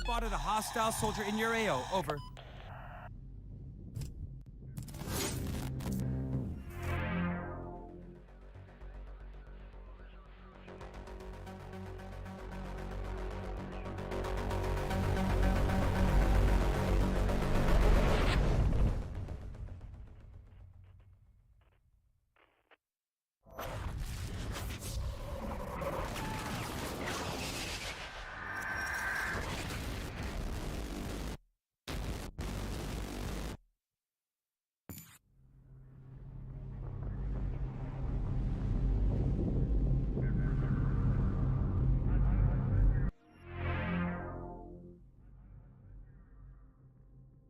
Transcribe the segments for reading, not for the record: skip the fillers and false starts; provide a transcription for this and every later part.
spotted a hostile soldier in your AO. Over.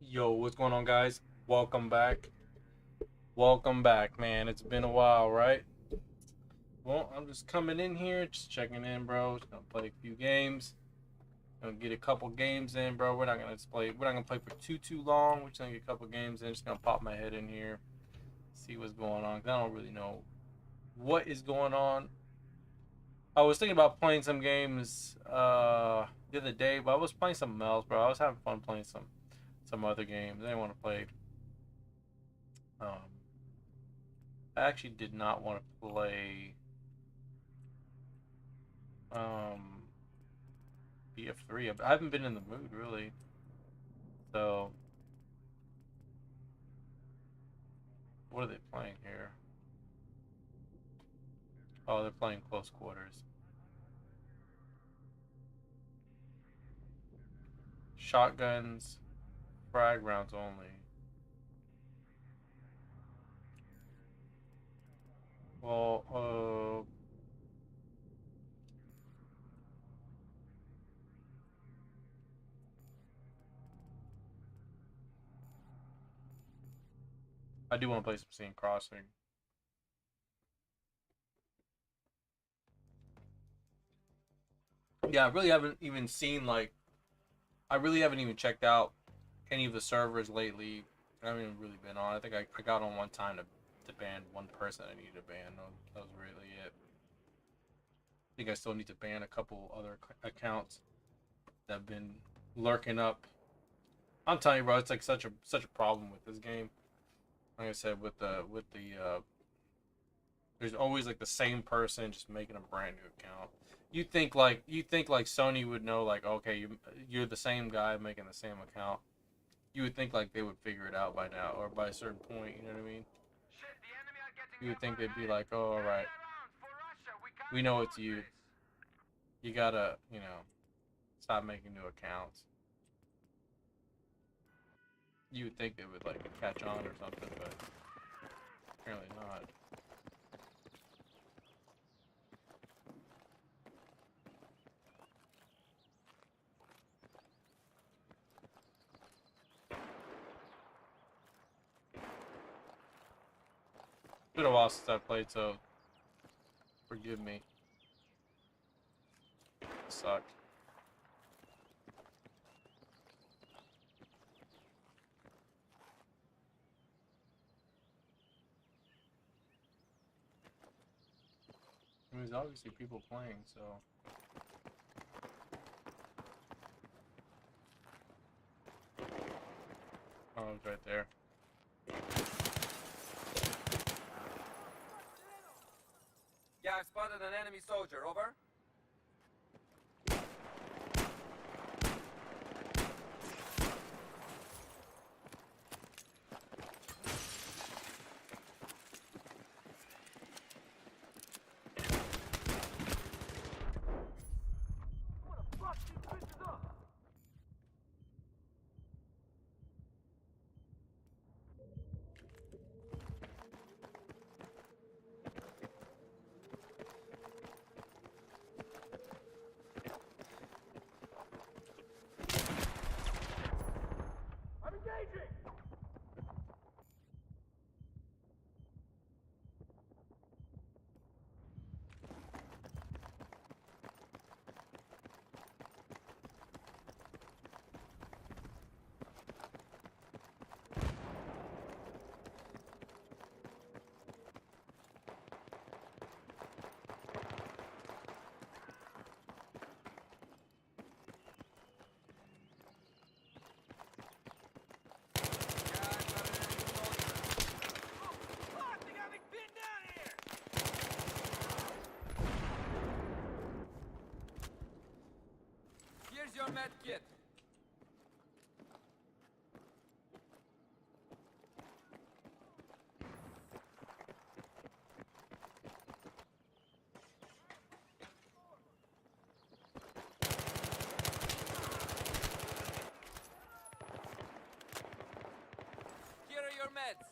Yo, what's going on, guys? Welcome back. Welcome back, man. It's been a while, right? Well, I'm just coming in here, just checking in, bro. Just gonna play a few games. Gonna get a couple games in, bro. We're not gonna play for too long. We're just gonna get a couple games in. Just gonna pop my head in here, see what's going on. 'Cause I don't really know what is going on. I was thinking about playing some games the other day, but I was playing something else, bro. I was having fun playing some other games. I didn't want to play. I actually did not want to play DF3. I haven't been in the mood really. So what are they playing here? Oh, they're playing close quarters. Shotguns, frag rounds only. Well, I do want to play some Scene Crossing. Yeah, I really haven't even checked out any of the servers lately. I haven't even really been on. I think I got on one time to ban one person I needed to ban. That was really it. I think I still need to ban a couple other accounts that have been lurking up. I'm telling you, bro, it's like such a problem with this game. Like I said, with the there's always like the same person just making a brand new account. You think like Sony would know, like, okay, you're the same guy making the same account. You would think like they would figure it out by now, or by a certain point. You know what I mean? You would think they'd be like, oh, all right, we know it's you. You gotta, stop making new accounts. You would think they would like catch on or something, but apparently not. It's been a while since I played, so forgive me. It sucked. I mean, there's obviously people playing, so. Oh, it's right there. Yeah, I've spotted an enemy soldier. Over. your med kit. Here are your meds.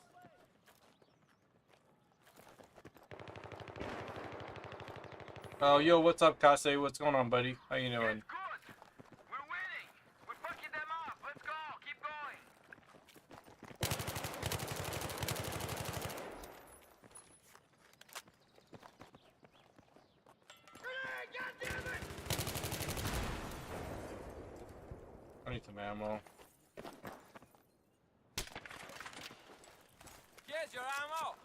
Oh, yo, what's up, Kase? What's going on, buddy? How you doing? Good. We're winning. We're fucking them up. Let's go. Keep going. Grenade! God damn it! I need some ammo. Here's your ammo.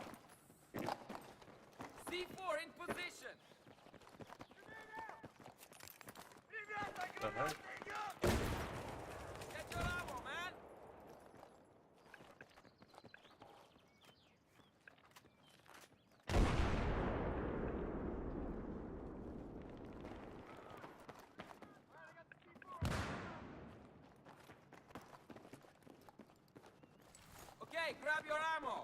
C4 in position. The heck? Get your ammo, man. Okay, grab your ammo.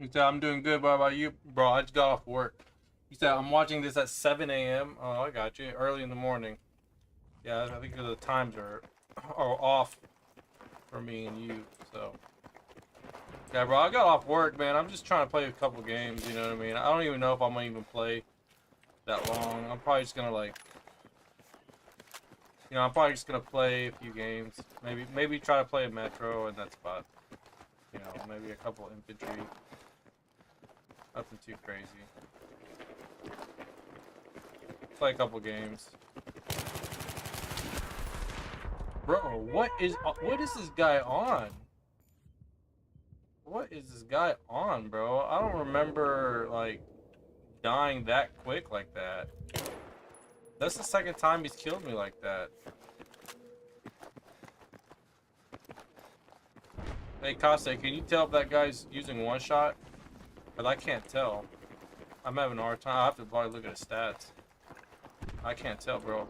He said, I'm doing good. What about you? Bro, I just got off work. He said, I'm watching this at 7 a.m. Oh, I got you. Early in the morning. Yeah, I think the times are off for me and you, so. Yeah, bro, I got off work, man. I'm just trying to play a couple games, you know what I mean? I don't even know if I'm going to even play that long. I'm probably just going to, like, you know, I'm probably just going to play a few games. Maybe try to play a Metro, and that's about, you know, maybe a couple infantry. Nothing too crazy. Play a couple games. Bro, what is this guy on? What is this guy on, bro? I don't remember, like, dying that quick like that. That's the second time he's killed me like that. Hey, Kase, can you tell if that guy's using one shot? But I can't tell. I'm having a hard time. I have to probably look at his stats. I can't tell, bro.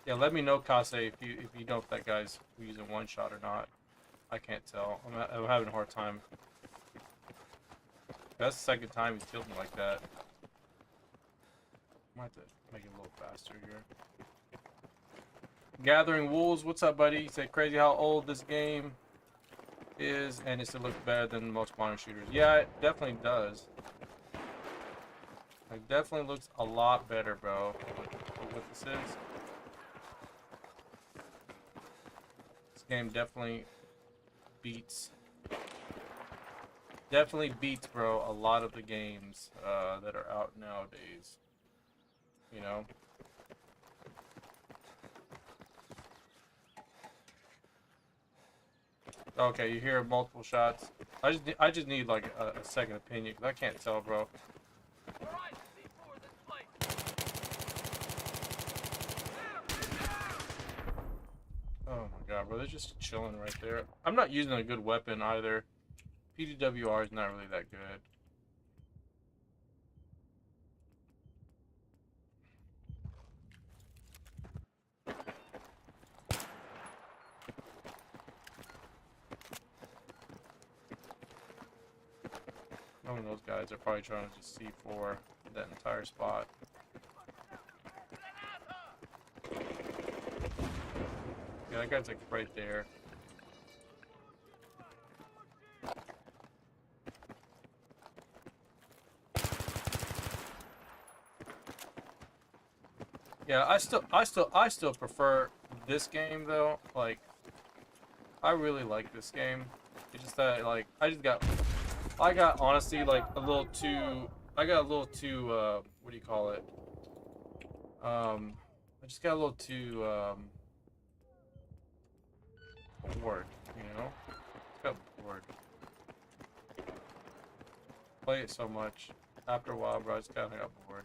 Yeah, let me know, Kase, if you know if that guy's using one shot or not. I can't tell. I'm having a hard time. That's the second time he's killed me like that. I might have to make it a little faster here. Gathering Wolves, what's up, buddy? He said, crazy how old this game is, and it still looks better than most modern shooters. Yeah, it definitely does. It definitely looks a lot better, bro. What this is. This game definitely beats, bro, a lot of the games that are out nowadays. You know. Okay, you hear multiple shots. I just need like a second opinion because I can't tell, bro. Oh my god, bro, they're just chilling right there. I'm not using a good weapon either. PDWR is not really that good. Knowing those guys are probably trying to just C4 that entire spot. Yeah, that guy's like right there. Yeah, I still prefer this game though. Like, I really like this game. It's just that like I got honestly like a little too. I got a little too. What do you call it? I just got a little too bored. You know, just got bored. play it so much. After a while, bro, I just kind of got bored.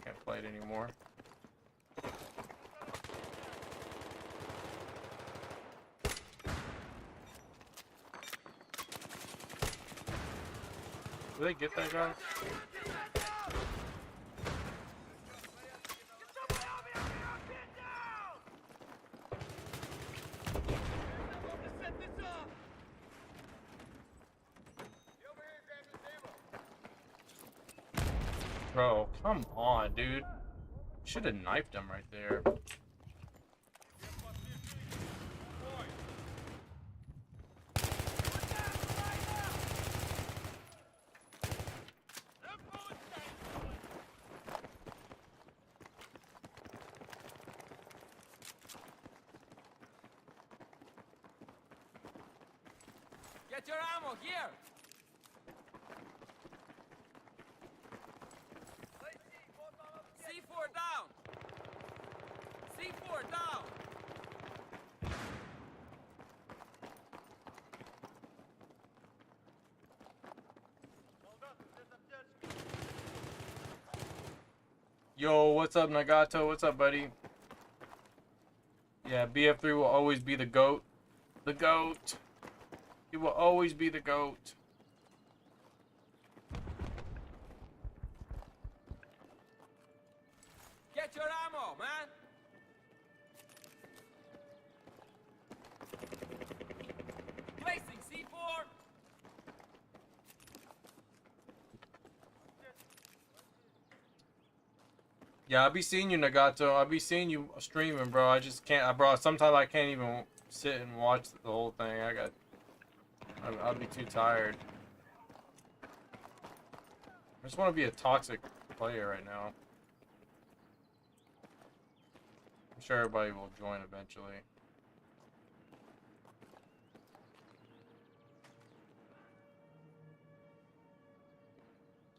Can't play it anymore. Did they get that guy? Bro, come on, dude. Should have knifed him right there. Get your ammo here! C4 down! C4 down! Yo, what's up, Nagato? What's up, buddy? Yeah, BF3 will always be the GOAT. The GOAT. He will always be the GOAT. Get your ammo, man! Placing C4! Yeah, I'll be seeing you, Nagato. I'll be seeing you streaming, bro. I just can't, bro. Sometimes I can't even sit and watch the whole thing. I'll be too tired. I just want to be a toxic player right now. I'm sure everybody will join eventually.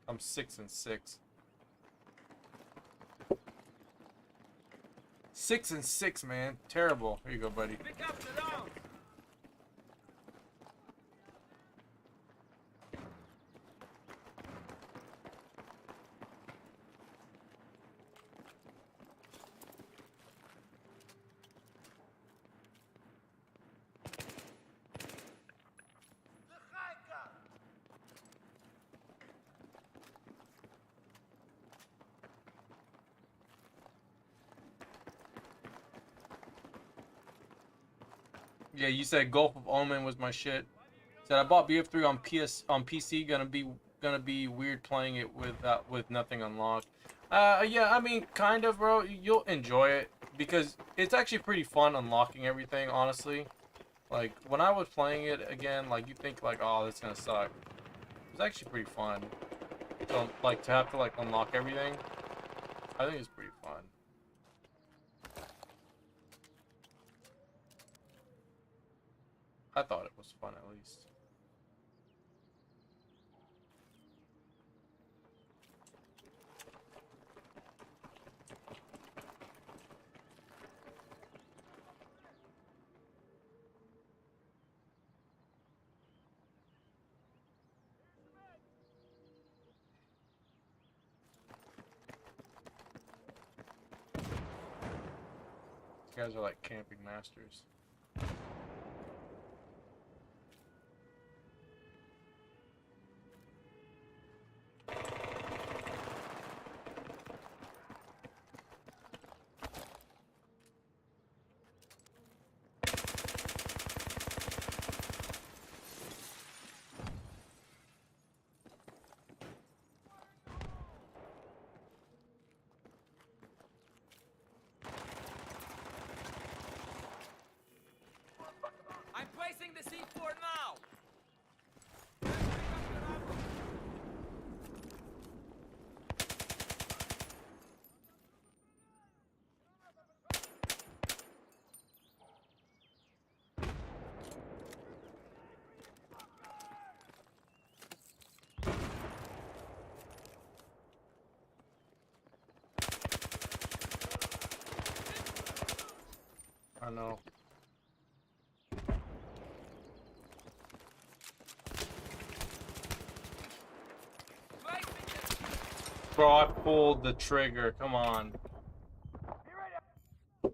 I'm 6-6. 6-6, man. Terrible. Here you go, buddy. Pick up the rounds! Yeah, you said Gulf of Omen was my shit. Said I bought BF3 on PC. Gonna be weird playing it with nothing unlocked. Yeah, I mean, kind of, bro. You'll enjoy it because it's actually pretty fun unlocking everything. Honestly, like when I was playing it again, like you think like, oh, that's gonna suck. It's actually pretty fun. So like to have to like unlock everything, I think it's pretty fun. I thought it was fun at least. These guys are like camping masters. I'm placing the C4 now! I know. Bro, I pulled the trigger. Come on. I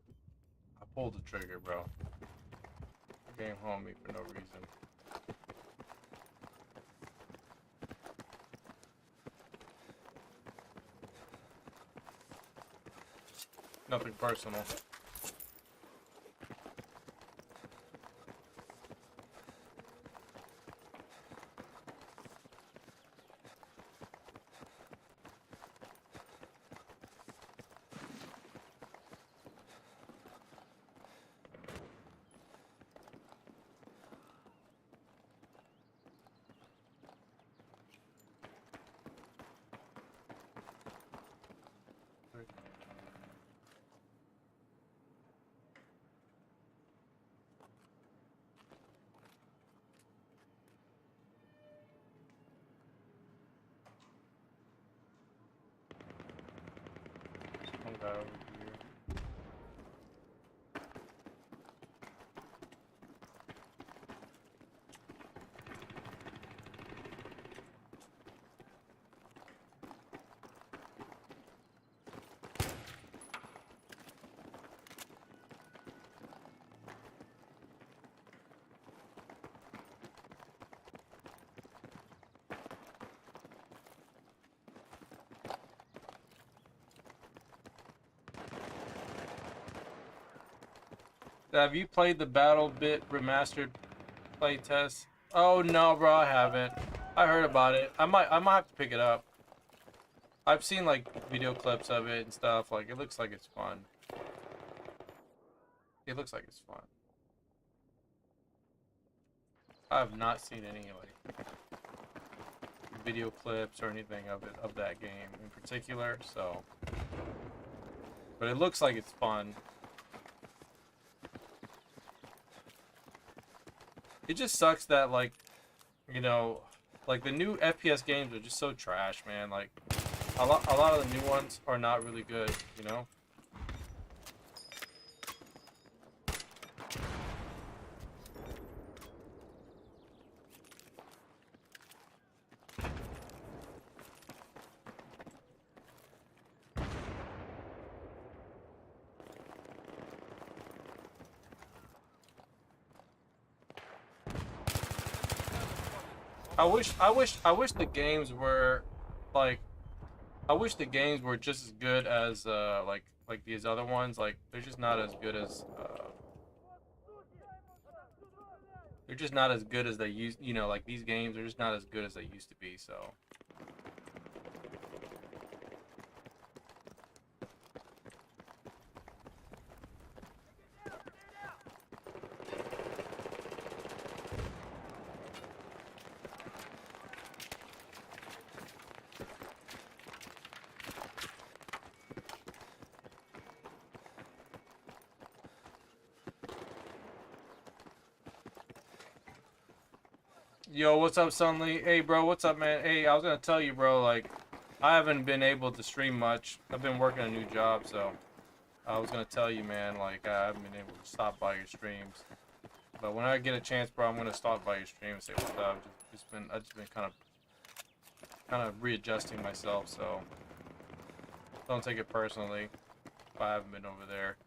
pulled the trigger, bro. Game homie for no reason. Nothing personal. Some guy over here. Have you played the Battle Bit Remastered playtest? Oh no, bro, I haven't. I heard about it. I might have to pick it up. I've seen like video clips of it and stuff. Like it looks like it's fun. It looks like it's fun. I have not seen any like video clips or anything of it, of that game in particular. So, but it looks like it's fun. It just sucks that, like, you know, like the new FPS games are just so trash, man. Like, a lot of the new ones are not really good, you know? I wish the games were like, I wish the games were just as good as like these other ones. Like they're just not as good as they're just not as good as they used. You know, like these games are just not as good as they used to be. So. Yo, what's up, Sunly? Hey, bro, what's up, man? Hey, I was gonna tell you, bro, like, I haven't been able to stream much. I've been working a new job, so I was gonna tell you, man, like, I haven't been able to stop by your streams. But when I get a chance, bro, I'm gonna stop by your stream and say what's up. I've just been kind of readjusting myself, so don't take it personally if I haven't been over there.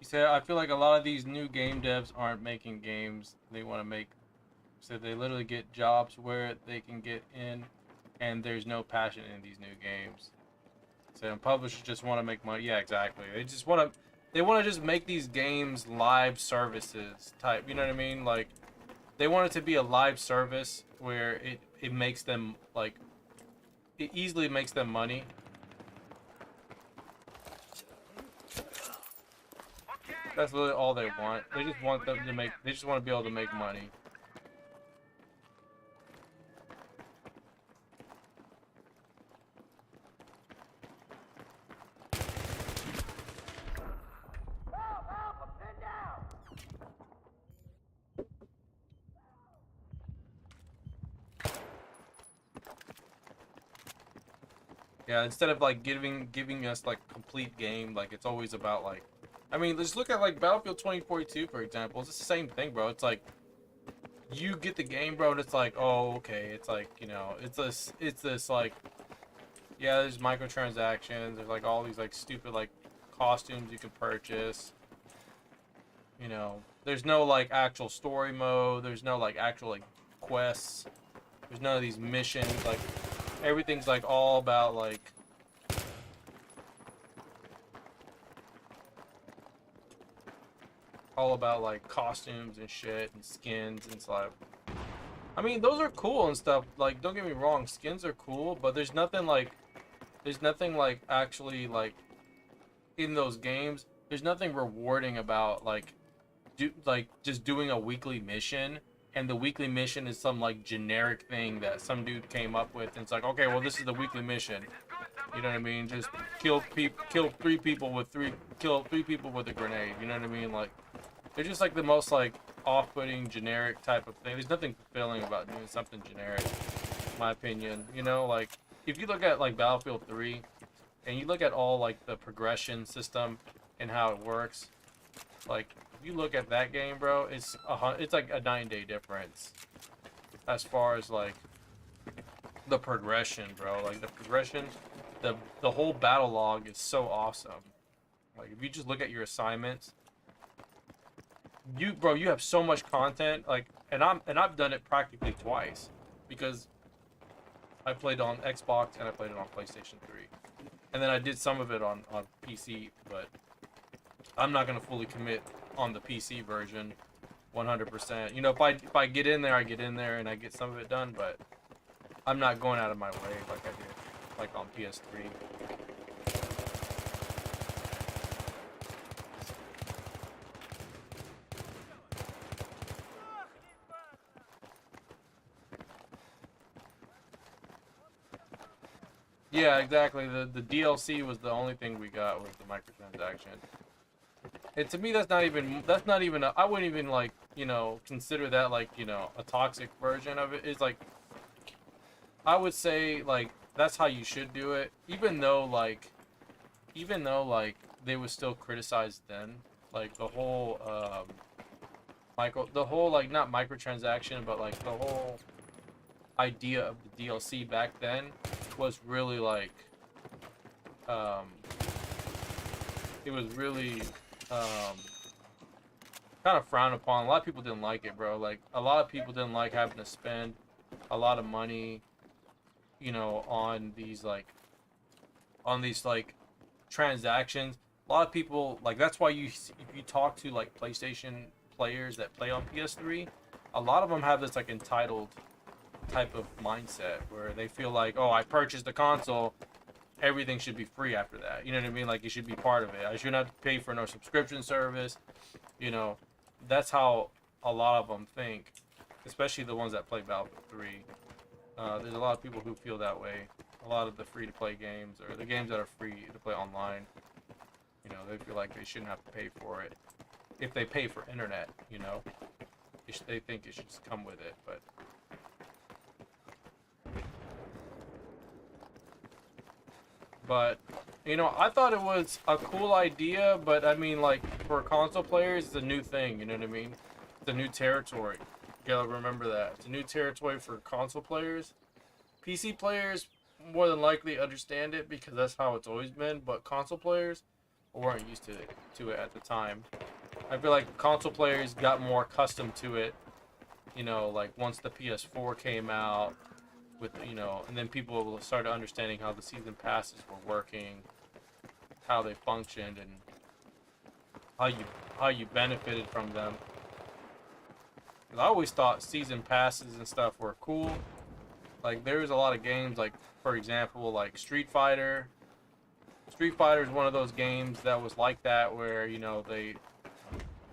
said, I feel like a lot of these new game devs aren't making games. They want to make, so they literally get jobs where they can get in, and there's no passion in these new games. So publishers just want to make money. Yeah, exactly. They want to just make these games live services type. You know what I mean? Like, they want it to be a live service where it makes them, like, it easily makes them money. That's really all they want. They just want them to make. They just want to be able to make money. Yeah, instead of like giving us like complete game, like it's always about like, I mean, let's look at like Battlefield 2042 for example. It's the same thing, bro. It's like you get the game, bro, and it's like, oh, okay. It's like, you know, it's this like, yeah, there's microtransactions. There's like all these like stupid like costumes you can purchase. You know, there's no like actual story mode. There's no like actual like quests. There's none of these missions. Like everything's like all about like costumes and shit and skins and stuff. I mean, those are cool and stuff. Like, don't get me wrong, skins are cool, but there's nothing like actually like in those games. There's nothing rewarding about like just doing a weekly mission, and the weekly mission is some like generic thing that some dude came up with, and it's like, okay, well, this is the weekly mission. You know what I mean? Just kill three people with a grenade. You know what I mean? Like, they're just like the most like off-putting generic type of thing. There's nothing fulfilling about doing something generic, in my opinion. You know, like if you look at like Battlefield 3, and you look at all like the progression system and how it works, like if you look at that game, bro, it's like a 9-day difference as far as like the progression, bro. Like the progression, the whole battle log is so awesome. Like if you just look at your assignments, you have so much content. Like, and I've done it practically twice because I played on Xbox and I played it on PlayStation 3, and then I did some of it on PC. But I'm not gonna fully commit on the PC version 100%. You know, if I get in there, I get in there and I get some of it done, but I'm not going out of my way like I did like on PS3. Yeah, exactly. The DLC was the only thing we got with the microtransaction. And to me, that's not even I wouldn't even like, you know, consider that like, you know, a toxic version of it. It's like, I would say like that's how you should do it, even though like they would still criticize then, like the whole like not microtransaction, but like the whole idea of the DLC back then was really like it was really kind of frowned upon. A lot of people didn't like it, bro. Like a lot of people didn't like having to spend a lot of money, you know, on these like transactions. A lot of people, like, that's why if you talk to like PlayStation players that play on PS3, a lot of them have this like entitled type of mindset where they feel like, oh, I purchased the console, everything should be free after that. You know what I mean? Like, it should be part of it. I shouldn't have to pay for no subscription service. You know, that's how a lot of them think, especially the ones that play Battlefield 3. There's a lot of people who feel that way. A lot of the free-to-play games, or the games that are free to play online, you know, they feel like they shouldn't have to pay for it. If they pay for internet, you know, they think it should just come with it, but you know, I thought it was a cool idea, but I mean, like, for console players, it's a new thing, you know what I mean? It's a new territory. You gotta remember that. It's a new territory for console players. PC players more than likely understand it because that's how it's always been, but console players, weren't used to it at the time. I feel like console players got more accustomed to it, you know, like once the PS4 came out, with, you know, and then people started understanding how the season passes were working, how they functioned, and how you benefited from them. 'Cause I always thought season passes and stuff were cool. Like there was a lot of games, like for example, like Street Fighter. Street Fighter is one of those games that was like that, where, you know,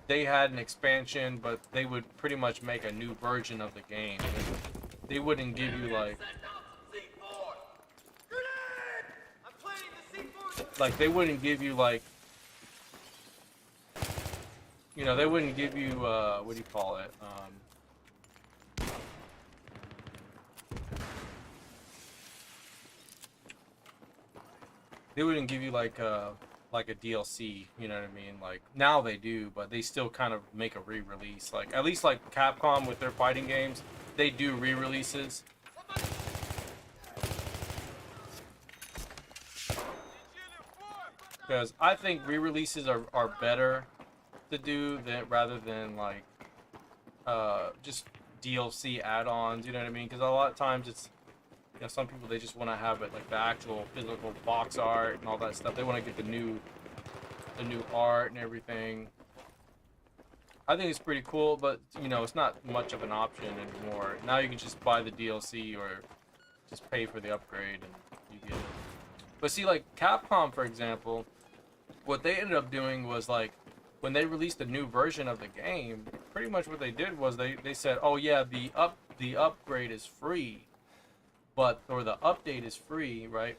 they had an expansion, but they would pretty much make a new version of the game. They wouldn't give you like they wouldn't give you like, you know, they wouldn't give you what do you call it? They wouldn't give you like a DLC, you know what I mean? Like now they do, but they still kind of make a re-release. Like at least like Capcom with their fighting games, they do re-releases. Because I think re-releases are better to do than rather than like just DLC add-ons, you know what I mean? Because a lot of times it's, you know, some people, they just want to have it like the actual physical box art and all that stuff. They want to get the new art and everything. I think it's pretty cool, but you know, it's not much of an option anymore. Now you can just buy the DLC or just pay for the upgrade and you get it. But see, like Capcom, for example, what they ended up doing was like when they released a new version of the game, pretty much what they did was they said, oh yeah, the upgrade is free, or the update is free, right?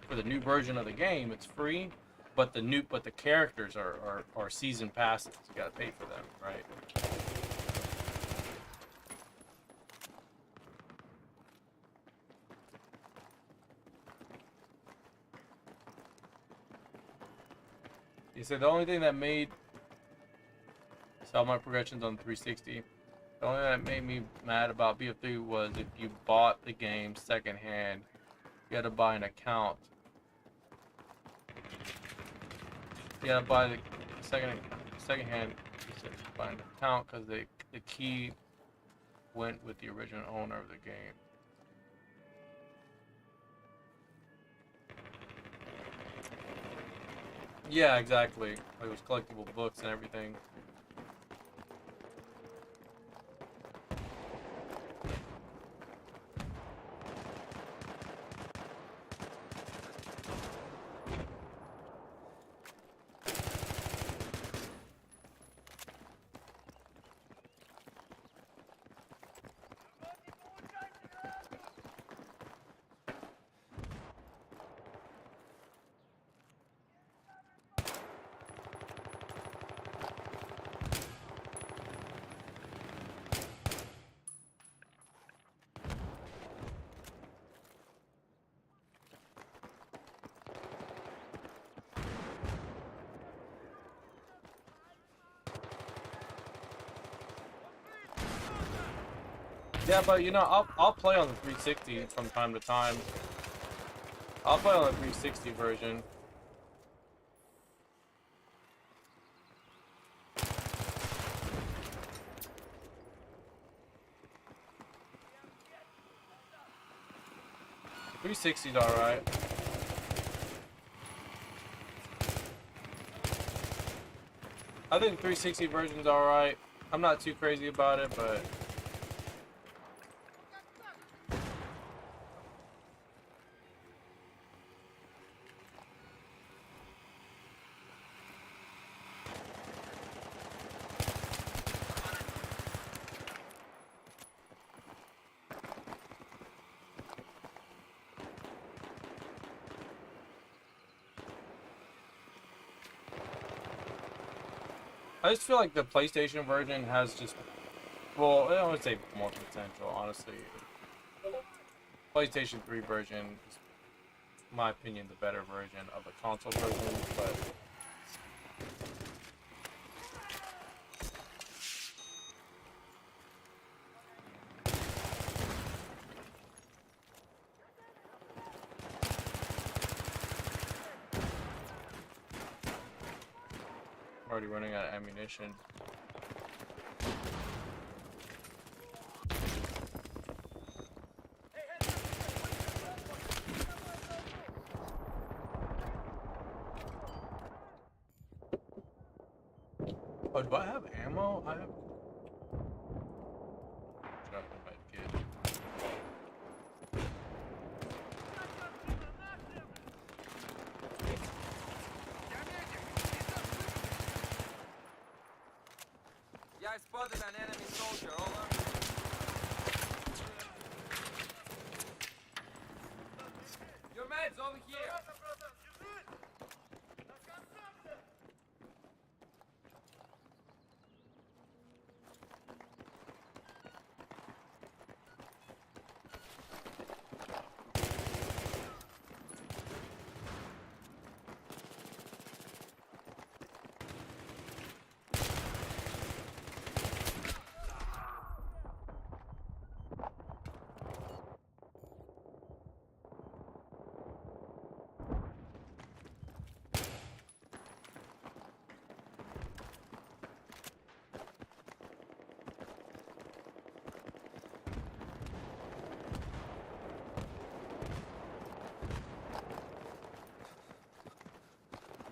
For the new version of the game, it's free, but the characters are season passes. You gotta pay for them, right? You said the only thing that made sell my progressions on 360. The only thing that made me mad about BF3 was if you bought the game secondhand, you had to buy an account. You gotta buy the secondhand. You said buy an account because the key went with the original owner of the game. Yeah, exactly. Like it was collectible books and everything. Yeah, but you know, I'll play on the 360 from time to time. I'll play on the 360 version. .360's alright. I think 360 version's alright. I'm not too crazy about it, but I just feel like the PlayStation version has just, well, I don't want to say more potential, honestly. PlayStation 3 version is, in my opinion, the better version of the console version, but Already running out of ammunition. Oh, do I have ammo? I have. Drop in my kit. Yeah, I spotted an enemy soldier. Over. Your meds over here.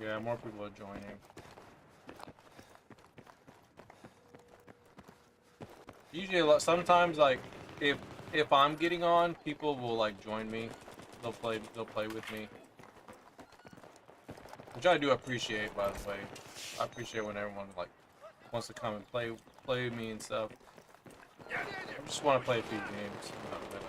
Yeah, more people are joining. Usually, sometimes like if I'm getting on, people will like join me. They'll play with me, which I do appreciate, by the way. I appreciate when everyone like wants to come and play with me and stuff. I just want to play a few games. Not really,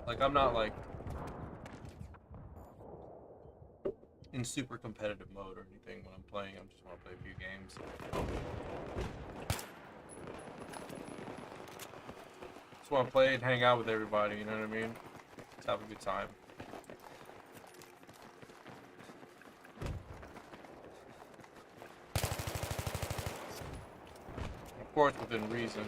like I'm not like in super competitive mode or anything when I'm playing. I just want to play a few games. Just want to play and hang out with everybody, you know what I mean? Just have a good time. Of course, within reason.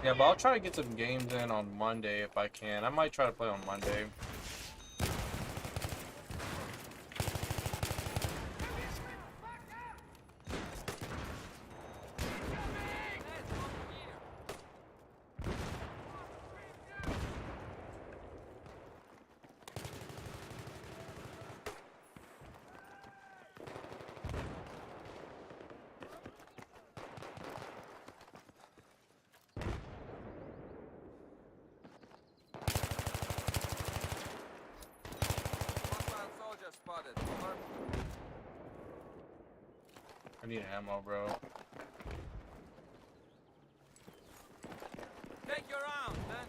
Yeah, but I'll try to get some games in on Monday if I can. I might try to play on Monday. Spotted. Over. I need ammo, bro. Take your round, man.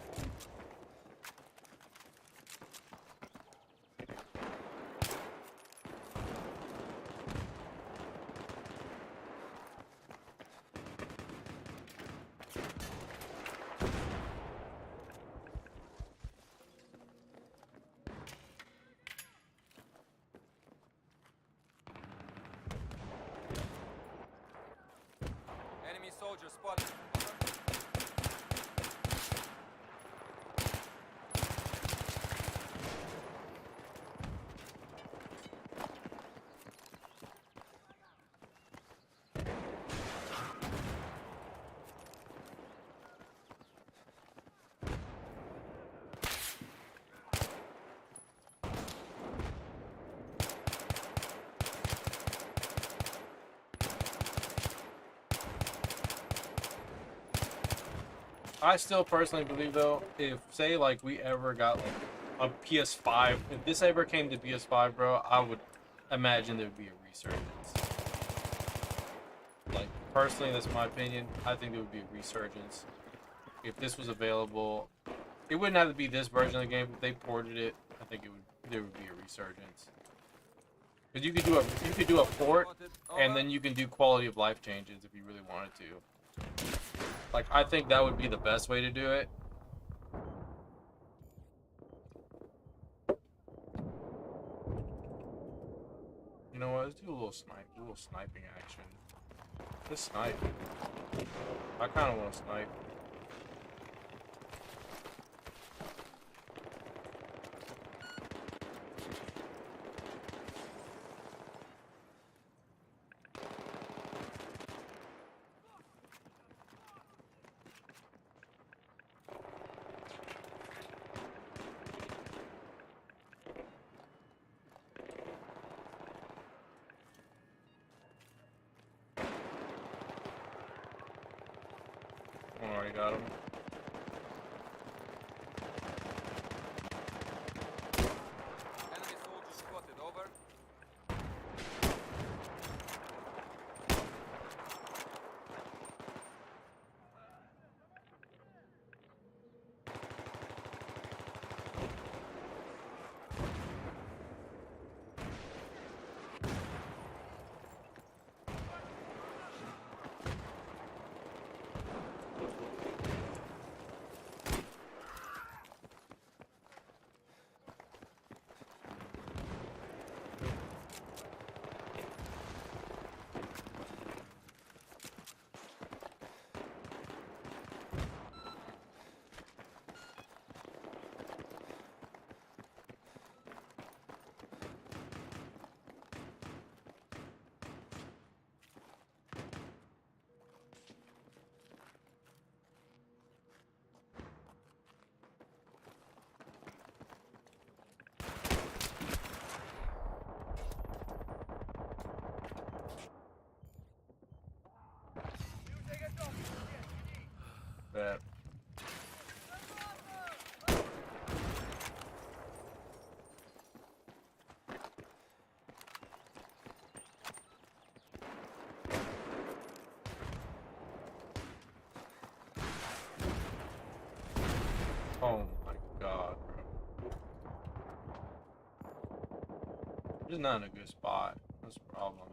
Enemy soldier spotted. I still personally believe though, if say like we ever got like a PS5, if this ever came to PS5, bro, I would imagine there would be a resurgence. Like personally, that's my opinion. I think there would be a resurgence if this was available. It wouldn't have to be this version of the game. If they ported it, I think there would be a resurgence. Because you could do a port, and then you can do quality of life changes if you really wanted to. Like, I think that would be the best way to do it. You know what? Let's do a little sniping action. Let's snipe. I kind of want to snipe. Already got him. Enemy soldier spotted, over. Bet. Oh my god, bro. Just not in a good spot. That's the problem.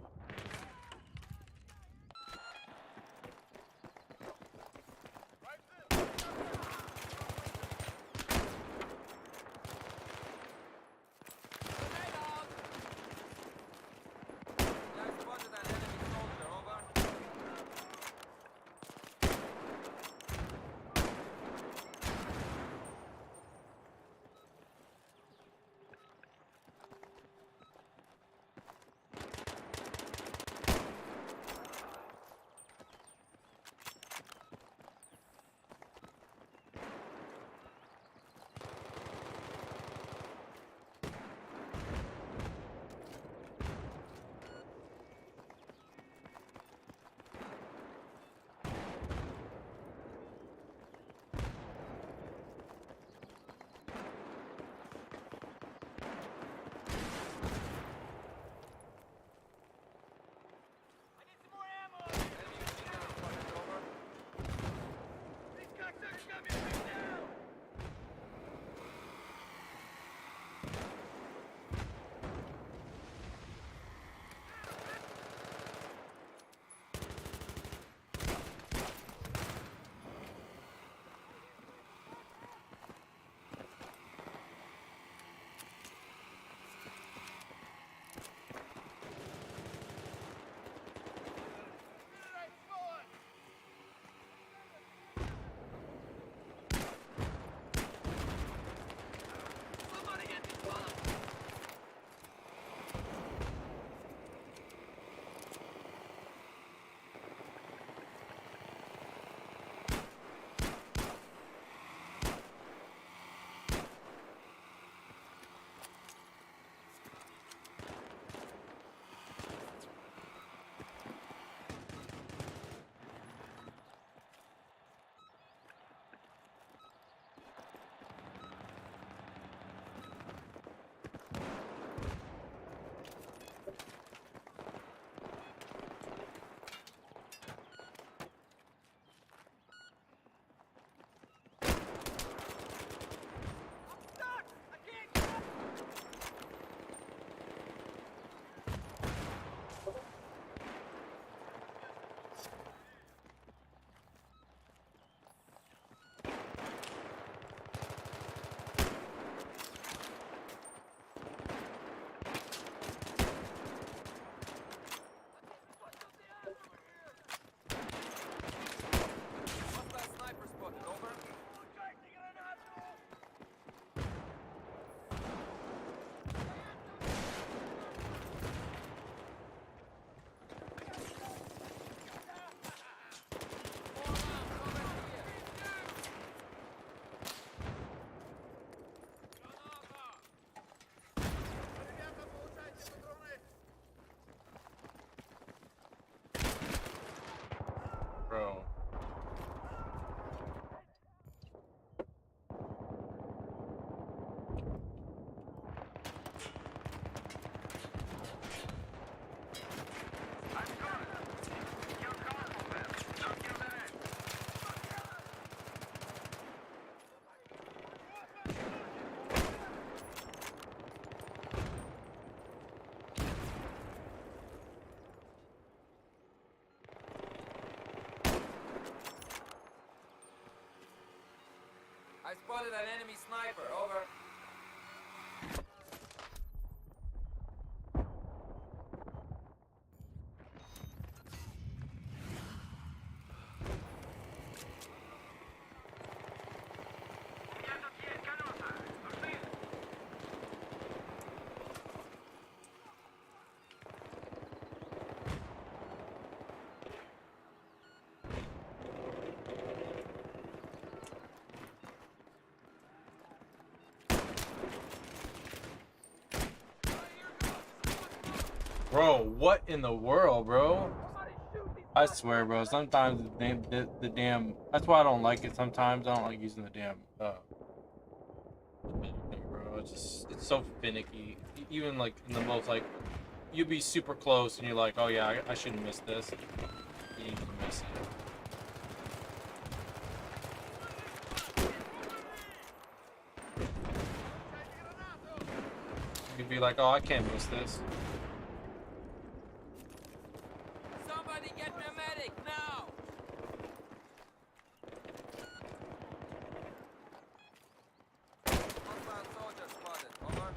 I spotted an enemy sniper. Over. Bro, what in the world, bro? I swear, bro. Sometimes the damn. That's why I don't like it. Sometimes I don't like using the damn. Bro, it's so finicky. Even like in the most like, you'd be super close and you're like, oh yeah, I shouldn't miss this. You just miss it. You'd be like, oh, I can't miss this. Somebody get me a medic now! Hostile soldier spotted. Over.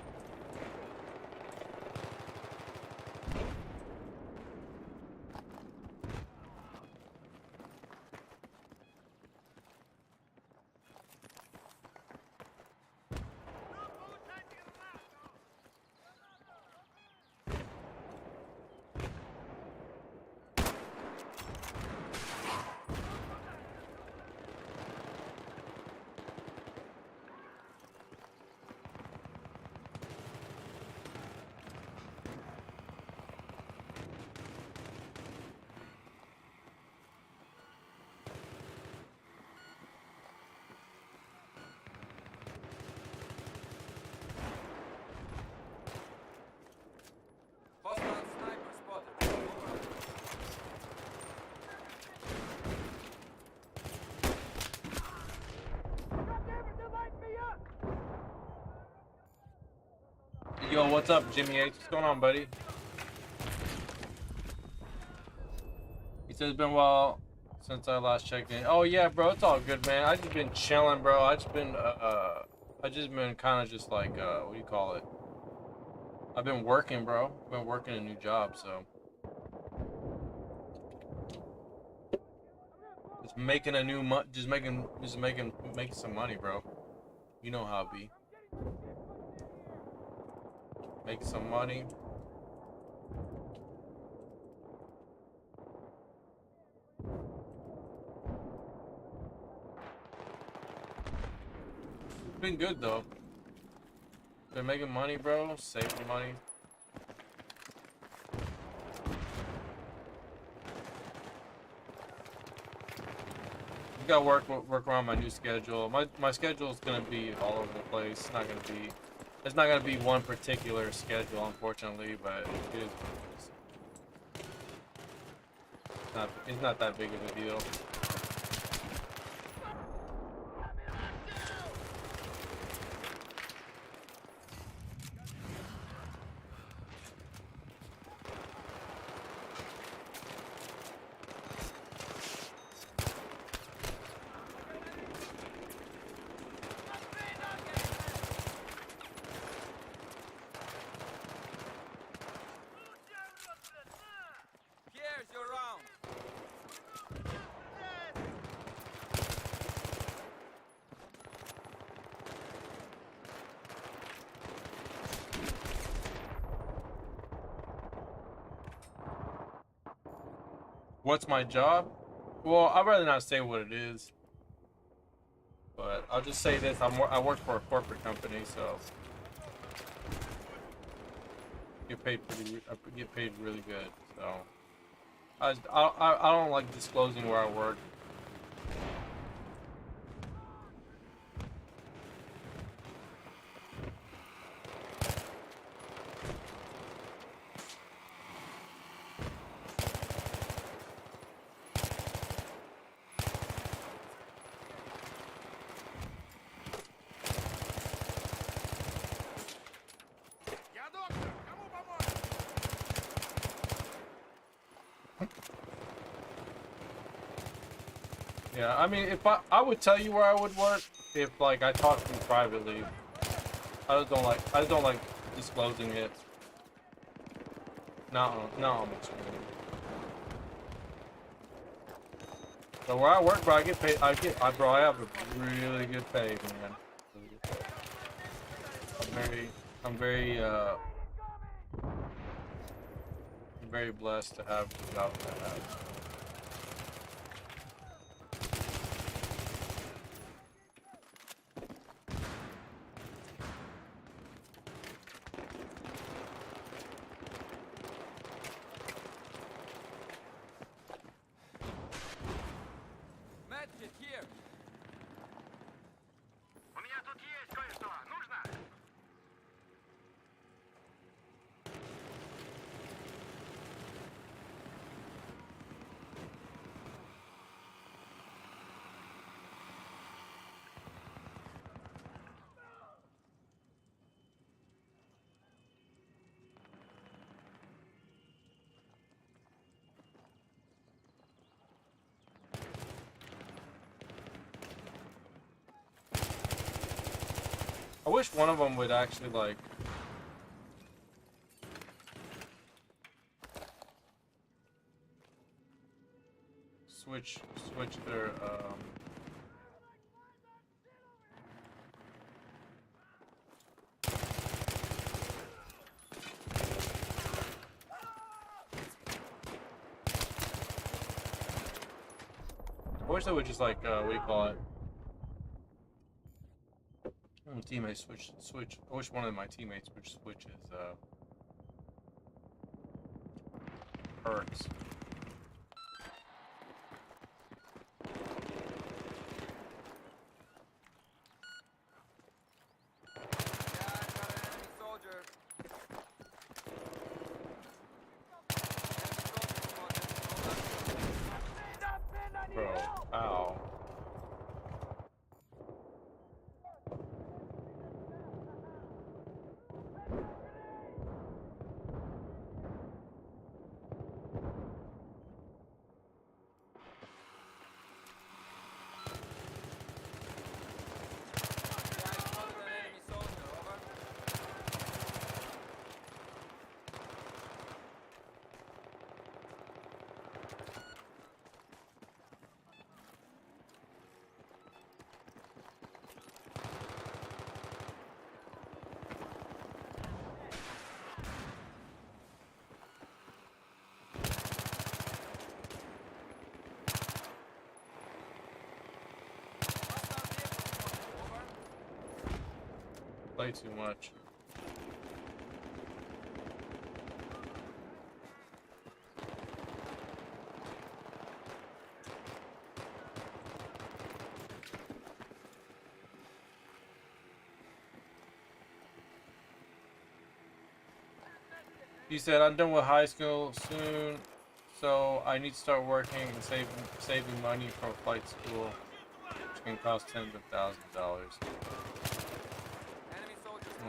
Hostile sniper spotted. Over. Yo, what's up, Jimmy H? What's going on, buddy? He says it's been a while since I last checked in. Oh yeah, bro, it's all good, man. I just been chilling, bro. I just been kind of just like what do you call it? I've been working, bro. Been working a new job, so just making a new making some money, bro. You know how it be. Make some money. It's been good though. Been making money, bro. Saving money. You gotta work around my new schedule. My schedule is gonna be all over the place. It's not gonna be one particular schedule, unfortunately, but it is what it is. It's not that big of a deal. Here's your round. What's my job? Well, I'd rather not say what it is, but I'll just say this: I work for a corporate company, so I get paid really good. So I don't like disclosing where I work. Yeah, I mean, if I would tell you where I would work, if like I talk to you privately. I just don't like disclosing it. Not on my screen. So where I work, bro, I get paid. Bro, I have a really good pay, man. Really good pay. I'm very blessed to have the job that I have. Medkit here. У меня тут есть кое-что. Нужно? I wish one of them would actually like switch their I wish they would just like what do you call it? Teammates switch. I wish one of my teammates would switch his perks. Bro, ow. Play too much. He said, I'm done with high school soon, so I need to start working and saving money for flight school, which can cost tens of thousands of dollars.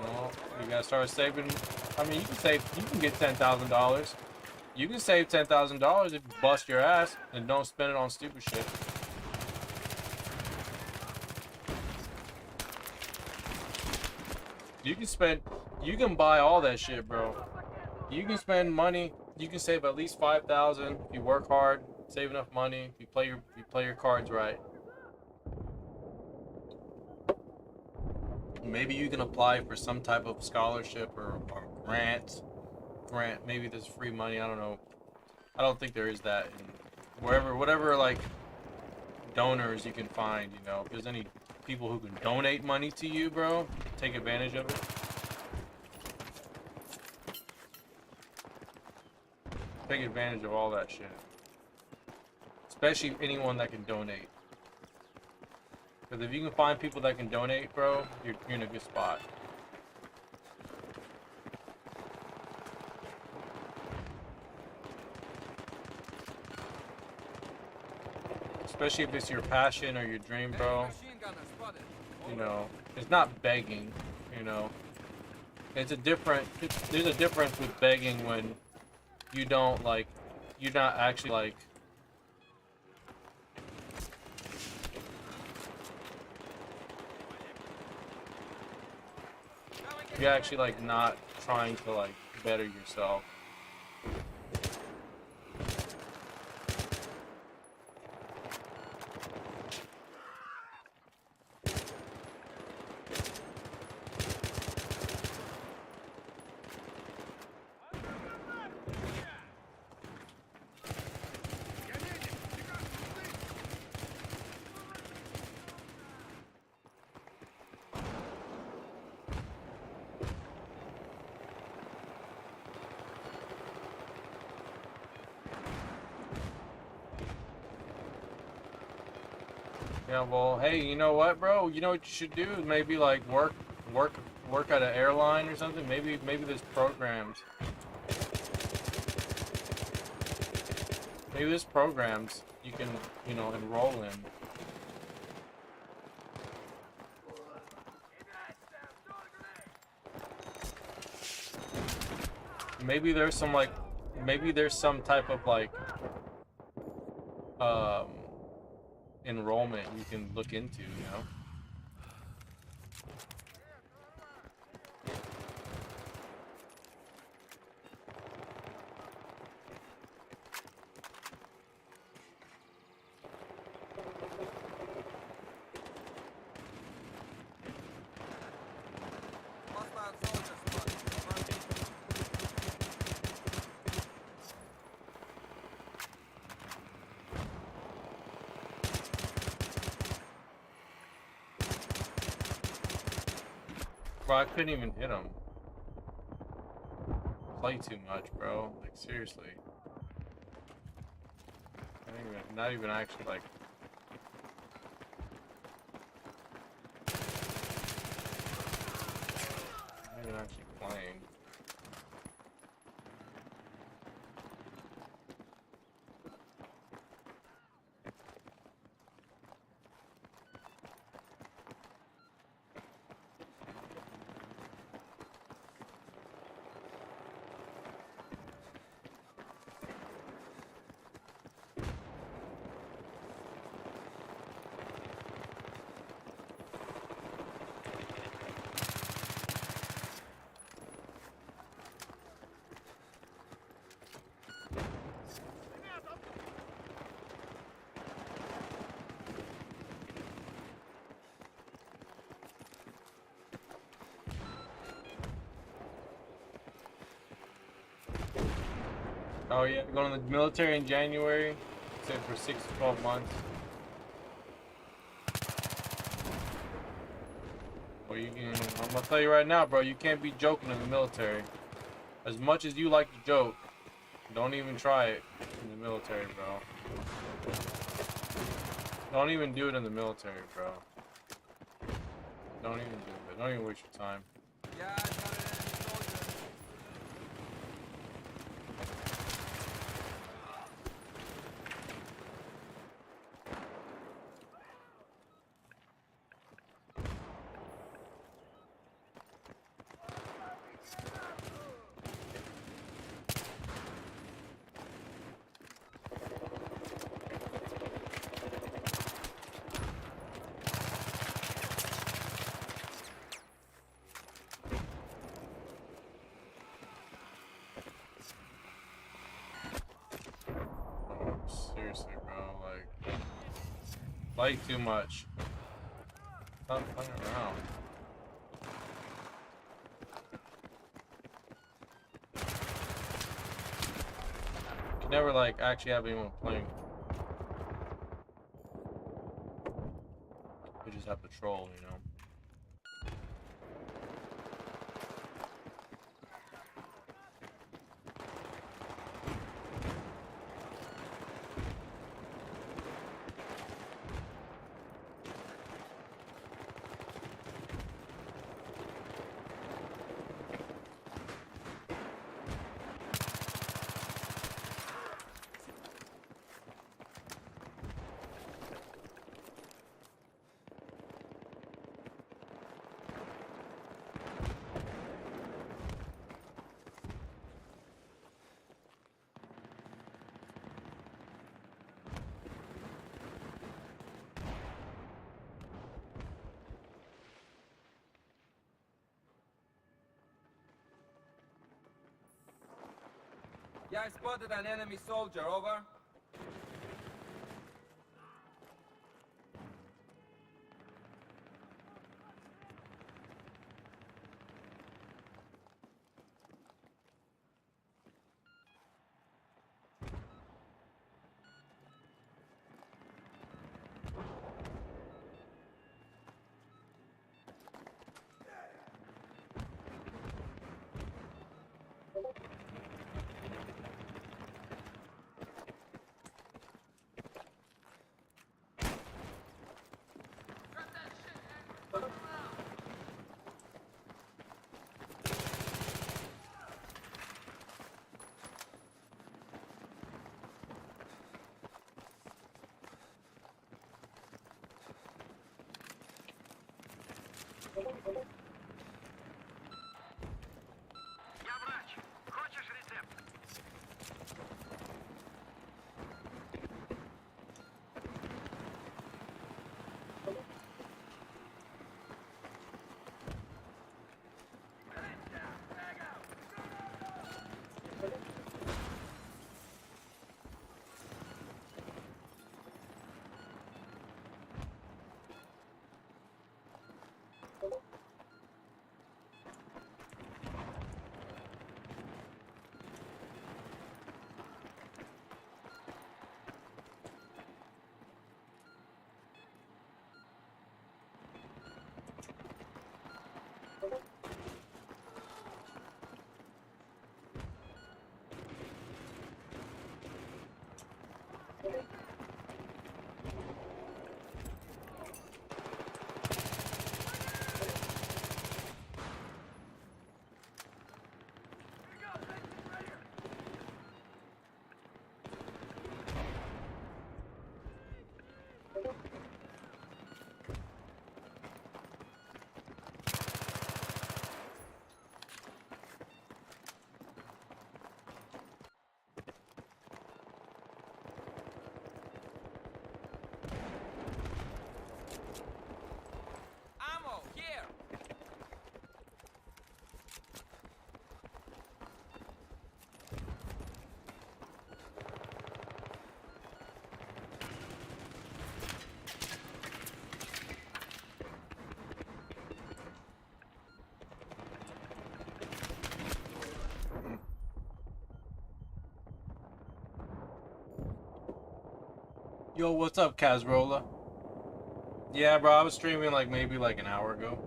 Well, you gotta start saving. I mean, you can get $10,000. You can save $10,000 if you bust your ass and don't spend it on stupid shit. You can buy all that shit, bro. You can spend money. You can save at least $5,000 if you work hard, save enough money, if you play your cards right. Maybe you can apply for some type of scholarship or grant. Maybe there's free money. I don't know. I don't think there is that. And whatever like donors you can find, you know, if there's any people who can donate money to you, bro, take advantage of it. Take advantage of all that shit. Especially anyone that can donate. Because if you can find people that can donate, bro, you're in a good spot. Especially if it's your passion or your dream, bro. You know, it's not begging, you know. There's a difference with begging when you don't like, you're not actually like, You're actually like not trying to like better yourself. Yeah, well, hey, you know what, bro? You know what you should do? Maybe like work at an airline or something. Maybe there's programs. Maybe there's programs you can, you know, enroll in. Maybe there's some like, maybe there's some type of like, enrollment you can look into, you know? Bro, I couldn't even hit him. Play too much, bro. Like, seriously. Not even actually, like... Not even actually playing. Oh yeah, going to the military in January. Said for 6 to 12 months. Well, you can. I'm gonna tell you right now, bro. You can't be joking in the military. As much as you like to joke, don't even try it in the military, bro. Don't even do it in the military, bro. Don't even do it. Don't even waste your time. Yeah, I got it. Seriously, bro, like, play too much. Stop playing around. You can never, like, actually have anyone playing. You just have to troll, you know? Yeah, I spotted an enemy soldier, over. Я врач. Хочешь рецепт? Ammo, here! Yo, what's up, Kazrola? Yeah, bro, I was streaming like maybe like an hour ago.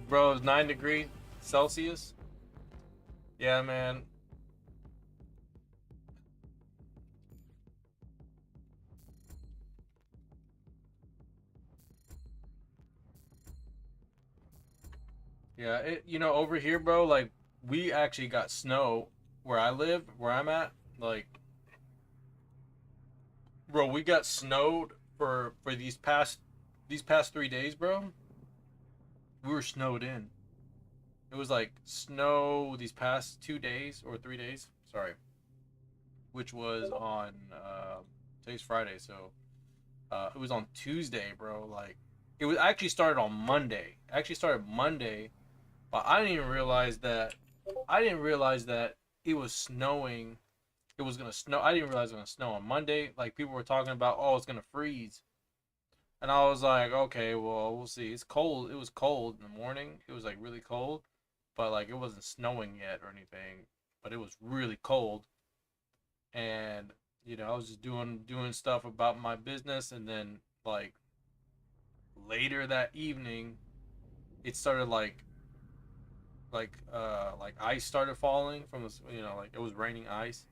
Bro, it's 9 degrees Celsius. Yeah, man. Yeah, over here, bro, like we actually got snow where I live, where I'm at. Like, bro, we got snowed for these past 3 days, bro. We were snowed in. It was like snow these past 2 days or 3 days. Sorry, which was on today's Friday, so it was on Tuesday, bro. Like, it was actually started on Monday. Actually started Monday, but I didn't even realize that. I didn't realize that it was snowing. It was gonna snow. I didn't realize it was gonna snow on Monday. Like, people were talking about, oh, it's gonna freeze, and I was like, okay, well, we'll see. It's cold. It was cold in the morning. It was like really cold, but like it wasn't snowing yet or anything. But it was really cold, and I was just doing stuff about my business, and then like later that evening, it started like ice started falling from this. Like it was raining ice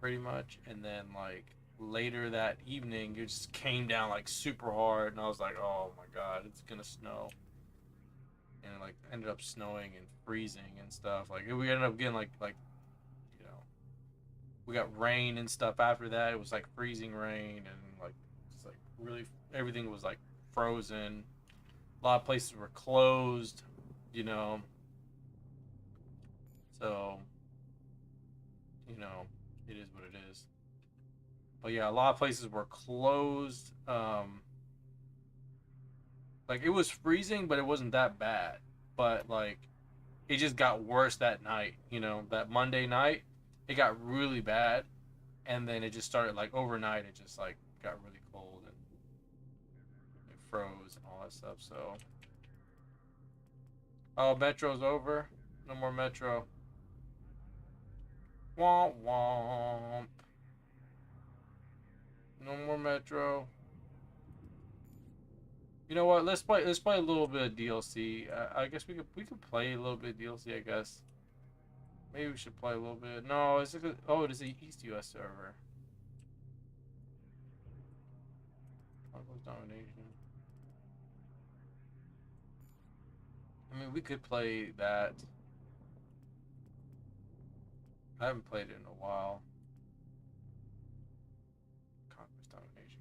pretty much, and then like later that evening, it just came down like super hard, and I was like, oh my god, it's gonna snow. and it, like, ended up snowing and freezing and stuff. Like, we ended up getting like you know, we got rain and stuff after that. It was like freezing rain, and like just like really everything was like frozen. A lot of places were closed, you know. So, you know, it is what it is. But yeah, a lot of places were closed. Like, it was freezing, but it wasn't that bad. But like, it just got worse that night. You know, that Monday night, it got really bad, and then it just started like overnight. It just like got really cold and it froze and all that stuff. So, oh, Metro's over. No more Metro. Womp womp. No more Metro. You know what? Let's play a little bit of DLC. I guess we could play a little bit of DLC. I guess maybe we should play a little bit. No, it's a, oh, it is the East US server. Conquest Domination. I mean, we could play that. I haven't played it in a while. Conquest Domination.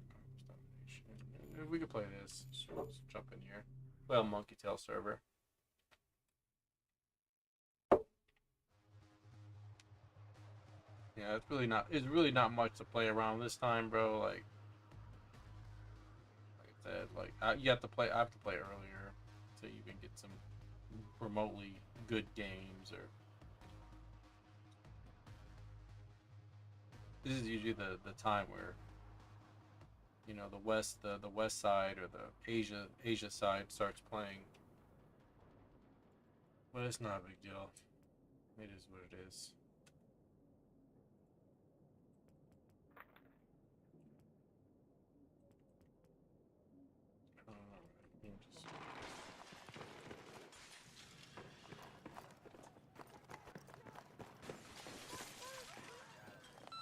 We could play this. So let's jump in here. Play a Monkey Tail server. Yeah, it's really not much to play around this time, bro. Like I said, like I have to play earlier to even get some remotely good games. Or this is usually the time where, you know, the west side or the Asia side starts playing. But it's not a big deal. It is what it is.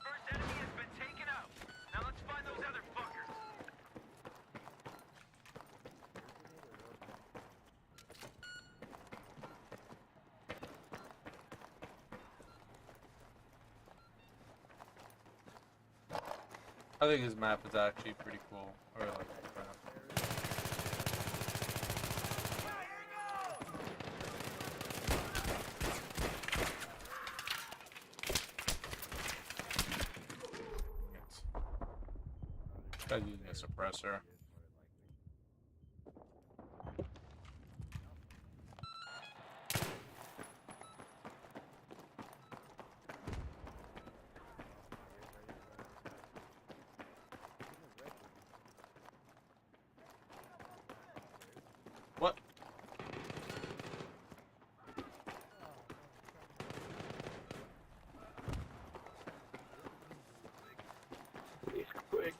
First enemy has been taken out. Now let's find those other fuckers. I think this map is actually pretty cool. I really like this map. Guy's using a suppressor. What? He's quick.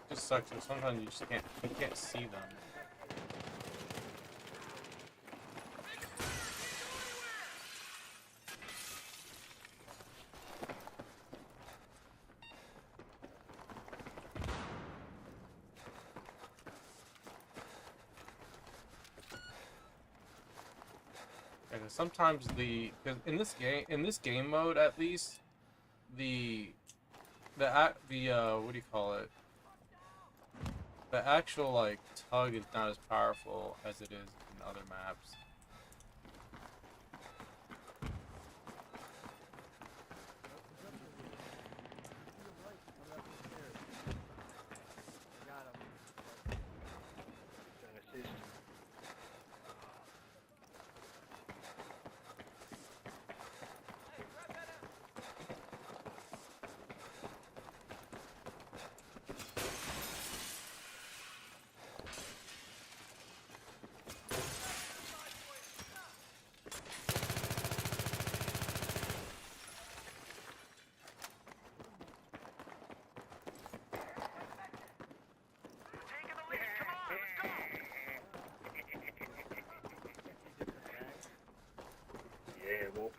It just sucks. And sometimes you can't see them. And sometimes cause in this game mode at least, the what do you call it? The actual like tug is not as powerful as it is in other maps.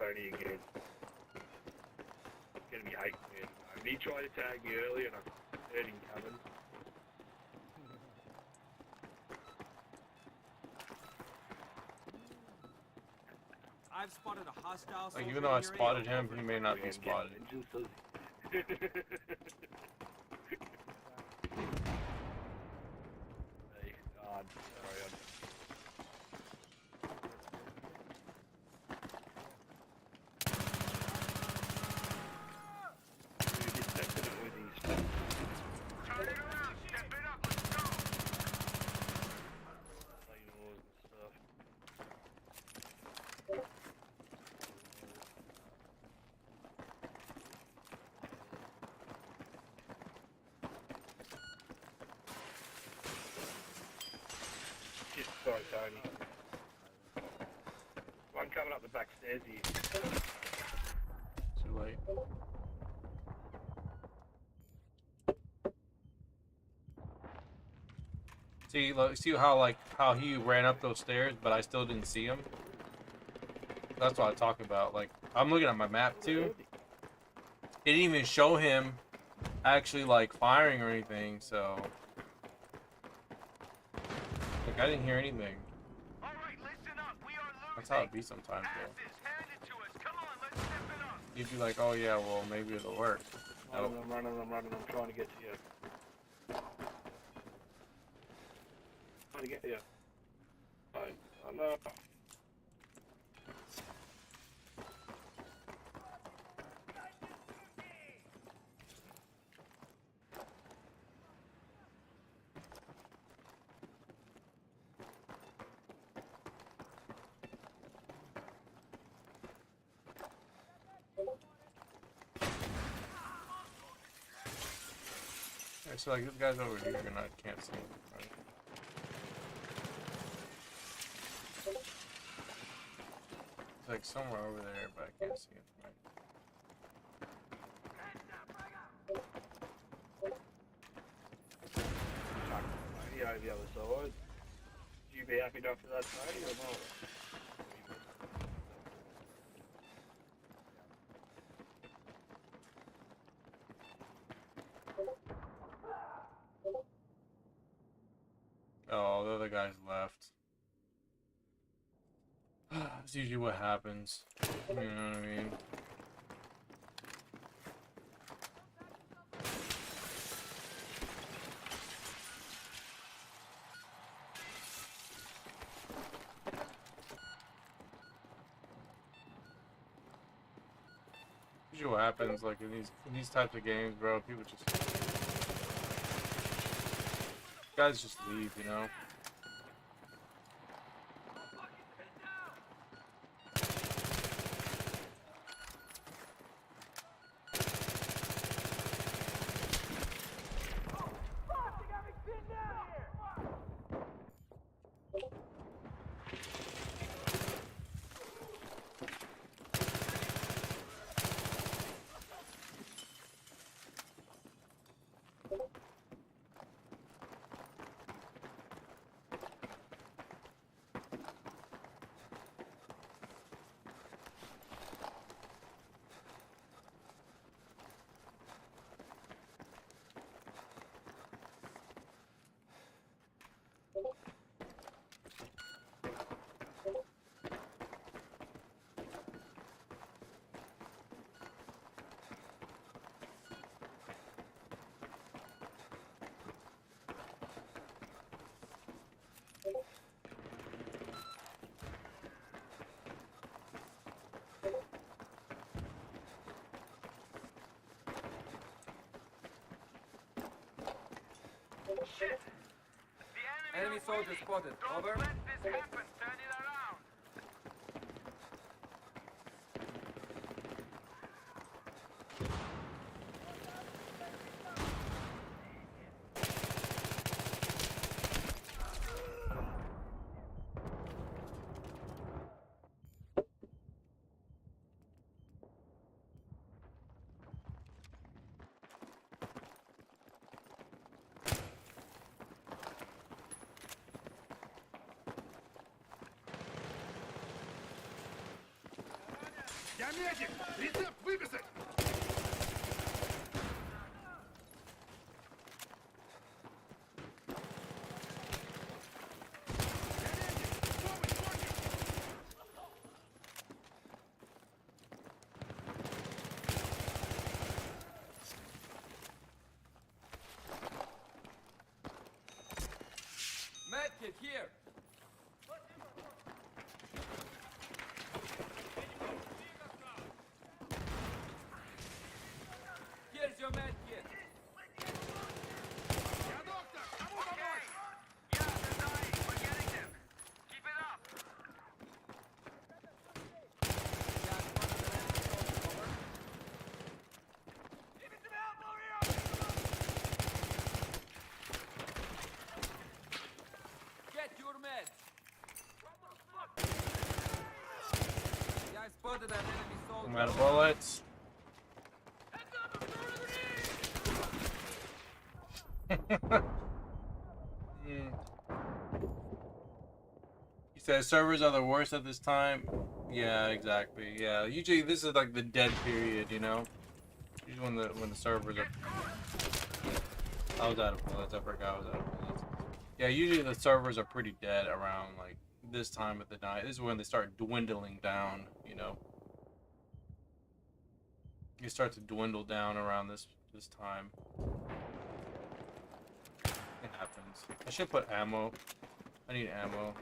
Tony again. He's gonna be hating me. And he tried to tag me earlier and I heard him coming. I've spotted a hostile soldier. Like, even though I spotted him, he may not be Man, spotted. Hey, God, sorry, Turn it around, step it up, let's go. Shit, sorry, Tony. One coming up the back stairs here. Too late. See, like, see how he ran up those stairs, but I still didn't see him. That's what I talk about. Like, I'm looking at my map too. It didn't even show him actually like firing or anything. So, like, I didn't hear anything. All right, listen up. We are losing. That's how it be sometimes, bro. Passes, hand it to us. Come on, let's step it up. You'd be like, oh yeah, well maybe it'll work. Nope. I'm running, I'm trying to get to you. Trying to get you. I know. Okay, so like this guy's over here and I can't see him. Right? It's like somewhere over there, but I can't see him. Right? Maybe over the other side. Would you be happy enough for that, Tony, or not? Oh, the other guy's left. That's usually what happens. You know what I mean? Usually what happens, like in these types of games, bro, people just guys just leave, you know? Shit! The Enemy soldier spotted. Don't Over. let this happen. Turn it around. Я медик! Рецепт выписать! Medkit here. Here's your medkit. Я доктор! Кому Okay. помочь? Yeah, they're dying. We're getting them. Keep it up. Yeah, I spotted an enemy soldier. Over. Give me some help over here. Get your meds. Yeah, I spotted an enemy soldier. I'm out of bullets. He says servers are the worst at this time. Yeah, exactly. Yeah, usually this is like the dead period, you know. Usually when the servers are. I was out of bullets. I forgot I was out of bullets. Yeah, usually the servers are pretty dead around like this time of the night. This is when they start dwindling down, you know. You start to dwindle down around this time. It happens. I should put ammo. I need ammo.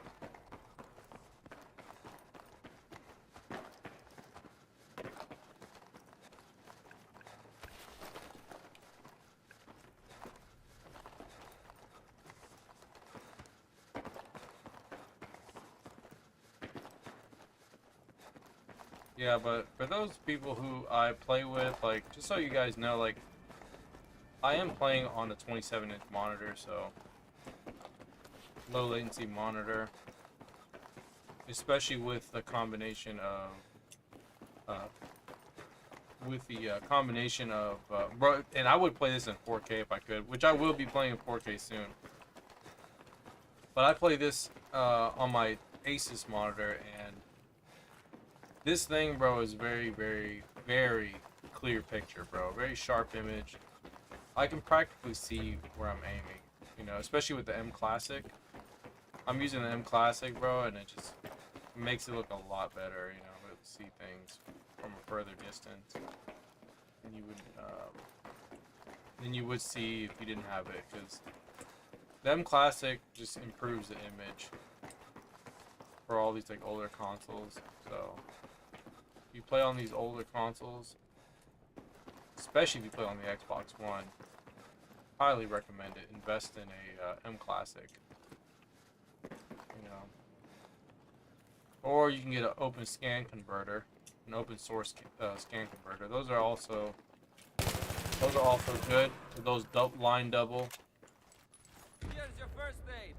Yeah, but for those people who I play with, like, just so you guys know, like, I am playing on a 27-inch monitor, so low latency monitor, especially with the combination of, bro, and I would play this in 4K if I could, which I will be playing in 4K soon. But I play this on my Asus monitor, and this thing, bro, is very, very, very clear picture, bro. Very sharp image. I can practically see where I'm aiming, you know, especially with the M Classic. I'm using the M Classic, bro, and it just makes it look a lot better, you know, able to see things from a further distance than you would see if you didn't have it, because the M Classic just improves the image for all these like older consoles. So if you play on these older consoles, especially if you play on the Xbox One, highly recommend it. Invest in a M Classic, you know, or you can get an open scan converter, an open source scan converter. Those are also good for those line double. Here's your first aid.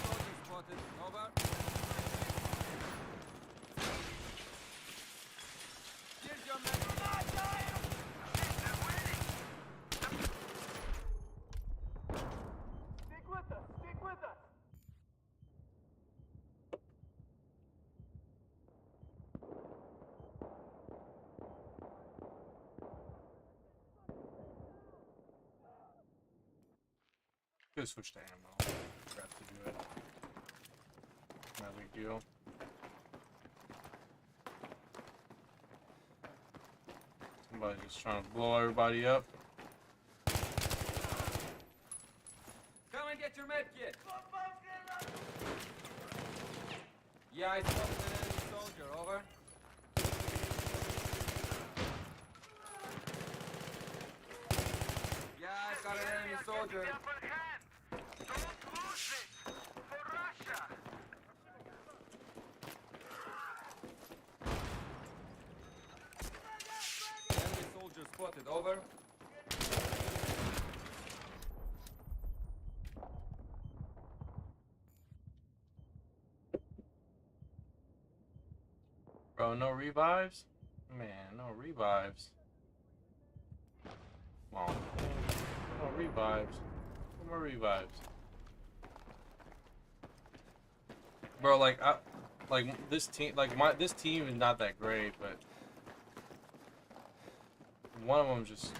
Soldier spotted. Over. Here's your medic. Stick with us. Stick with us. Go switch to ammo. Forgot to do it. No big deal. Somebody just trying to blow everybody up. Come and get your medkit. Yeah, I spotted an enemy soldier. Over. Yeah, I've got an enemy soldier. The upper hand. Don't lose it. For Russia. Enemy soldier spotted. Over. Bro, no revives? Man, no revives. Come on. No revives. No more revives. Bro, like this team, this team is not that great, but one of them's just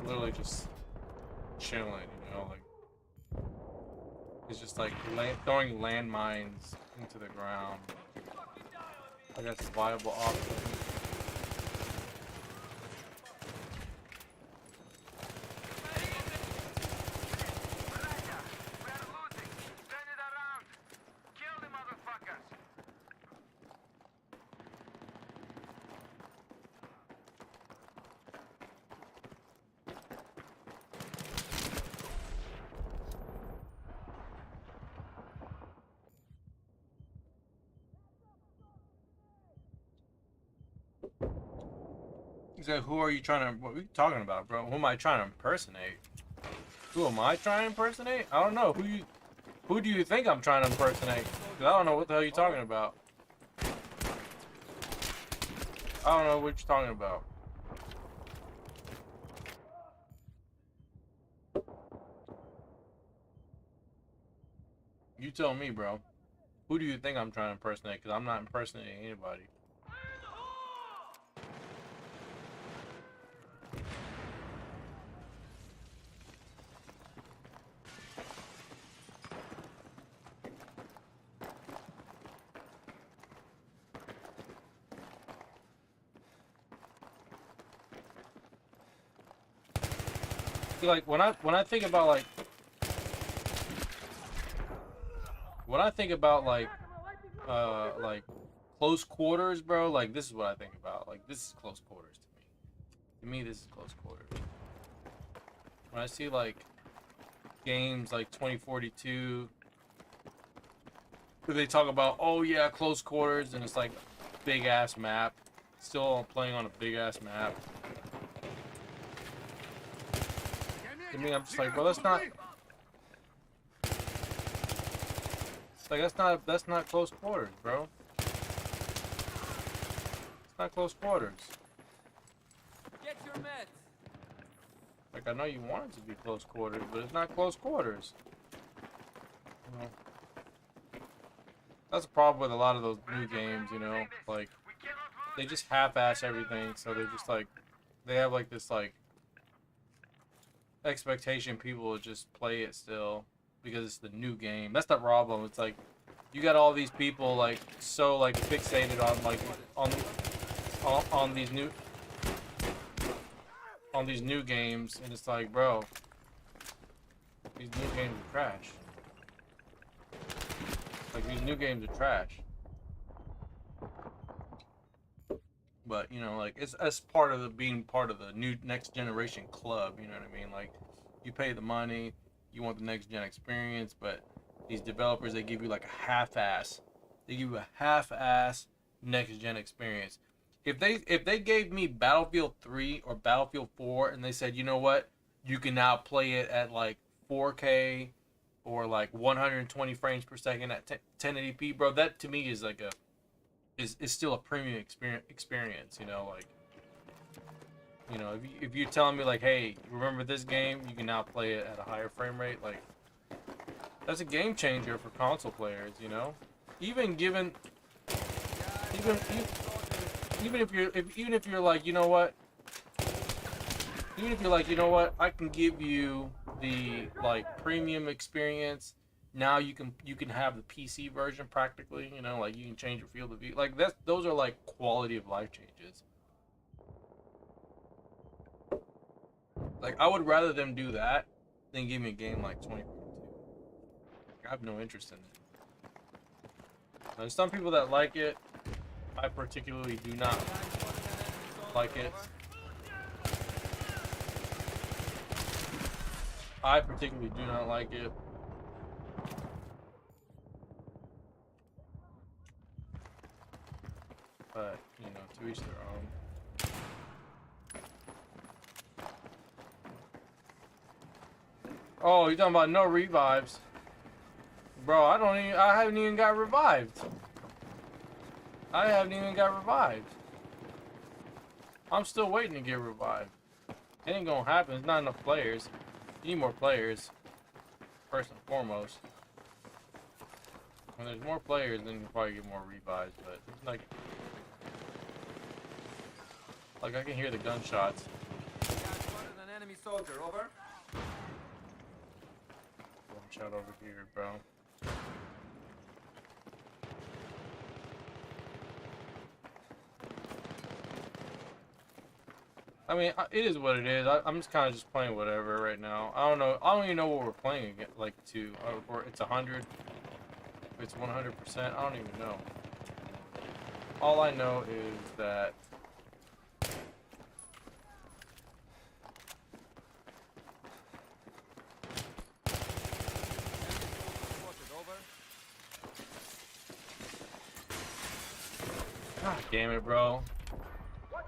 literally just chilling, you know, like it's just like throwing landmines into the ground. I guess a viable option. He said, who are you trying to, what are you talking about, bro? Who am I trying to impersonate? Who am I trying to impersonate? I don't know. Who do you think I'm trying to impersonate? Because I don't know what the hell you're talking about. I don't know what you're talking about. You tell me, bro. Who do you think I'm trying to impersonate? Because I'm not impersonating anybody. Like when I think about like close quarters, bro, like this is what I think about. Like this is close quarters to me. To me, this is close quarters. When I see like games like 2042, where they talk about, oh yeah, close quarters, and it's like big ass map, still playing on a big ass map. I mean, I'm just like, well, that's not. Like that's not close quarters, bro. It's not close quarters. Get your meds. Like I know you want it to be close quarters, but it's not close quarters. You know? That's a problem with a lot of those new games, you know. Like they just half-ass everything, so they're just like they have like this like expectation people will just play it still because it's the new game. That's the problem. It's like you got all these people like so like fixated on like on these new games, and it's like, bro, these new games are trash. Like these new games are trash. But you know, like it's part of being part of the new next generation club. You know what I mean? Like you pay the money, you want the next gen experience, but these developers, they give you like a half-ass. They give you a half-ass next gen experience. If they gave me Battlefield 3 or Battlefield 4 and they said, you know what, you can now play it at like 4K or like 120 frames per second at 1080p, bro, that to me is like is still a premium experience, you know, like, you know, if you're telling me like, hey, remember this game, you can now play it at a higher frame rate, like, that's a game changer for console players, you know. Even if you're like, you know what, I can give you the like premium experience. Now you can have the PC version practically, you know, like you can change your field of view. Like those are like quality of life changes. Like I would rather them do that than give me a game like 2042. Like, I have no interest in it. There's some people that like it. I particularly do not like it. I particularly do not like it. But, you know, to each their own. Oh, you're talking about no revives. Bro, I haven't even got revived. I haven't even got revived. I'm still waiting to get revived. It ain't gonna happen. There's not enough players. You need more players. First and foremost. When there's more players, then you probably get more revives, but like I can hear the gunshots. Yeah, I spotted an enemy soldier. Over. One shot over here, bro. I mean, it is what it is. I'm just kind of just playing whatever right now. I don't know. I don't even know what we're playing again, like to. Or it's 100. If it's 100%, I don't even know. All I know is that. God damn it, bro. I'm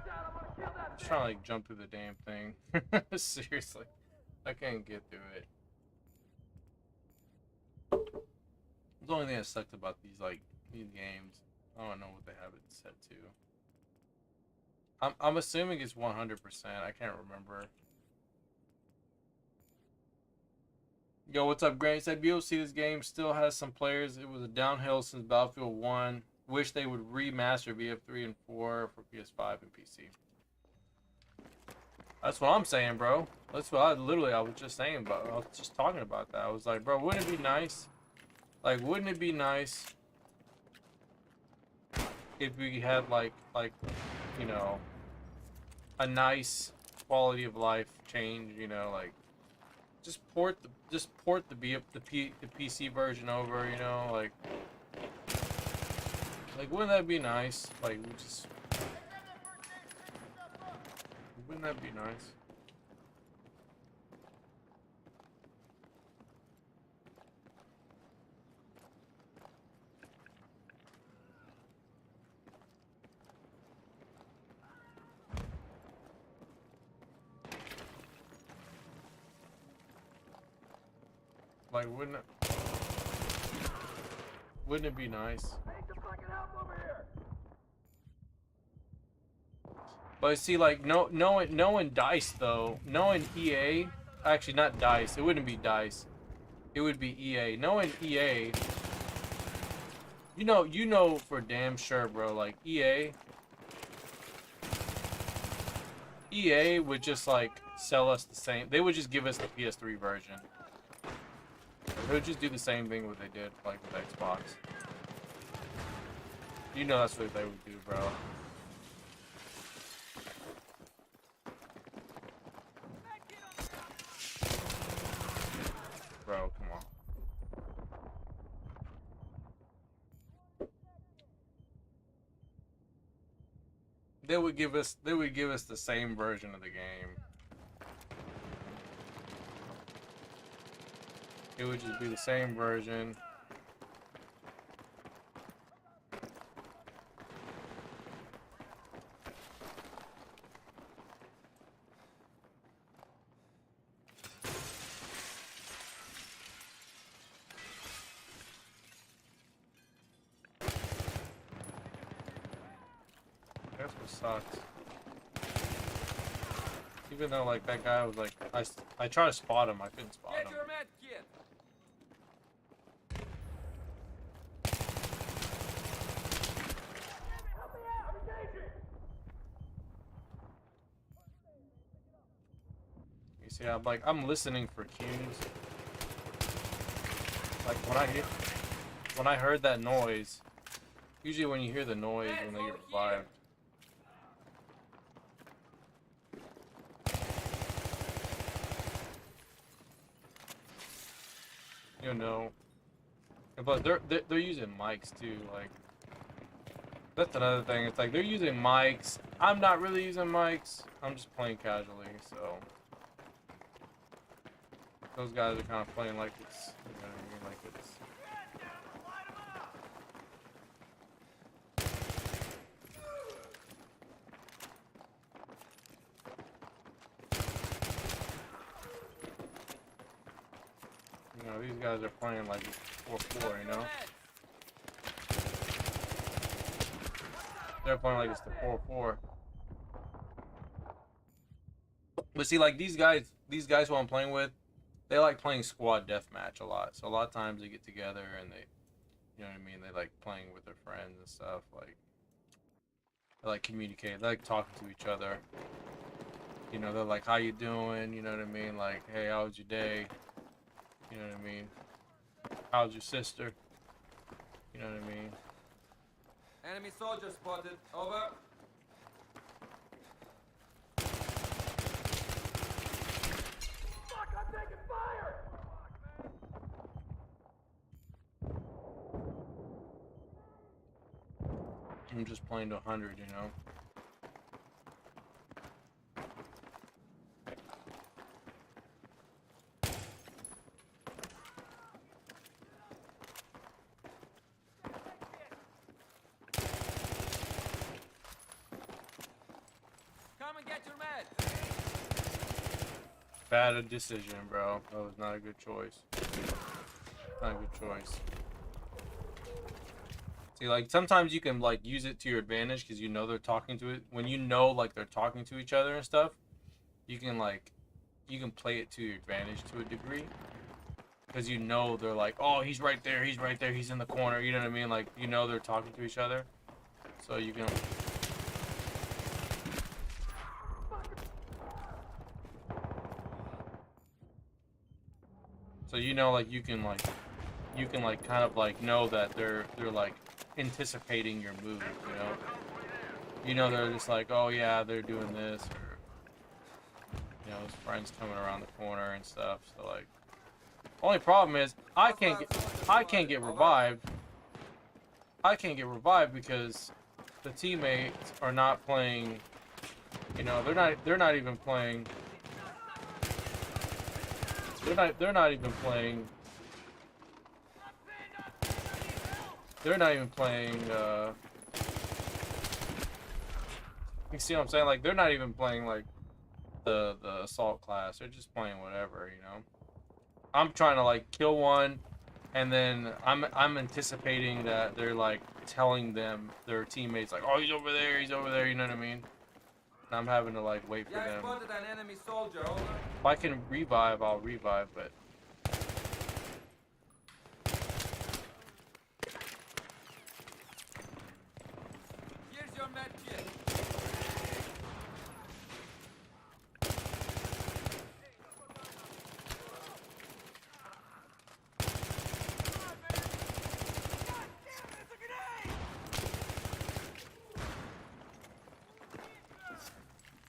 trying to like jump through the damn thing. Seriously. I can't get through it. The only thing that sucked about these games, I don't know what they have it set to. I'm assuming it's 100%. I can't remember. Yo, what's up, Grant? Said BOC, this game still has some players. It was a downhill since Battlefield 1. Wish they would remaster BF3 and 4 for PS5 and PC. That's what I'm saying, bro. That's what I was just saying about. I was just talking about that. I was like, bro, wouldn't it be nice? Like, wouldn't it be nice if we had like you know, a nice quality of life change? You know, like just port the PC version over. You know, like wouldn't that be nice? Like, we just. Wouldn't that be nice? Like, wouldn't it be nice? But see, like, knowing DICE though, knowing EA, actually not DICE, it wouldn't be DICE, it would be EA. Knowing EA, you know for damn sure, bro. Like EA would just like sell us the same. They would just give us the PS3 version. They would just do the same thing what they did like with Xbox. You know that's what they would do, bro. Bro, come on. They would give us the same version of the game. It would just be the same version. That's what sucks. Even though like that guy was like, I tried to spot him, I couldn't spot him. Get your med kit. You see, I'm listening for cues. Like when I heard that noise. Usually when you hear the noise when they get revived. You know. But they're using mics too, like that's another thing. It's like they're using mics. I'm not really using mics. I'm just playing casually, so those guys are kind of playing like it's, you know what I mean, like it's. You know, these guys are playing like 4-4, you know? They're playing like it's the 4-4. But see, like these guys who I'm playing with, they like playing squad deathmatch a lot. So a lot of times they get together and they, you know what I mean? They like playing with their friends and stuff. Like, they like communicate. They like talking to each other. You know, they're like, how you doing? You know what I mean? Like, hey, how was your day? You know what I mean? How's your sister? You know what I mean? Enemy soldier spotted. Over. Fuck, I'm taking fire! I'm just playing to 100, you know? Come and get your meds. Bad decision, bro. That was not a good choice. Not a good choice. See, like, sometimes you can, like, use it to your advantage because you know they're talking to it. When you know, like, they're talking to each other and stuff, you can, like, you can play it to your advantage to a degree. Because you know they're like, oh, he's right there, he's in the corner, you know what I mean? Like, you know they're talking to each other. So you can... So you know, like, you can kind of like know that they're like anticipating your move, you know? You know they're just like, oh yeah, they're doing this, or you know, his friend's coming around the corner and stuff. So like, only problem is I can't get revived. I can't get revived because the teammates are not playing. You know, they're not even playing. They're not even playing. They're not even playing. You see what I'm saying? Like, they're not even playing like the assault class. They're just playing whatever, you know. I'm trying to like kill one, and then I'm anticipating that they're like telling them, their teammates, like, oh, he's over there, you know what I mean? And I'm having to like wait for Yeah, I them. spotted an enemy soldier. Over. If I can revive, I'll revive, but Here's your med kit.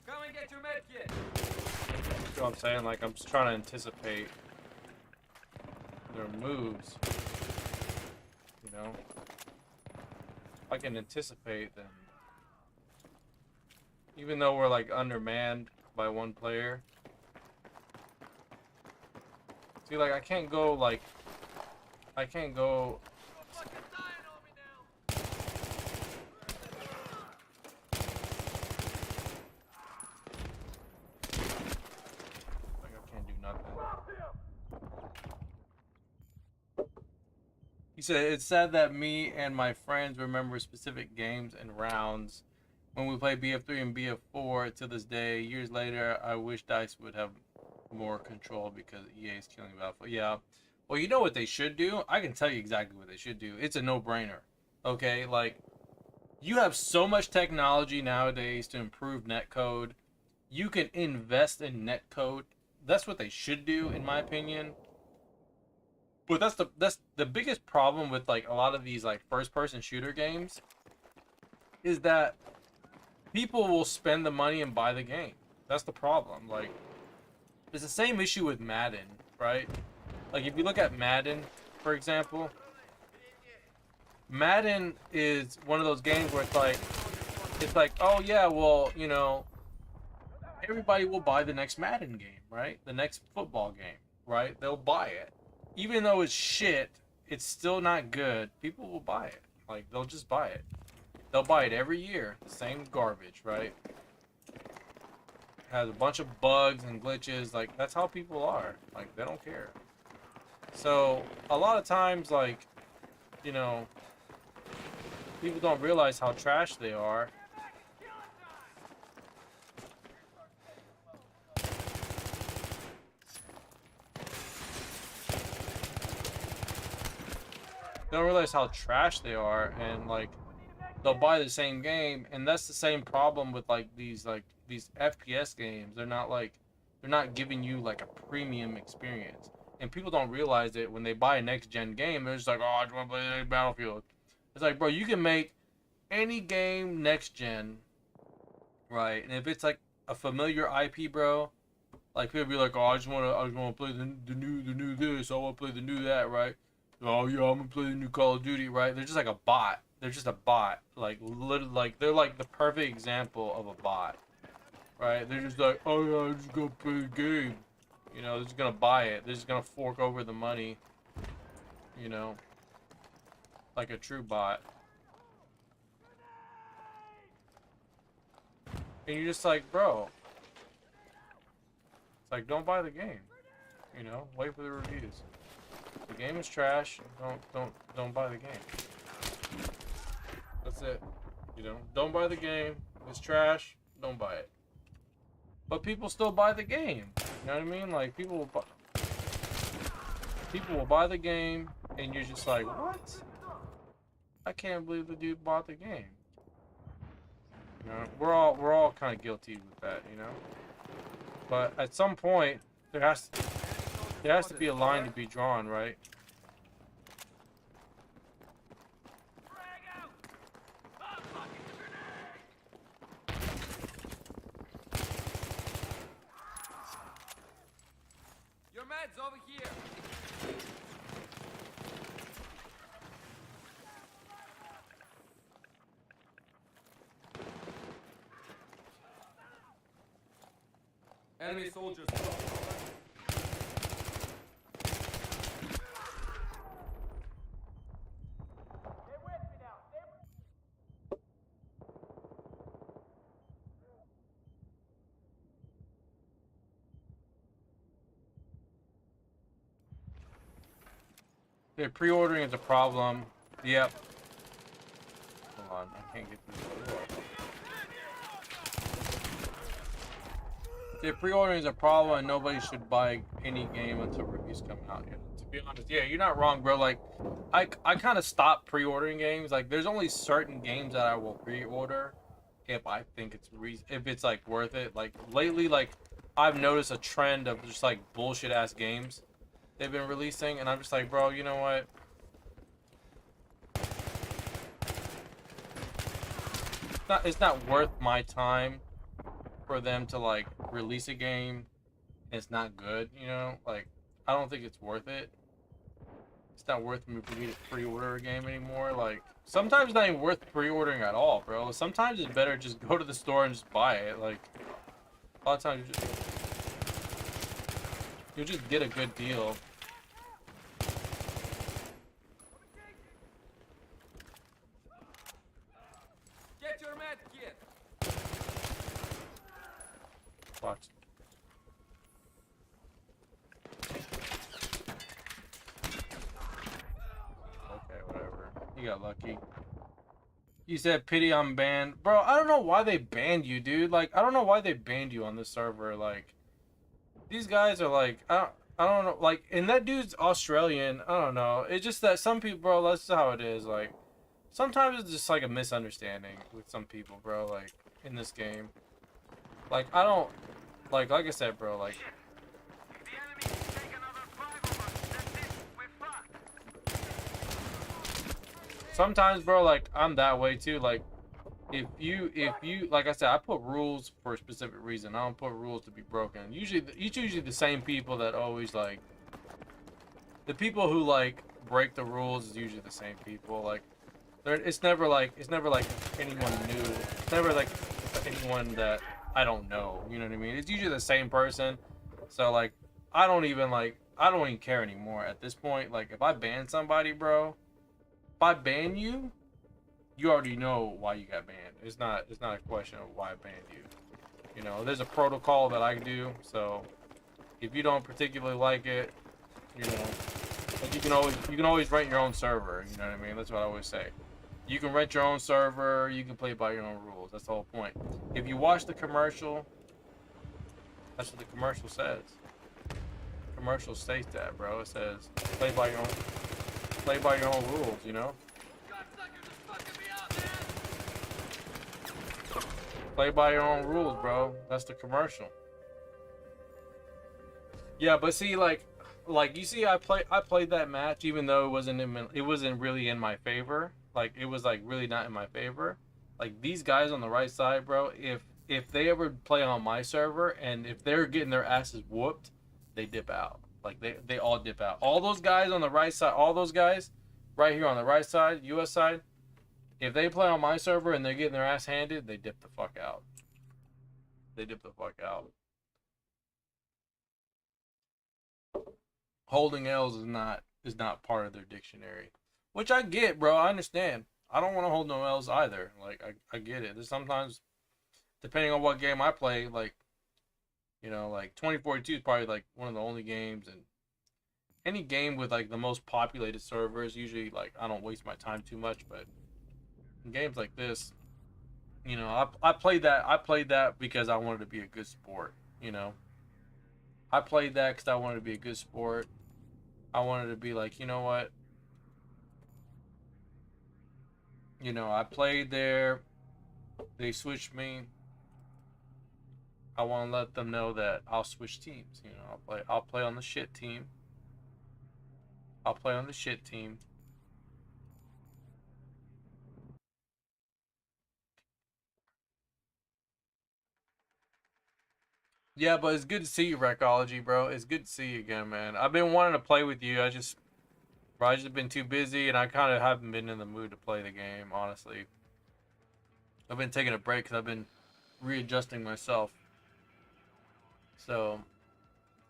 Come and get your med kit. you know what I'm saying? Like, I'm just trying to anticipate their moves. You know? If I can anticipate them. Even though we're like undermanned by one player. See, like, I can't go like, I can't go. Like, I can't do nothing. He said, it's sad that me and my friends remember specific games and rounds when we played BF3 and BF4 to this day. Years later, I wish DICE would have more control because EA is killing Battlefield. Yeah. Well, you know what they should do? I can tell you exactly what they should do. It's a no-brainer. Okay? Like, you have so much technology nowadays to improve netcode. You can invest in netcode. That's what they should do, in my opinion. But that's the biggest problem with like a lot of these like first-person shooter games is that people will spend the money and buy the game. That's the problem. Like, it's the same issue with Madden, right? Like, if you look at Madden, for example, Madden is one of those games where it's like, oh yeah, well, you know, everybody will buy the next Madden game, right? The next football game, right? They'll buy it. Even though it's shit, it's still not good. People will buy it. Like, they'll just buy it. They'll buy it every year. Same garbage, right? Has a bunch of bugs and glitches. Like, that's how people are. Like, they don't care. So a lot of times, like, you know, people don't realize how trash they are. They don't realize how trash they are, and like they'll buy the same game, and that's the same problem with like these FPS games. They're not giving you like a premium experience, and people don't realize it when they buy a next gen game. They're just like, oh, I just want to play Battlefield. It's like, bro, you can make any game next gen, right? And if it's like a familiar IP, bro, like people be like, oh, I just wanna play the new this, I wanna play the new that, right? Oh yeah, I'm gonna play the new Call of Duty, right? They're just like a bot. They're just a bot. Like literally, like they're like the perfect example of a bot, right? They're just like, oh yeah, I'm just gonna play the game. You know, they're just gonna buy it. They're just gonna fork over the money. You know, like a true bot. And you're just like, bro. It's like, don't buy the game. You know, wait for the reviews. The game is trash. Don't buy the game. That's it. You know, don't buy the game. It's trash. Don't buy it. But people still buy the game. You know what I mean? Like people will buy the game, and you're just like, what? I can't believe the dude bought the game. You know, we're all kind of guilty with that, you know. But at some point, there has to be a line to be drawn, right? Your med's over here. Enemy soldiers. Yeah, pre-ordering is a problem. Yep. Hold on, I can't get through the door. Yeah, pre-ordering is a problem, and nobody should buy any game until reviews come out. Yeah, to be honest, yeah, you're not wrong, bro. Like, I kind of stopped pre-ordering games. Like, there's only certain games that I will pre-order if I think if it's like worth it. Like lately, like I've noticed a trend of just like bullshit ass games they've been releasing, and I'm just like, bro, you know what? It's not worth my time for them to like release a game and it's not good, you know? Like, I don't think it's worth it. It's not worth me for me to pre-order a game anymore. Like, sometimes it's not even worth pre-ordering at all, bro. Sometimes it's better just go to the store and just buy it. Like, a lot of times you'll just get a good deal. Get your med kit. Watch. Okay, whatever. You got lucky. You said pity I'm banned. Bro, I don't know why they banned you, dude. Like, I don't know why they banned you on this server. Like, these guys are like, I don't know. Like, and that dude's Australian. I don't know. It's just that some people, bro, that's how it is. Like, sometimes it's just like a misunderstanding with some people, bro. Like, in this game. Like, I don't, like I said, bro, like. The enemy can take another 5 of us. That's it. We're fucked. Sometimes, bro, like, I'm that way too. Like, if you, like I said, I put rules for a specific reason. I don't put rules to be broken. It's usually the same people that always, like, the people who, like, break the rules is usually the same people. Like, it's never like anyone new. It's never like anyone that I don't know. You know what I mean? It's usually the same person. So, like, I don't even care anymore at this point. Like, if I ban somebody, bro, if I ban you, you already know why you got banned. It's not a question of why I banned you. You know, there's a protocol that I do. So, if you don't particularly like it, you know, Like you can always rent your own server. You know what I mean? That's what I always say. You can rent your own server. You can play by your own rules. That's the whole point. If you watch the commercial, that's what the commercial says. The commercial states that, bro. It says play by your own rules. You know. Play by your own rules, bro. That's the commercial. Yeah, but see, like you see, I played that match even though it wasn't really in my favor. Like it was like really not in my favor. Like these guys on the right side, bro. If they ever play on my server and if they're getting their asses whooped, they dip out. Like they all dip out. All those guys on the right side, all those guys right here on the right side, US side. If they play on my server and they're getting their ass handed, they dip the fuck out. They dip the fuck out. Holding L's is not part of their dictionary. Which I get, bro. I understand. I don't want to hold no L's either. Like I get it. There's sometimes, depending on what game I play, like, you know, like 2042 is probably like one of the only games, and any game with like the most populated servers, usually like I don't waste my time too much, but in games like this, you know, I played that because I wanted to be a good sport, you know. I played that because I wanted to be a good sport. I wanted to be like, you know what? You know, I played there. They switched me. I want to let them know that I'll switch teams. You know, I'll play on the shit team. I'll play on the shit team. Yeah, but it's good to see you, Recology, bro. It's good to see you again, man. I've been wanting to play with you. I just been too busy, and I kind of haven't been in the mood to play the game, honestly. I've been taking a break because I've been readjusting myself. So,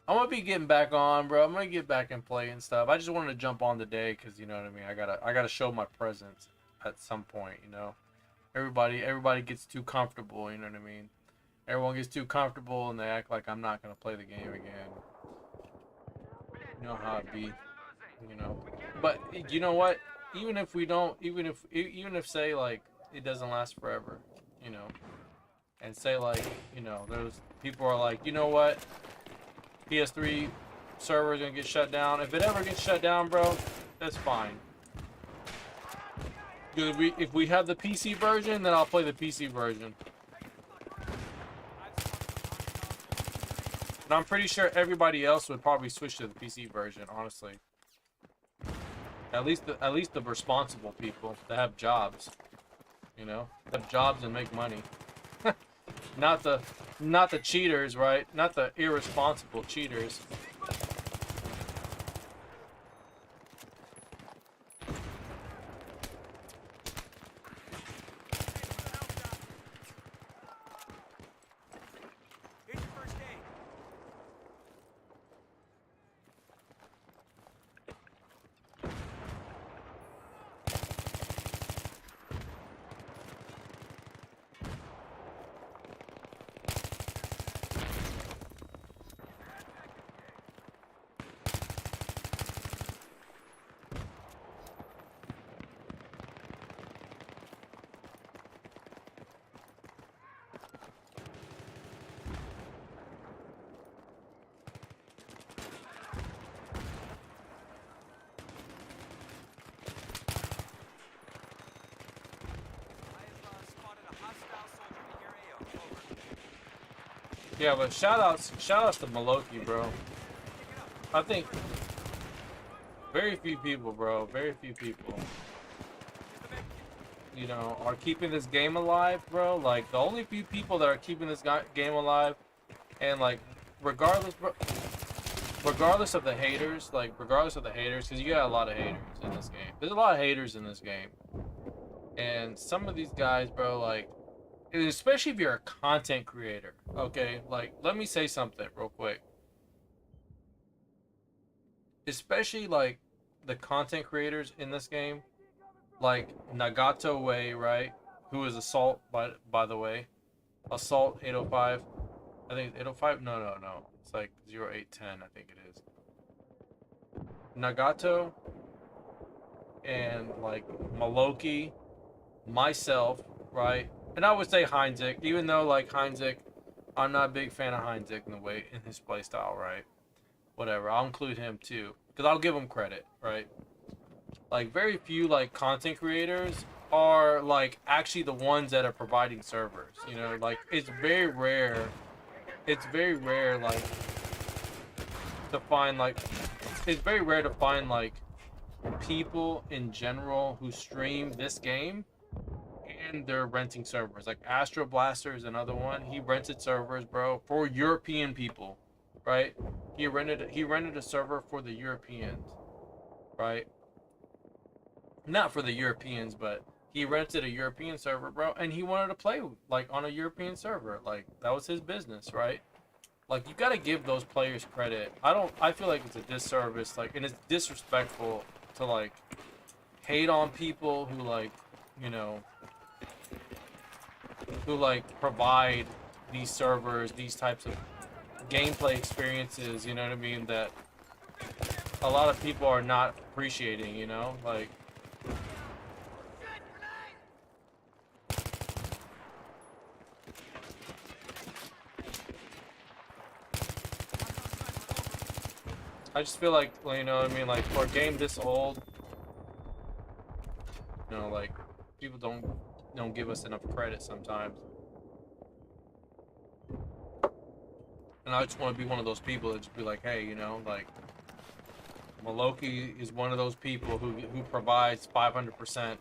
I'm going to be getting back on, bro. I'm going to get back and play and stuff. I just wanted to jump on today because, you know what I mean? I gotta show my presence at some point, you know? Everybody gets too comfortable, you know what I mean? Everyone gets too comfortable and they act like I'm not gonna play the game again. You know how it be, you know. But you know what? Even if say like it doesn't last forever, you know, and say like, you know, those people are like, you know what? PS3 server is gonna get shut down. If it ever gets shut down, bro, that's fine. If we have the PC version, then I'll play the PC version. And I'm pretty sure everybody else would probably switch to the PC version, honestly. At least the responsible people that have jobs, you know, have jobs and make money. not the cheaters, right? Not the irresponsible cheaters. Yeah, but shout outs to Maloki, bro. I think very few people, bro, you know, are keeping this game alive, bro. Like the only few people that are keeping this game alive, and like regardless of the haters, because you got a lot of haters in this game. There's a lot of haters in this game, and some of these guys, bro, like. Especially if you're a content creator, okay? Like, let me say something real quick. Especially, like, the content creators in this game. Like, Nagato Way, right? Who is Assault, by the way. Assault 805. I think it's 805? No. It's like 0810, I think it is. Nagato, and like Maloki, myself, right? And I would say Heinzek, even though like Heinzek, I'm not a big fan of Heinzek in the way in his play style, right? Whatever, I'll include him too, because I'll give him credit, right? Like very few like content creators are like actually the ones that are providing servers. You know, like it's very rare. It's very rare like to find like it's very rare to find like people in general who stream this game and they're renting servers. Like Astro Blaster is another one. He rented servers, bro, for European people, right? He rented a server for the Europeans, right? Not for the Europeans, but he rented a European server, bro, and he wanted to play like on a European server. Like that was his business, right? Like you gotta give those players credit. I feel like it's a disservice, like, and it's disrespectful to like hate on people who like, you know, who like provide these servers, these types of gameplay experiences, you know what I mean, that a lot of people are not appreciating, you know, like I just feel like, you know what I mean, like for a game this old, you know, like people don't give us enough credit sometimes. And I just want to be one of those people that just be like, hey, you know, like Maloki is one of those people who provides 500%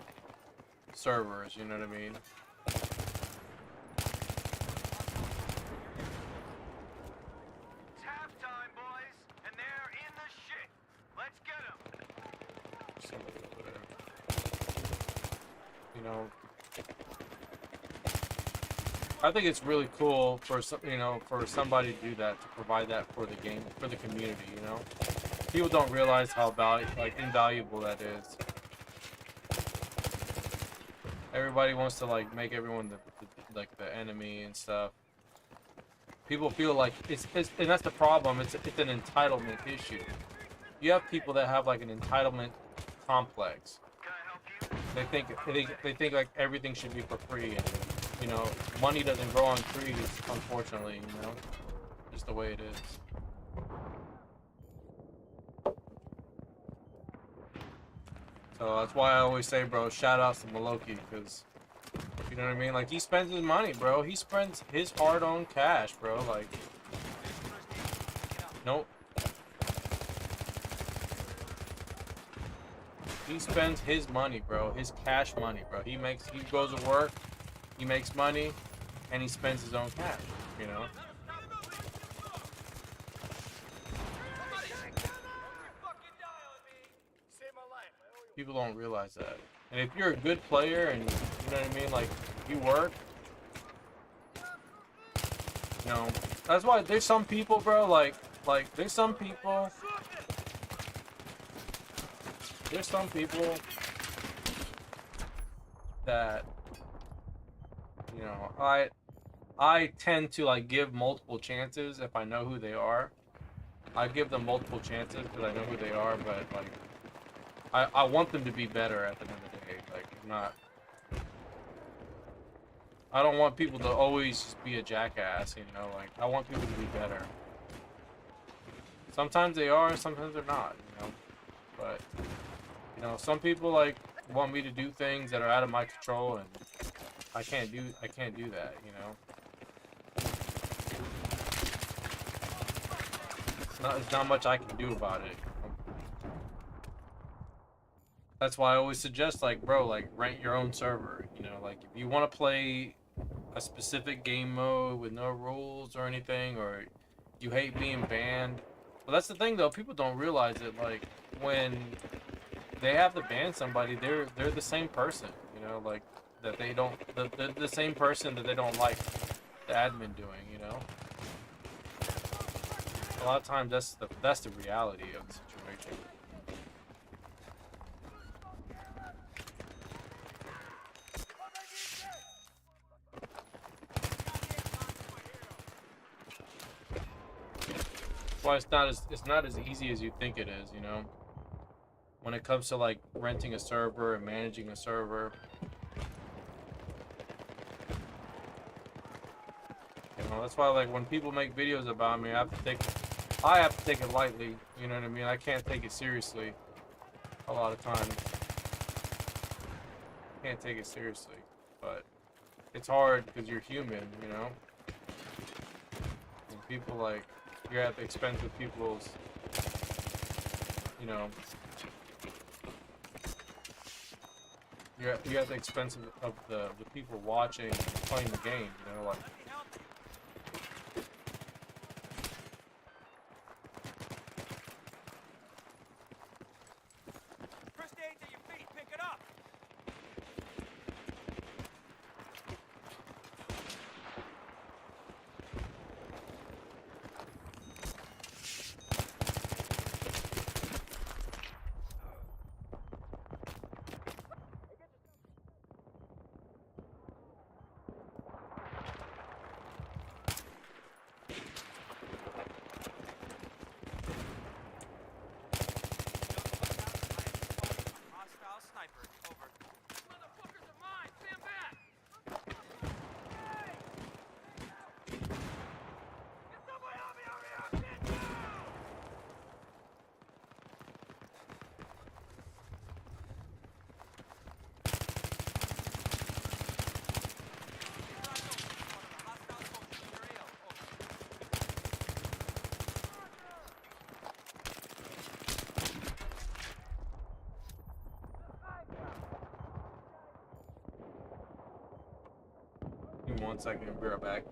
servers, you know what I mean? It's halftime, boys, and they're in the shit. Let's get them. You know, I think it's really cool for you know, for somebody to do that, to provide that for the game, for the community, you know? People don't realize how invaluable that is. Everybody wants to like make everyone the enemy and stuff. People feel like it's and that's the problem. It's an entitlement issue. You have people that have like an entitlement complex. Can I help you? They think like everything should be for free, and you know, money doesn't grow on trees, unfortunately, you know, just the way it is. So that's why I always say, bro, shout outs to Maloki, because you know what I mean? Like he spends his money, bro. He spends his hard-earned cash, bro. Like, nope. He spends his money, bro. His cash money, bro. He goes to work, he makes money, and he spends his own cash, you know? People don't realize that. And if you're a good player and, you know what I mean, like, you work, you know, that's why there's some people, bro, like there's some people that, you know, I tend to like give multiple chances if I know who they are. I give them multiple chances because I know who they are, but like I want them to be better at the end of the day. Like I don't want people to always just be a jackass, you know, like I want people to be better. Sometimes they are, sometimes they're not, you know. But you know, some people like want me to do things that are out of my control, and I can't do that, you know. There's not much I can do about it. That's why I always suggest, like, bro, like, rent your own server, you know, like, if you want to play a specific game mode with no rules or anything, or you hate being banned. But that's the thing, though, people don't realize it, like, when they have to ban somebody, they're the same person, you know, like, that they don't, they're the same person that they don't like the admin doing, you know. A lot of times, that's the reality of the situation. That's why it's not as easy as you think it is, you know. when it comes to like renting a server and managing a server. You know, that's why like when people make videos about me, I have to take it lightly. You know what I mean? I can't take it seriously a lot of times. Can't take it seriously, but it's hard because you're human, you know. And people like you're at the expense of people's, you know. You're at the expense of the people watching, playing the game, you know, like. First aid to your feet. Pick it up. Hostile sniper. Over. These motherfuckers are mine. Stand back. Get somebody on me over here. Get down. Hostile soldier in your AO. Over. Give me 1 second, I'll be right back.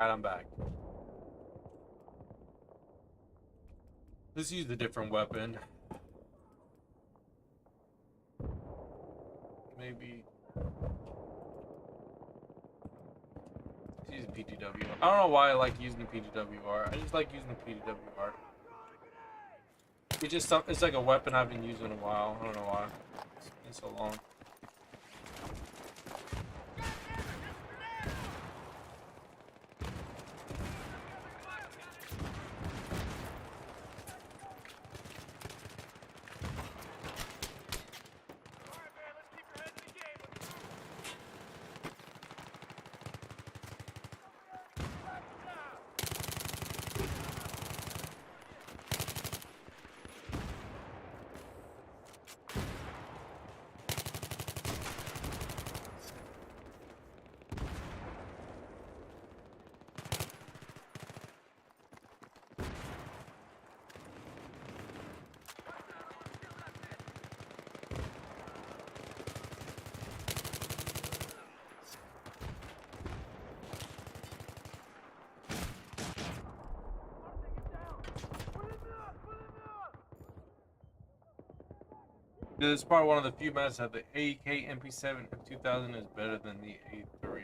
Alright, I'm back. Let's use a different weapon. Maybe. Let's use PTW. I don't know why I like using the PTWR. I just like using the PTWR. It's just it's like a weapon I've been using in a while. I don't know why. It's been so long. This is probably one of the few maps that the AK MP7 F2000 is better than the A3.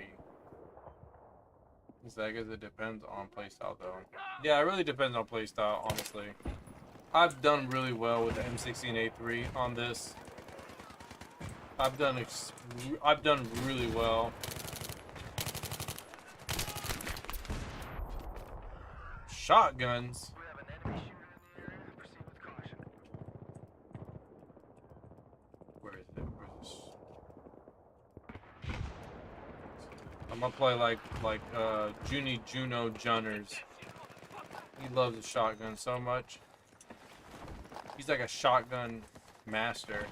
So I guess it depends on playstyle though. Yeah, it really depends on playstyle, honestly. I've done really well with the M16 A3 on this. I've done really well. Shotguns. We have an enemy shooter in the area. Proceed with caution. Where is it? Where's this? I'm gonna play like Juno Junners. He loves the shotgun so much. He's like a shotgun master.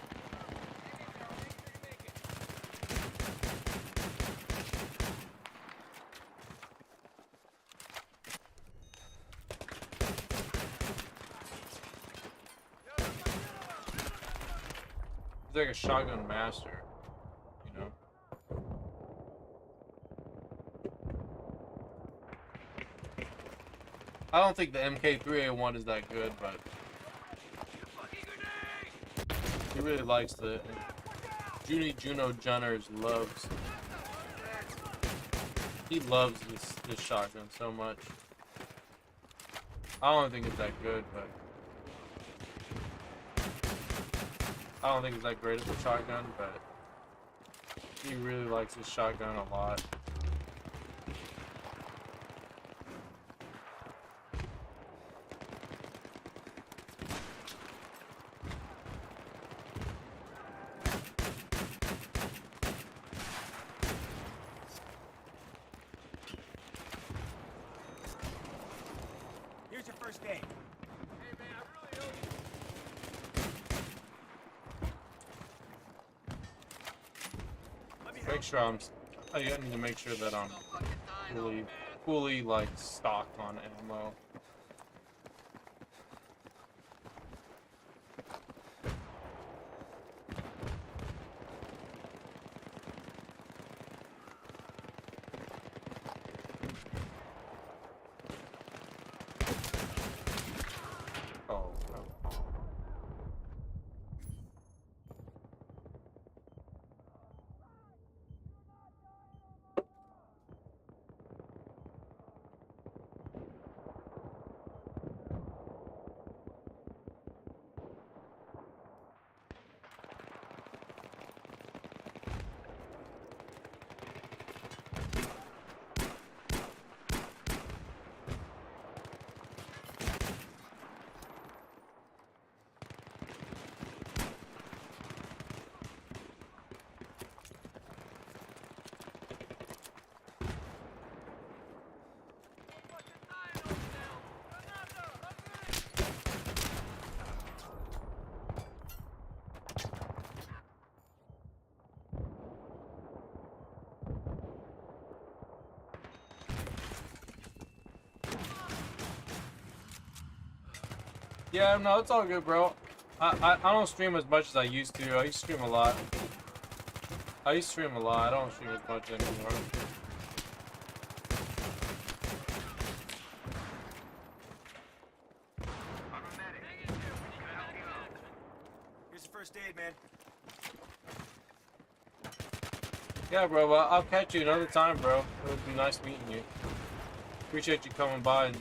He's like a shotgun master, you know? I don't think the MK3A1 is that good, but he really likes the Juno Junners loves. He loves this shotgun so much. I don't think it's that good, but I don't think it's that great of a shotgun, but he really likes his shotgun a lot. Here's your first aid. Hey man, I really owe you. Make sure I need to make sure that I'm fully like stocked on ammo. Oh, no. Yeah, no, it's all good, bro. I don't stream as much as I used to. I used to stream a lot. I don't stream as much anymore. first aid, man. Yeah, bro. Well, I'll catch you another time, bro. It would be nice meeting you. Appreciate you coming by and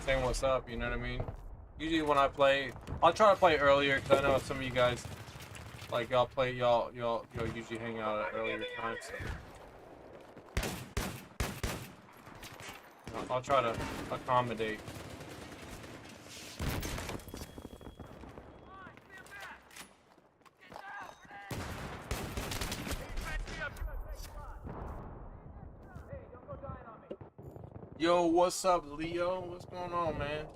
saying what's up. You know what I mean? Usually when I play, I'll try to play earlier because I know some of you guys, like y'all play, y'all usually hang out at earlier times. So. I'll try to accommodate. Yo, what's up, Leo? What's going on, man?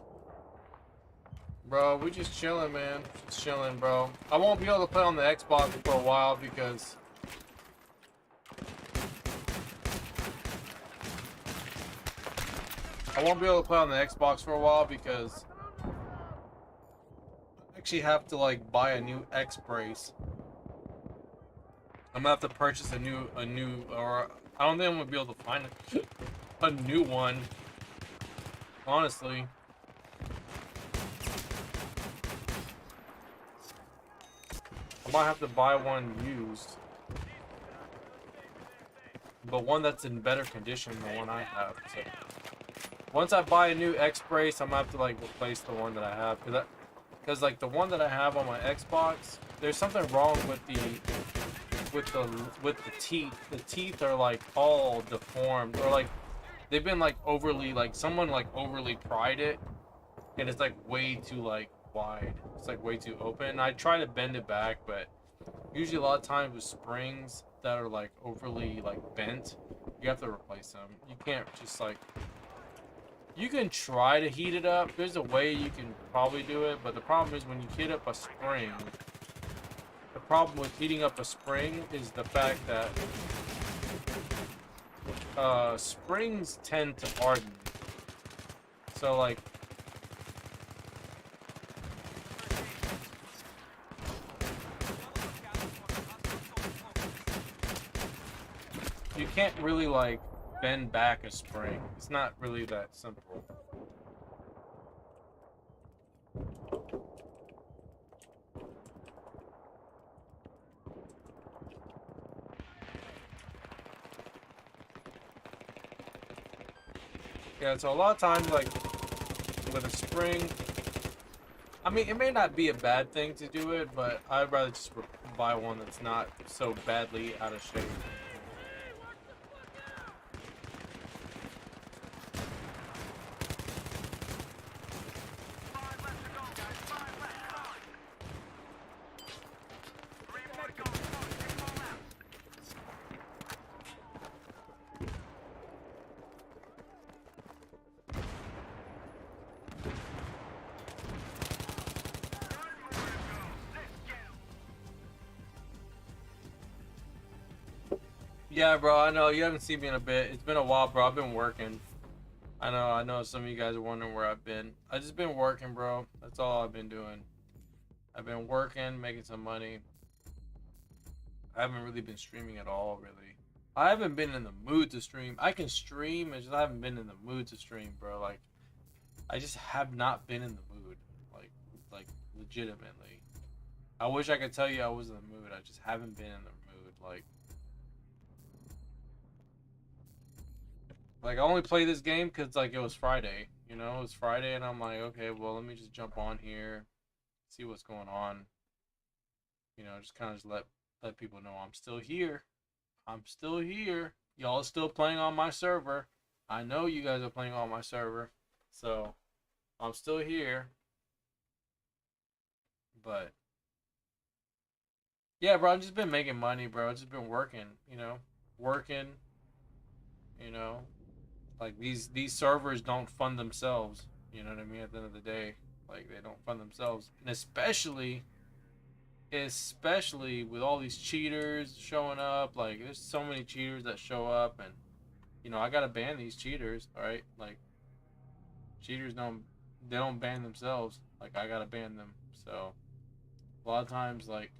Bro, we just chilling, man. Just chilling, bro. I won't be able to play on the Xbox for a while because I actually have to like buy a new X brace. I'm gonna have to purchase a new, or I don't think I'm gonna be able to find a new one. Honestly. I might have to buy one used. But one that's in better condition than the one I have. So once I buy a new X brace, I'm gonna have to like replace the one that I have. Because like the one that I have on my Xbox, there's something wrong with the teeth. The teeth are like all deformed, or like they've been like overly, like someone like overly pried it, and it's like way too like wide. It's like way too open. I try to bend it back, but usually a lot of times with springs that are like overly like bent, you have to replace them. You can't just like, you can try to heat it up. There's a way you can probably do it, but the problem is when you heat up a spring, the problem with heating up a spring is the fact that springs tend to harden. So like, you can't really like bend back a spring. It's not really that simple. Yeah, so a lot of times, like, with a spring, I mean, it may not be a bad thing to do it, but I'd rather just buy one that's not so badly out of shape. Yeah, bro, I know you haven't seen me in a bit. It's been a while, bro. I've been working. I know some of you guys are wondering where I've been. I just been working, bro. That's all I've been doing. I've been working, making some money. I haven't really been streaming at all, really. I haven't been in the mood to stream. I can stream, it's just I haven't been in the mood to stream, bro. Like, I just have not been in the mood. Like legitimately. I wish I could tell you I was in the mood. I just haven't been in the mood. Like I only play this game because like it was Friday, you know, it was Friday, and I'm like, okay, well, let me just jump on here, see what's going on, you know, just kind of just let people know I'm still here. I'm still here. Y'all are still playing on my server. I know you guys are playing on my server, so I'm still here. But yeah, bro, I've just been making money, bro. I've just been working, you know, you know. Like these servers don't fund themselves, you know what I mean? At the end of the day, like they don't fund themselves, and especially with all these cheaters showing up. Like there's so many cheaters that show up, and you know I gotta ban these cheaters, all right? Like cheaters don't ban themselves. Like I gotta ban them. So a lot of times like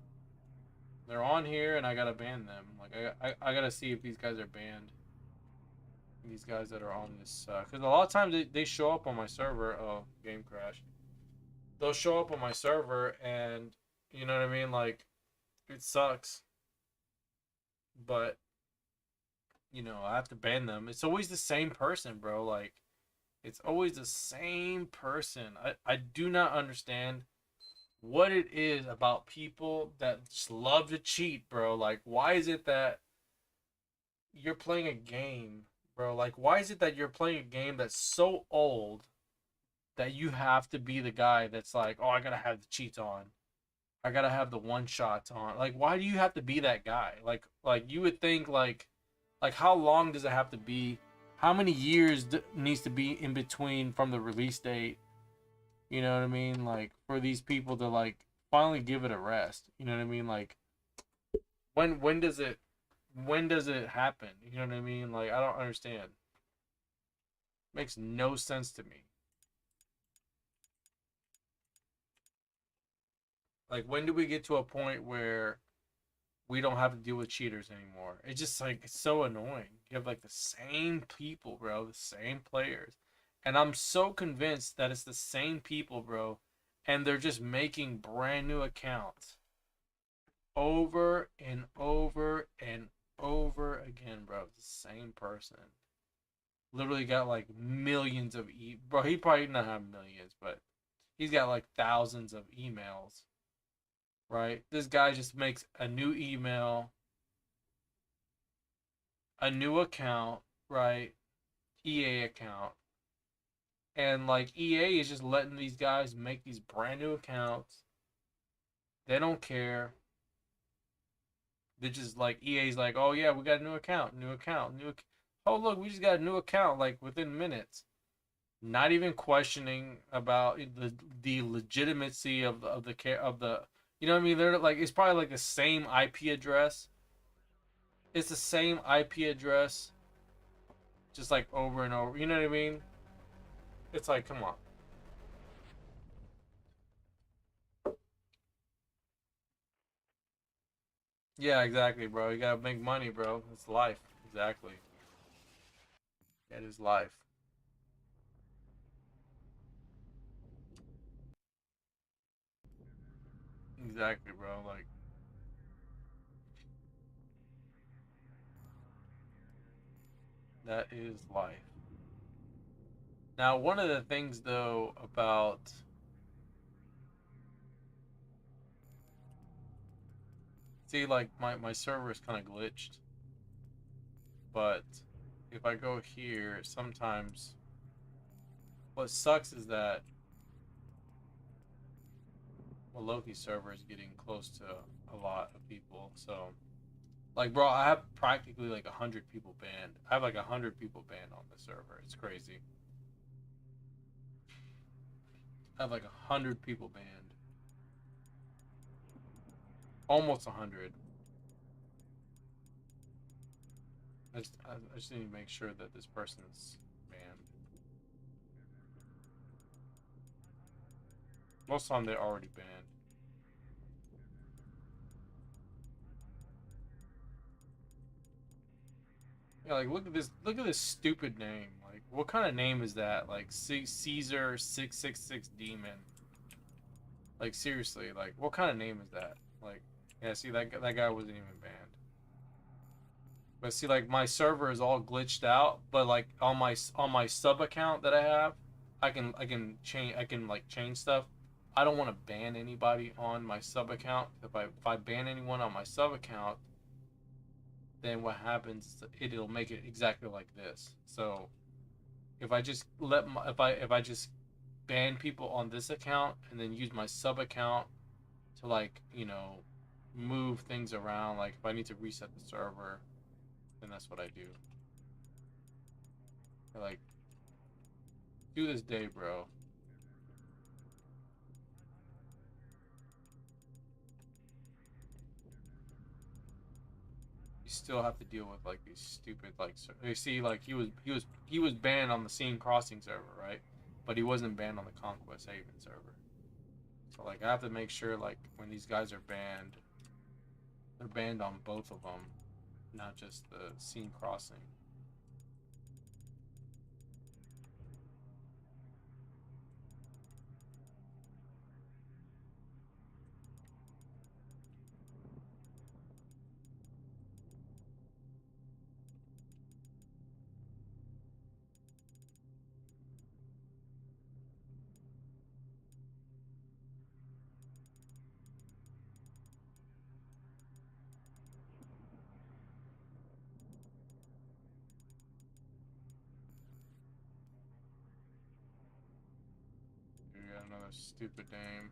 they're on here and I gotta ban them. Like I gotta see if these guys are banned. These guys that are on this, because a lot of times they show up on my server. Oh, game crash. they'll show up on my server, and you know what I mean. Like, it sucks, but you know, I have to ban them. It's always the same person, bro. Like, it's always the same person. I do not understand what it is about people that just love to cheat, bro. Like, why is it that you're playing a game, bro? Like, why is it that you're playing a game that's so old that you have to be the guy that's like, oh, I gotta have the cheats on. I gotta have the one shots on. Like, why do you have to be that guy? Like you would think like how long does it have to be? How many years needs to be in between from the release date? You know what I mean? Like, for these people to like finally give it a rest. You know what I mean? Like, when does it happen? You know what I mean? Like, I don't understand. Makes no sense to me. Like, when do we get to a point where we don't have to deal with cheaters anymore? It's just like, it's so annoying. You have like the same people, bro, the same players. And I'm so convinced that it's the same people, bro, and they're just making brand new accounts over and over and over again, bro. It's the same person. Literally got like millions of bro, he probably not have millions, but he's got like thousands of emails. Right? This guy just makes a new email, a new account, right? EA account. And like EA is just letting these guys make these brand new accounts. They don't care. They're just like, EA's like, oh yeah, we got a new account, oh look, we just got a new account like within minutes. Not even questioning about the legitimacy of the you know what I mean? They're like, it's probably like the same IP address. It's the same IP address, just like over and over. You know what I mean? It's like, come on. Yeah, exactly, bro. You gotta make money, bro. It's life. Exactly. It is life. Exactly, bro. Like, that is life. Now, one of the things, though, about... See, like, my server is kind of glitched. But if I go here, sometimes... What sucks is that... Well, Loki's server is getting close to a lot of people, so... Like, bro, I have practically like 100 people banned. I have like 100 people banned on the server. It's crazy. I have like 100 people banned. Almost 100. I just need to make sure that this person's banned. Most of the time they're already banned. Yeah, like look at this stupid name. Like, what kind of name is that? Like Caesar 666 Demon. Like, seriously, like what kind of name is that? Like, yeah, see, that guy wasn't even banned. But see, like, my server is all glitched out, but like on my sub account that I have, I can change stuff. I don't want to ban anybody on my sub account. If I ban anyone on my sub account, then what happens is it'll make it exactly like this. So if I just if I just ban people on this account and then use my sub account to, like, you know, move things around, like if I need to reset the server, then that's what I do. Like, to this day, bro. You still have to deal with like these stupid, like, you see, like he was banned on the Scene Crossing server, right? But he wasn't banned on the Conquest Haven server. So like I have to make sure, like, when these guys are banned, they're banned on both of them, not just the Scene Crossing. stupid name.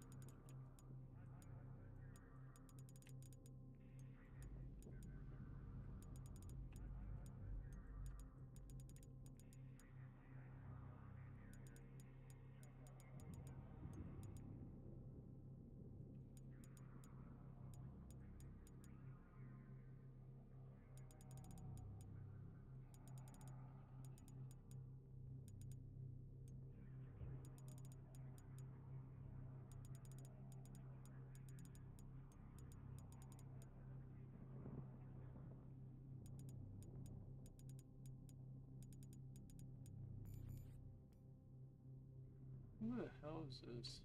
Who the hell is this?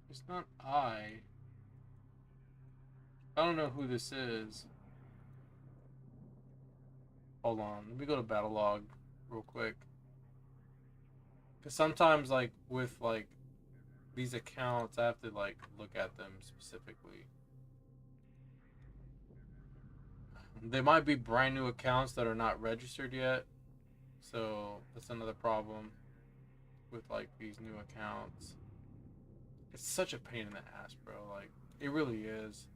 It's not I. I don't know who this is. Hold on, let me go to battle log real quick. Cause sometimes, like with like these accounts, I have to like look at them specifically. They might be brand new accounts that are not registered yet. So that's another problem with like these new accounts. It's such a pain in the ass, bro. Like, it really is.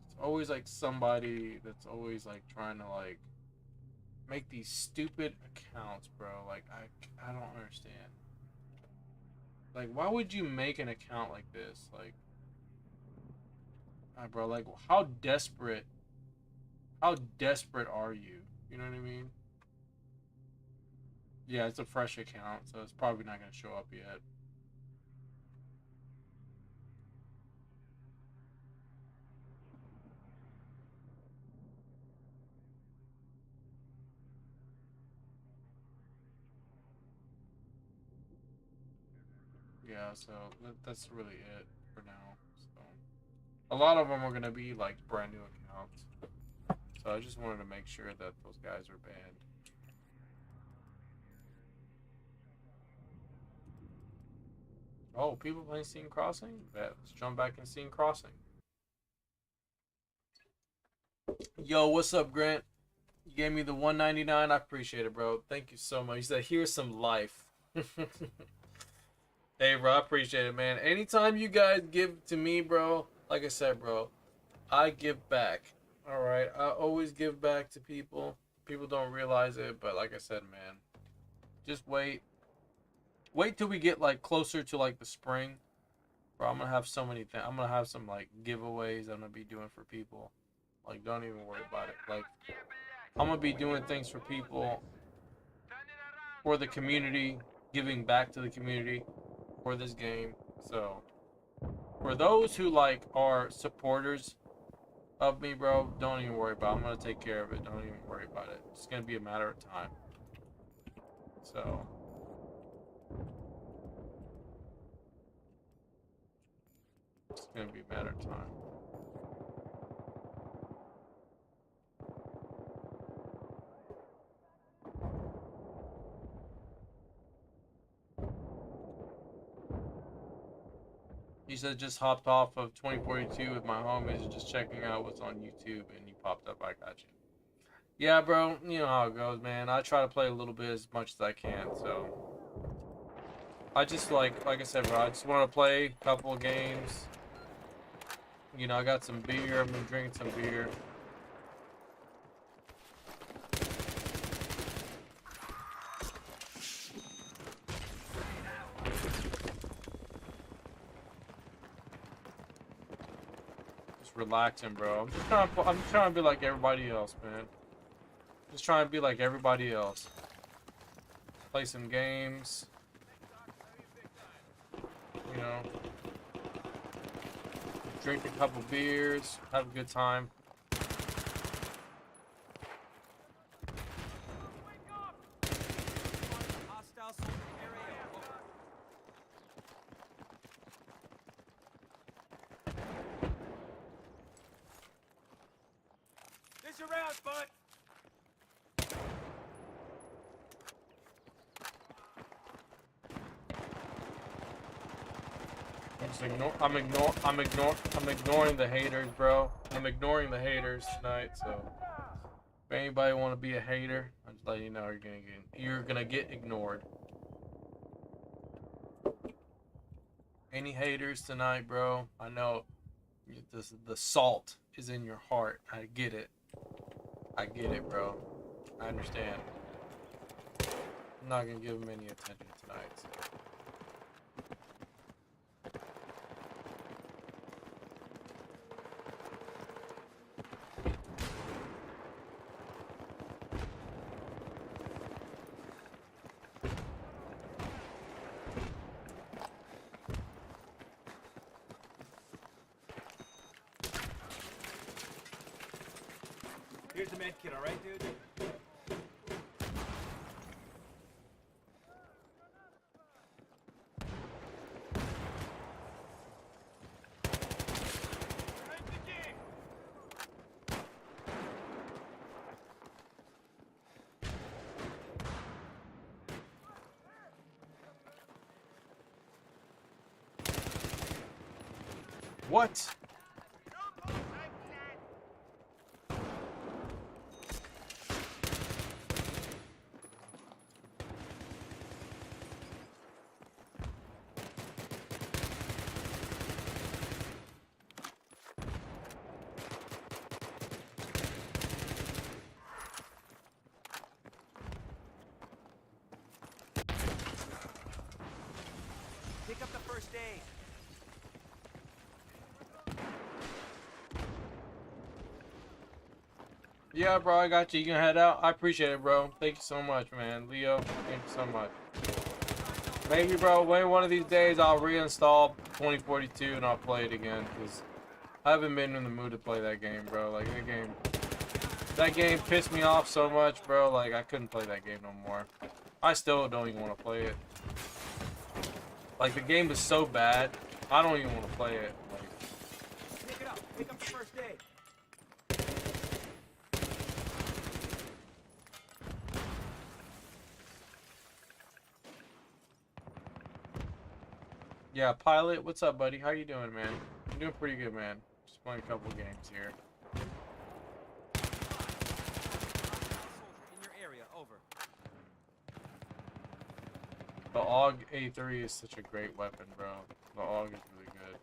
It's always like somebody that's always like trying to like make these stupid accounts, bro. Like, I don't understand. Like, why would you make an account like this? Like, bro, like, how desperate are you? You know what I mean? Yeah, it's a fresh account, so it's probably not going to show up yet. Yeah, so that's really it for now. So a lot of them are going to be like brand new accounts. So I just wanted to make sure that those guys are banned. Oh, people playing Scene Crossing? Bet. Let's jump back in Scene Crossing. Yo, what's up, Grant? You gave me the $1.99. I appreciate it, bro. Thank you so much. You said, here's some life. Hey, bro, I appreciate it, man. Anytime you guys give to me, bro, like I said, bro, I give back. All right? I always give back to people. People don't realize it, but like I said, man, just wait. Wait till we get, like, closer to, like, the spring. Bro, I'm going to have so many things. I'm going to have some, like, giveaways I'm going to be doing for people. Like, don't even worry about it. Like, I'm going to be doing things for people, for the community, giving back to the community for this game. So, for those who, like, are supporters of me, bro, don't even worry about it. I'm going to take care of it. Don't even worry about it. It's going to be a matter of time. So, it's going to be a matter of time. He said just hopped off of 2042 with my homies and just checking out what's on YouTube, and you popped up. I got you. Yeah, bro. You know how it goes, man. I try to play a little bit as much as I can, so I just like I said, bro, I just want to play a couple of games. You know, I got some beer. I'm gonna drink some beer. Relaxing, bro. I'm just trying to be like everybody else, man. Just trying to be like everybody else. Play some games. You know. Drink a couple beers. Have a good time. Around, bud. I'm ignoring the haters, bro. I'm ignoring the haters tonight. So if anybody want to be a hater, I'm just letting you know you're gonna get you're gonna get ignored. Any haters tonight, bro? I know the salt is in your heart. I get it. I get it, bro. I understand. I'm not gonna give them any attention tonight. So. Here's the med kit, alright, dude? What? Pick up the first aid. Yeah, bro, I got you. You can head out. I appreciate it, bro. Thank you so much, man. Leo, thank you so much. Maybe, bro, maybe one of these days I'll reinstall 2042 and I'll play it again, because I haven't been in the mood to play that game, bro. Like, that game pissed me off so much, bro. Like, I couldn't play that game no more. I still don't even want to play it. Like, the game is so bad, I don't even want to play it. Like, Pick it up. Pick up the first aid. yeah, Pilot, what's up, buddy? How you doing, man? I'm doing pretty good, man. Just playing a couple games here. In your area. Over. The AUG A3 is such a great weapon, bro. The AUG is really good.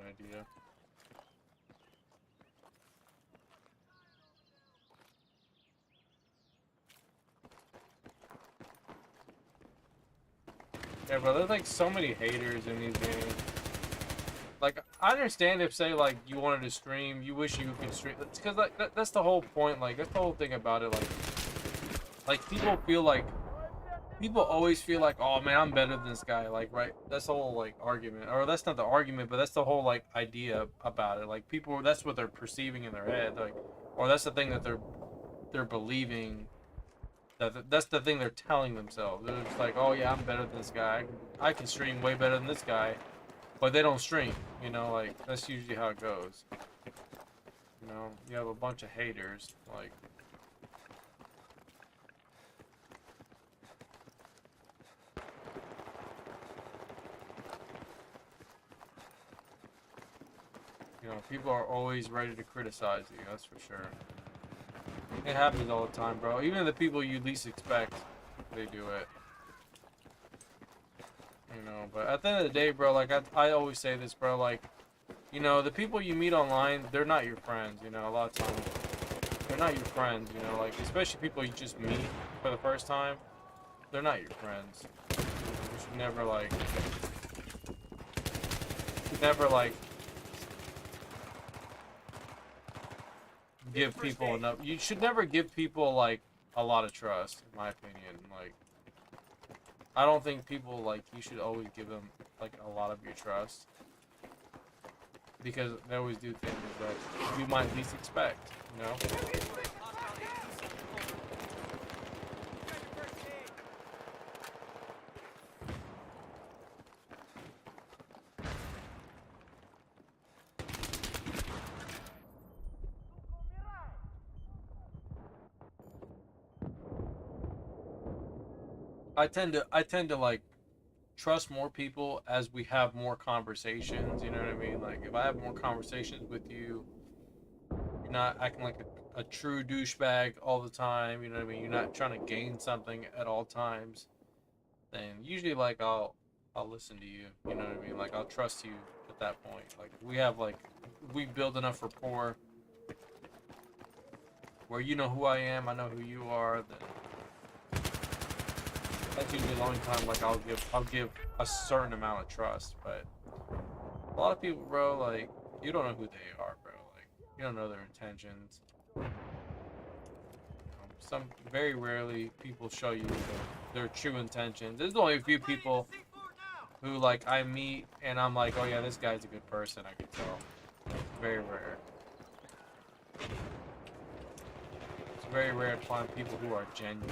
Idea. Yeah, bro, there's like so many haters in these games. Like, I understand if, say, like, you wanted to stream, you wish you could stream. It's because, like, that's the whole point. Like, that's the whole thing about it. Like people feel like, people always feel like, oh man, I'm better than this guy. Like, right? That's the whole like argument, or that's not the argument, but that's the whole like idea about it. Like, people, that's what they're perceiving in their head, like, or that's the thing that they're believing. That's the thing they're telling themselves. They're just like, oh yeah, I'm better than this guy. I can stream way better than this guy, but they don't stream. You know, like that's usually how it goes. You know, you have a bunch of haters, like. You know, people are always ready to criticize you, that's for sure. It happens all the time, bro. Even the people you least expect, they do it. You know, but at the end of the day, bro, like, I always say this, bro, like, you know, the people you meet online, they're not your friends, you know, a lot of times. They're not your friends, you know, like, especially people you just meet for the first time, they're not your friends. You should never, like, give people enough. You should never give people like a lot of trust, in my opinion. Like, I don't think people, like, you should always give them like a lot of your trust, because they always do things that you might least expect, you know. I tend to like trust more people as we have more conversations. You know what I mean? Like if I have more conversations with you, you're not acting like a true douchebag all the time. You know what I mean? You're not trying to gain something at all times. Then usually like I'll listen to you. You know what I mean? Like I'll trust you at that point. Like we build enough rapport where you know who I am, I know who you are. Then that's usually the only time like I'll give a certain amount of trust. But a lot of people, bro, like you don't know who they are, bro. Like you don't know their intentions. Some very rarely people show you their true intentions. There's only a few people who like I meet and I'm like, oh yeah, this guy's a good person. I can tell. It's very rare. It's very rare to find people who are genuine.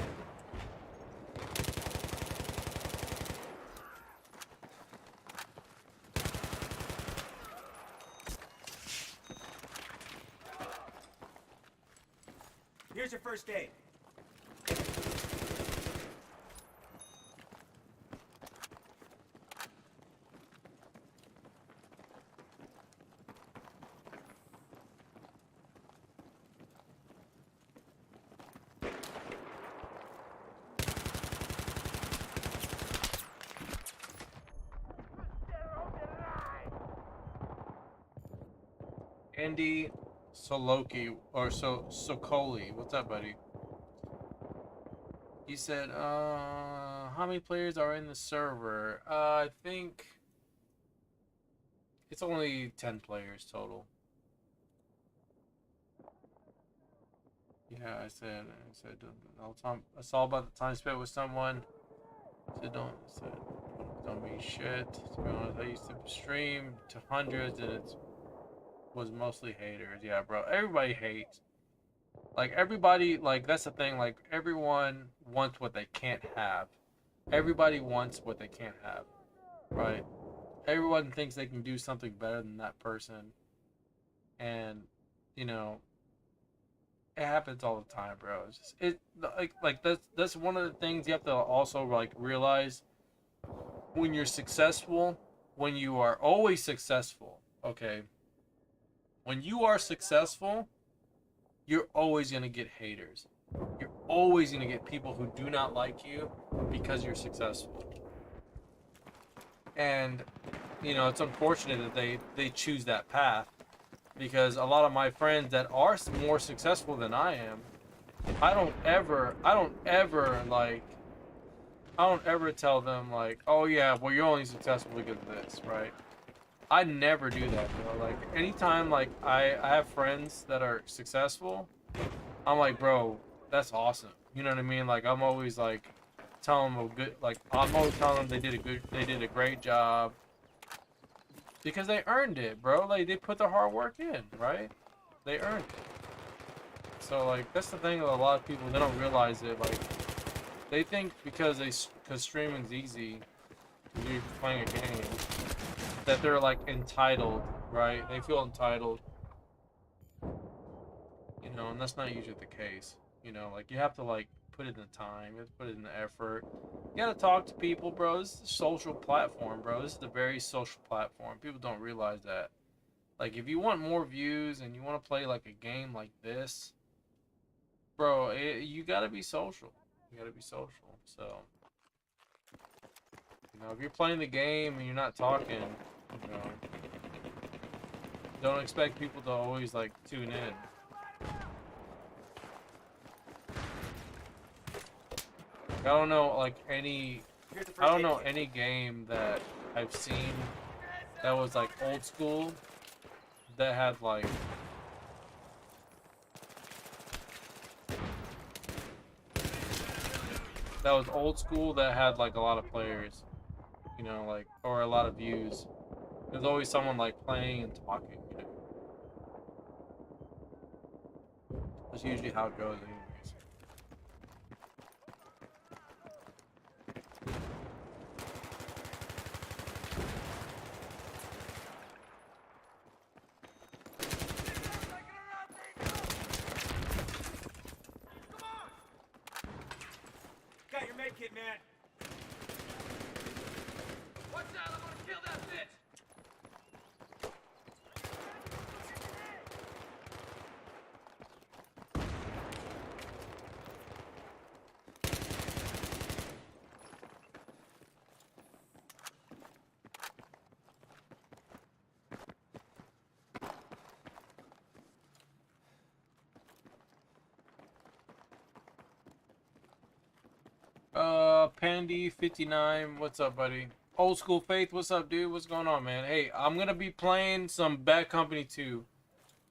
Here's your first aid. Andy Soloki or Sokoli. What's up, buddy? He said, how many players are in the server? I think it's only 10 players total. Yeah, I said all time. It's all about the time spent with someone. I said don't mean shit. To be honest, I used to stream to hundreds and it was mostly haters. Yeah, bro. Everybody hates. Like everybody, like that's the thing. Like everyone wants what they can't have. Everybody wants what they can't have, right? Everyone thinks they can do something better than that person, and you know, it happens all the time, bro. It's just, like that's one of the things you have to also like realize when you're successful, when you are always successful. Okay, when you are successful, you're always going to get haters. You're always going to get people who do not like you because you're successful. And, you know, it's unfortunate that they choose that path because a lot of my friends that are more successful than I am, I don't ever tell them like, oh yeah, well you're only successful because of this, right? I never do that, bro. Like anytime like I have friends that are successful, I'm like, bro, that's awesome. You know what I mean? Like I'm always like telling them I'm always telling them they did a great job. Because they earned it, bro. Like they put their hard work in, right? They earned it. So like that's the thing with a lot of people, they don't realize it. Like they think because streaming's easy, you're playing a game, that they're like entitled, right? They feel entitled, you know, and that's not usually the case. You know, like you have to like put in the time, you have to put in the effort. You gotta talk to people, bro. This is a social platform, bro. This is a very social platform. People don't realize that. Like if you want more views and you want to play like a game like this, bro, you gotta be social. You gotta be social. So, you know, if you're playing the game and you're not talking, you know, don't expect people to always like tune in. I don't know like any game that I've seen that was like old school that had like like a lot of players, you know, like or a lot of views. There's always someone like playing and talking, you know. That's usually how it goes anyways. Got your med kit, man. Watch out, I'm gonna kill that bitch! Pandy59, what's up, buddy? Old School Faith, what's up, dude? What's going on, man? Hey, I'm gonna be playing some Bad Company 2.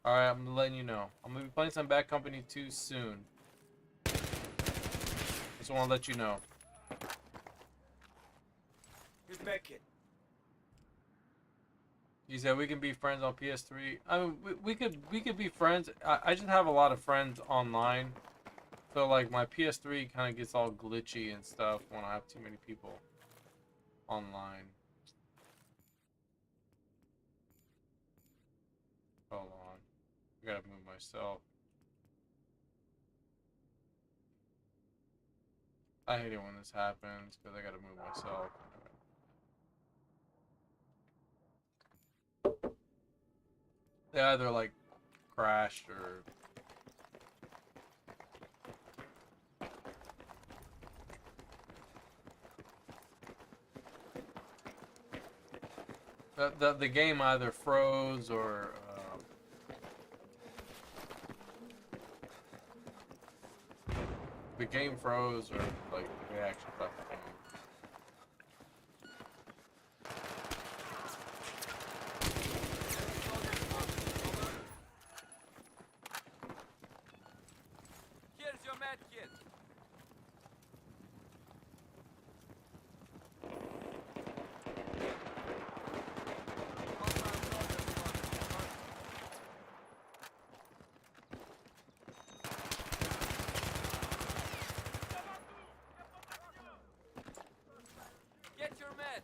Alright, I'm letting you know. I'm gonna be playing some Bad Company 2 soon. Just wanna let you know. Here's Medkit. You said we can be friends on PS3. I mean, we could be friends. I just have a lot of friends online. So like my PS3 kind of gets all glitchy and stuff when I have too many people online. Hold on. I gotta move myself. I hate it when this happens because I gotta move myself. They either like crashed or the game either froze or the game froze or like we actually left the game. Here's your medkit. Get your meds.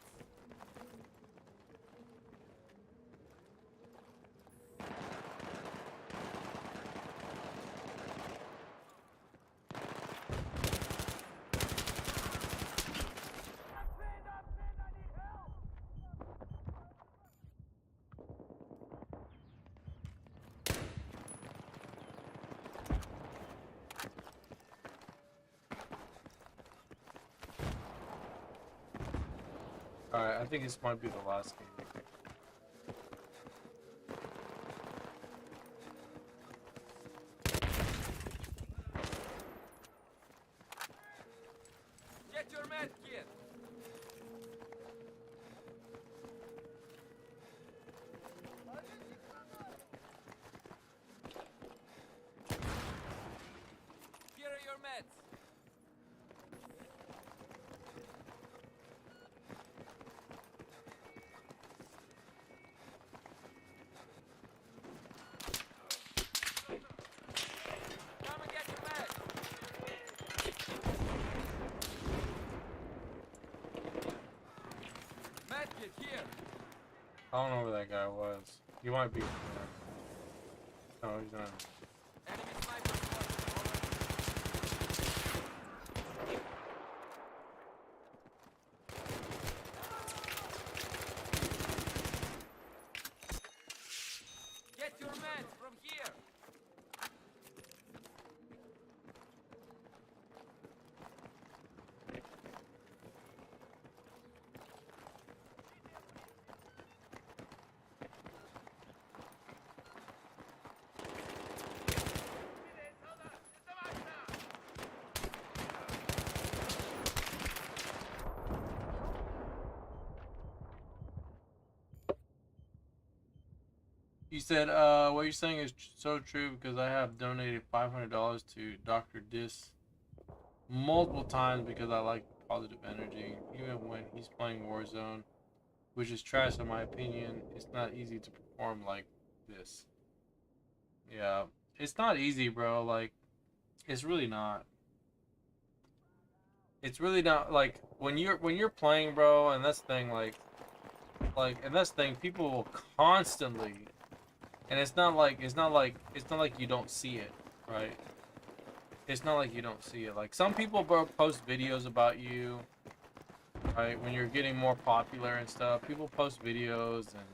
Alright, I think this might be the last game. Get your medkit. Here are your meds. Come and get your meds. Medkit here. I don't know where that guy was. He might be. No, he's not. Enemy sniper spotted. Get your meds from here. You said, what you're saying is so true because I have donated $500 to Dr. Dis multiple times because I like positive energy. Even when he's playing Warzone, which is trash in my opinion, it's not easy to perform like this. Yeah, it's not easy, bro. Like, it's really not. It's really not like when you're playing, bro, and that's the thing, and that's the thing, people will constantly. And it's not like you don't see it, right? It's not like you don't see it. Like some people, bro, post videos about you, right? When you're getting more popular and stuff, people post videos, and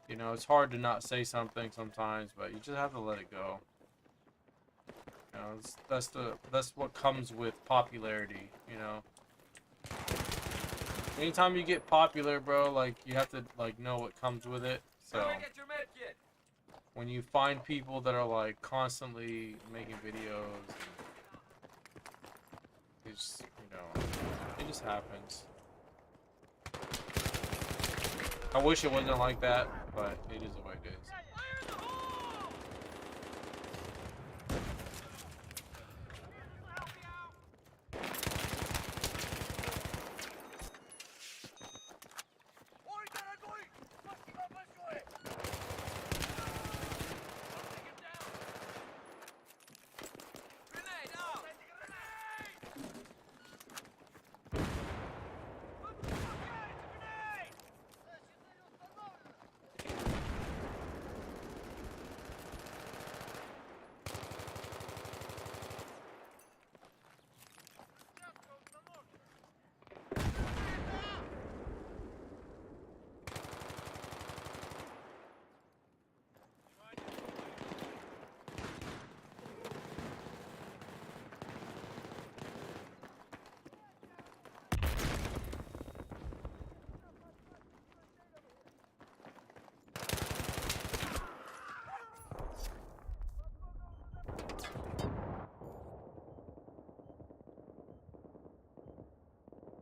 you know it's hard to not say something sometimes, but you just have to let it go. You know, that's what comes with popularity. You know, anytime you get popular, bro, like you have to like know what comes with it. So Come and get your med kit. when you find people that are like constantly making videos, it's, you know, it just happens. I wish it wasn't like that, but it is the way it is. Grenade out.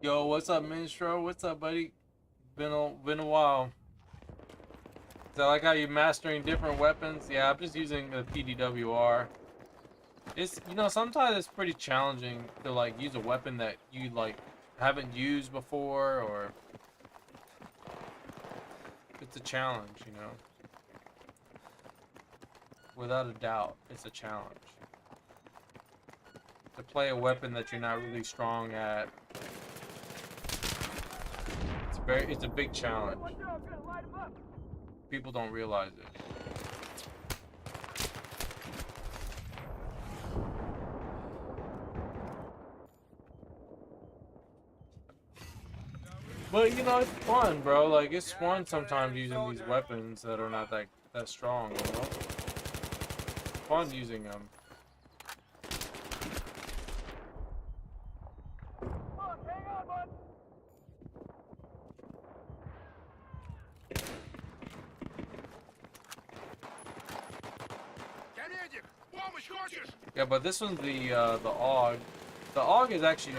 Yo, what's up, Minstro? What's up, buddy? Been a while. Is that like how you're mastering different weapons? Yeah, I'm just using the PDWR. It's, you know, sometimes it's pretty challenging to like use a weapon that you like haven't used before, or it's a challenge, you know. Without a doubt, it's a challenge. To play a weapon that you're not really strong at. It's a big challenge. People don't realize it. But you know, it's fun, bro. Like it's fun sometimes using these weapons that are not that strong, you know? Fun using them. Yeah, but this one's the AUG. The AUG is actually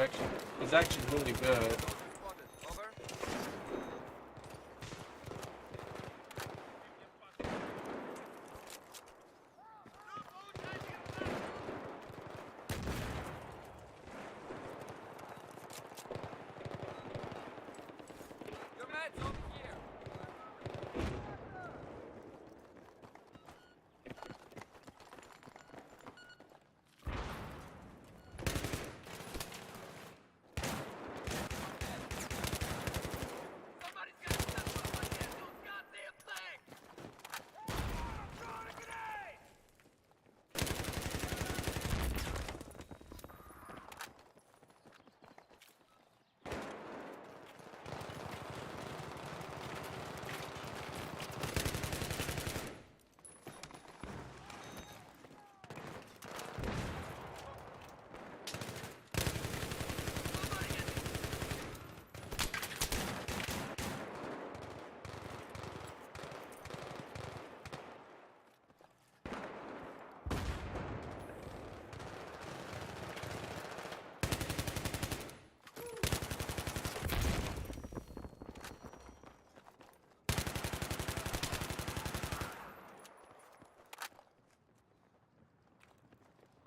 really good. Spotted. Over. Your med's over here. Somebody's got to step up and get those goddamn things. Throwing a grenade.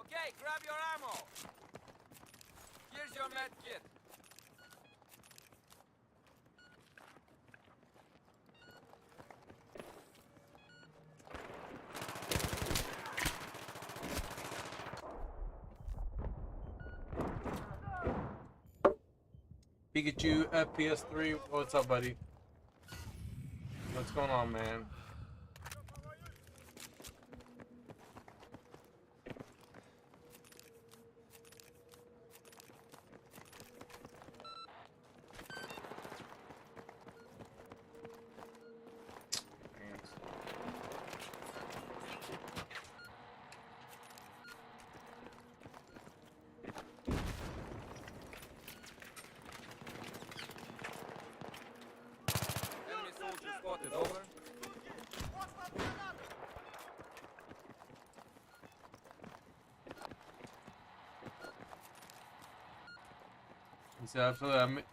Okay, grab your ammo. Here's your med kit. Pikachu FPS3, what's up, buddy? What's going on, man? He said,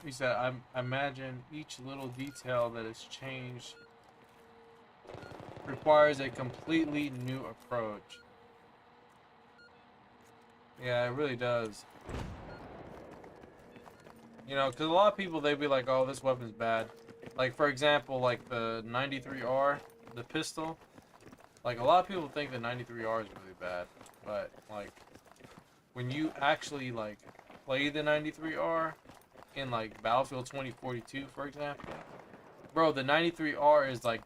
he said, I imagine each little detail that is changed requires a completely new approach. Yeah, it really does. You know, because a lot of people, they'd be like, oh, this weapon's bad. Like, for example, like the 93R, the pistol. Like, a lot of people think the 93R is really bad. But, like, when you actually, like, play the 93R in, like, Battlefield 2042, for example, bro, the 93R is, like,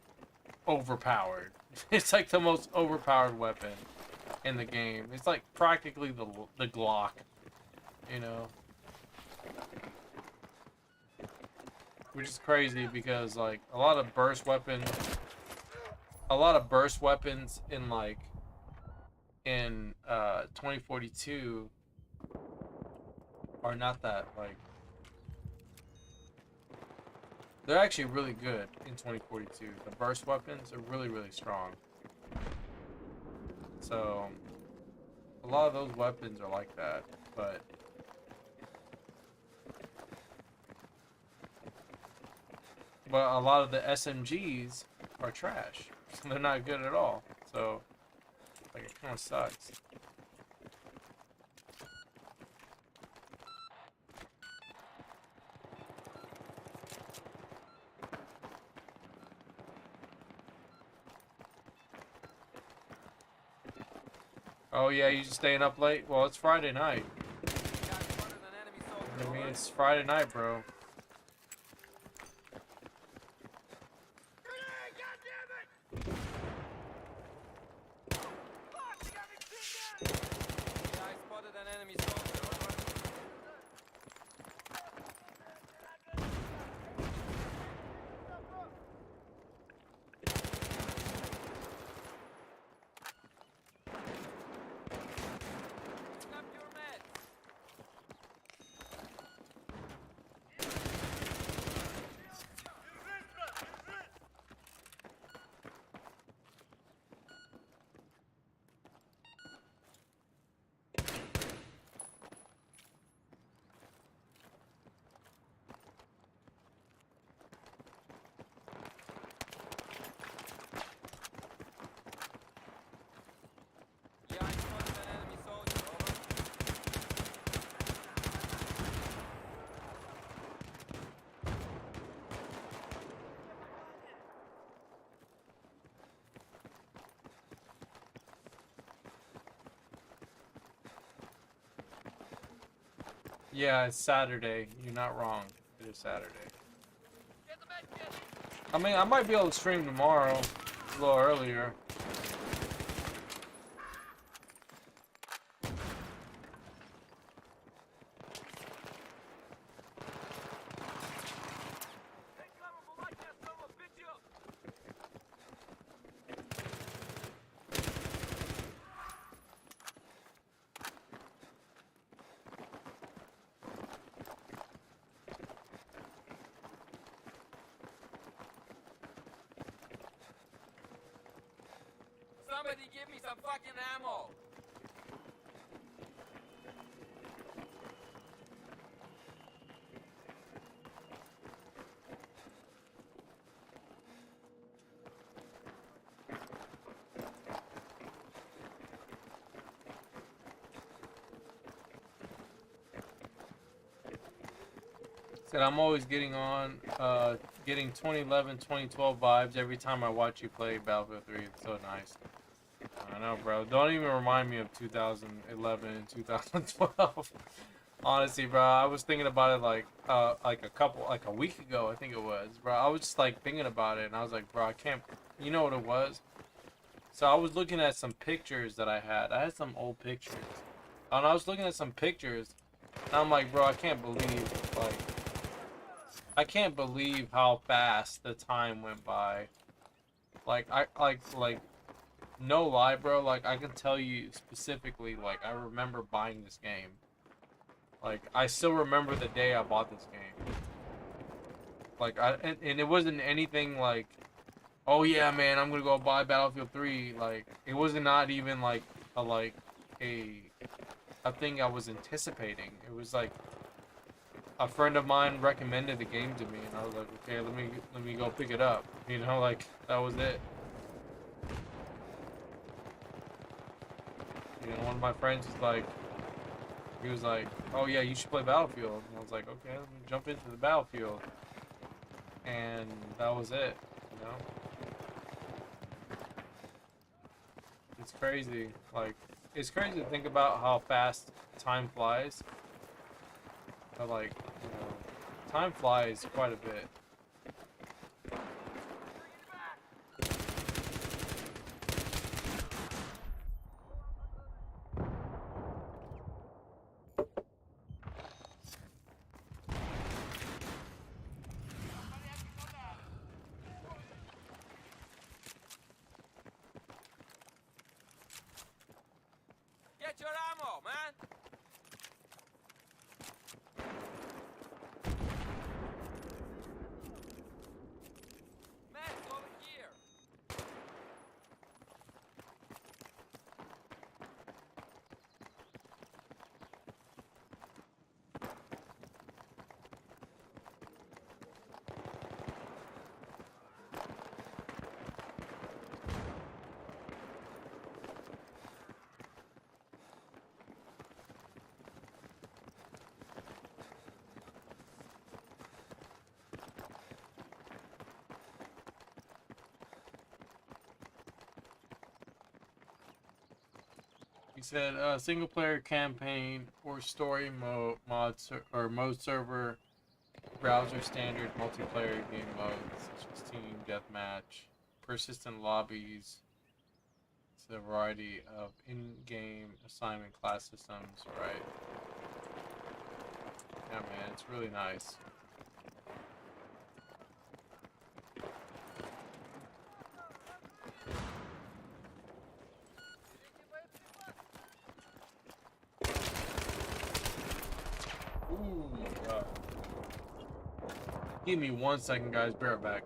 overpowered. It's, like, the most overpowered weapon in the game. It's, like, practically the Glock, you know? Which is crazy because, like, a lot of burst weapons in, like, in 2042 are not that, like, they're actually really good in 2042. The burst weapons are really, really strong. So, a lot of those weapons are like that, but a lot of the SMGs are trash. They're not good at all. So, like, it kind of sucks. Oh yeah, you just staying up late? Well, it's Friday night. I mean, it's Friday night, bro. Yeah, it's Saturday. You're not wrong. It is Saturday. I mean, I might be able to stream tomorrow, a little earlier. Somebody give me some fucking ammo! Said I'm always getting 2011, 2012 vibes every time I watch you play Battlefield 3. It's so nice. I know, bro. Don't even remind me of 2011 and 2012. Honestly, bro, I was thinking about it like a week ago, I think it was, bro. I was just like thinking about it, and I was like, bro, I can't. You know what it was? So I was looking at some pictures that I had. I had some old pictures, and I was looking at some pictures, and I'm like, bro, I can't believe how fast the time went by. Like no lie, bro, like, I can tell you specifically, like, I remember buying this game. Like, I still remember the day I bought this game. Like, and it wasn't anything like, oh yeah, man, I'm gonna go buy Battlefield 3. Like, it was not even, like, a thing I was anticipating. It was like, a friend of mine recommended the game to me, and I was like, okay, let me go pick it up. You know, like that was it. You know, one of my friends was like, he was like, oh yeah, you should play Battlefield. And I was like, okay, let me jump into the Battlefield. And that was it, you know? It's crazy. Like, it's crazy to think about how fast time flies. But like, you know, time flies quite a bit. Get your ammo, man! Meds over here! He said, single player campaign or story mode, mode server, browser standard multiplayer game modes such as team deathmatch, persistent lobbies. It's a variety of in-game assignment class systems, right? Yeah, man, it's really nice. Ooh, give me 1 second, guys. Be right back.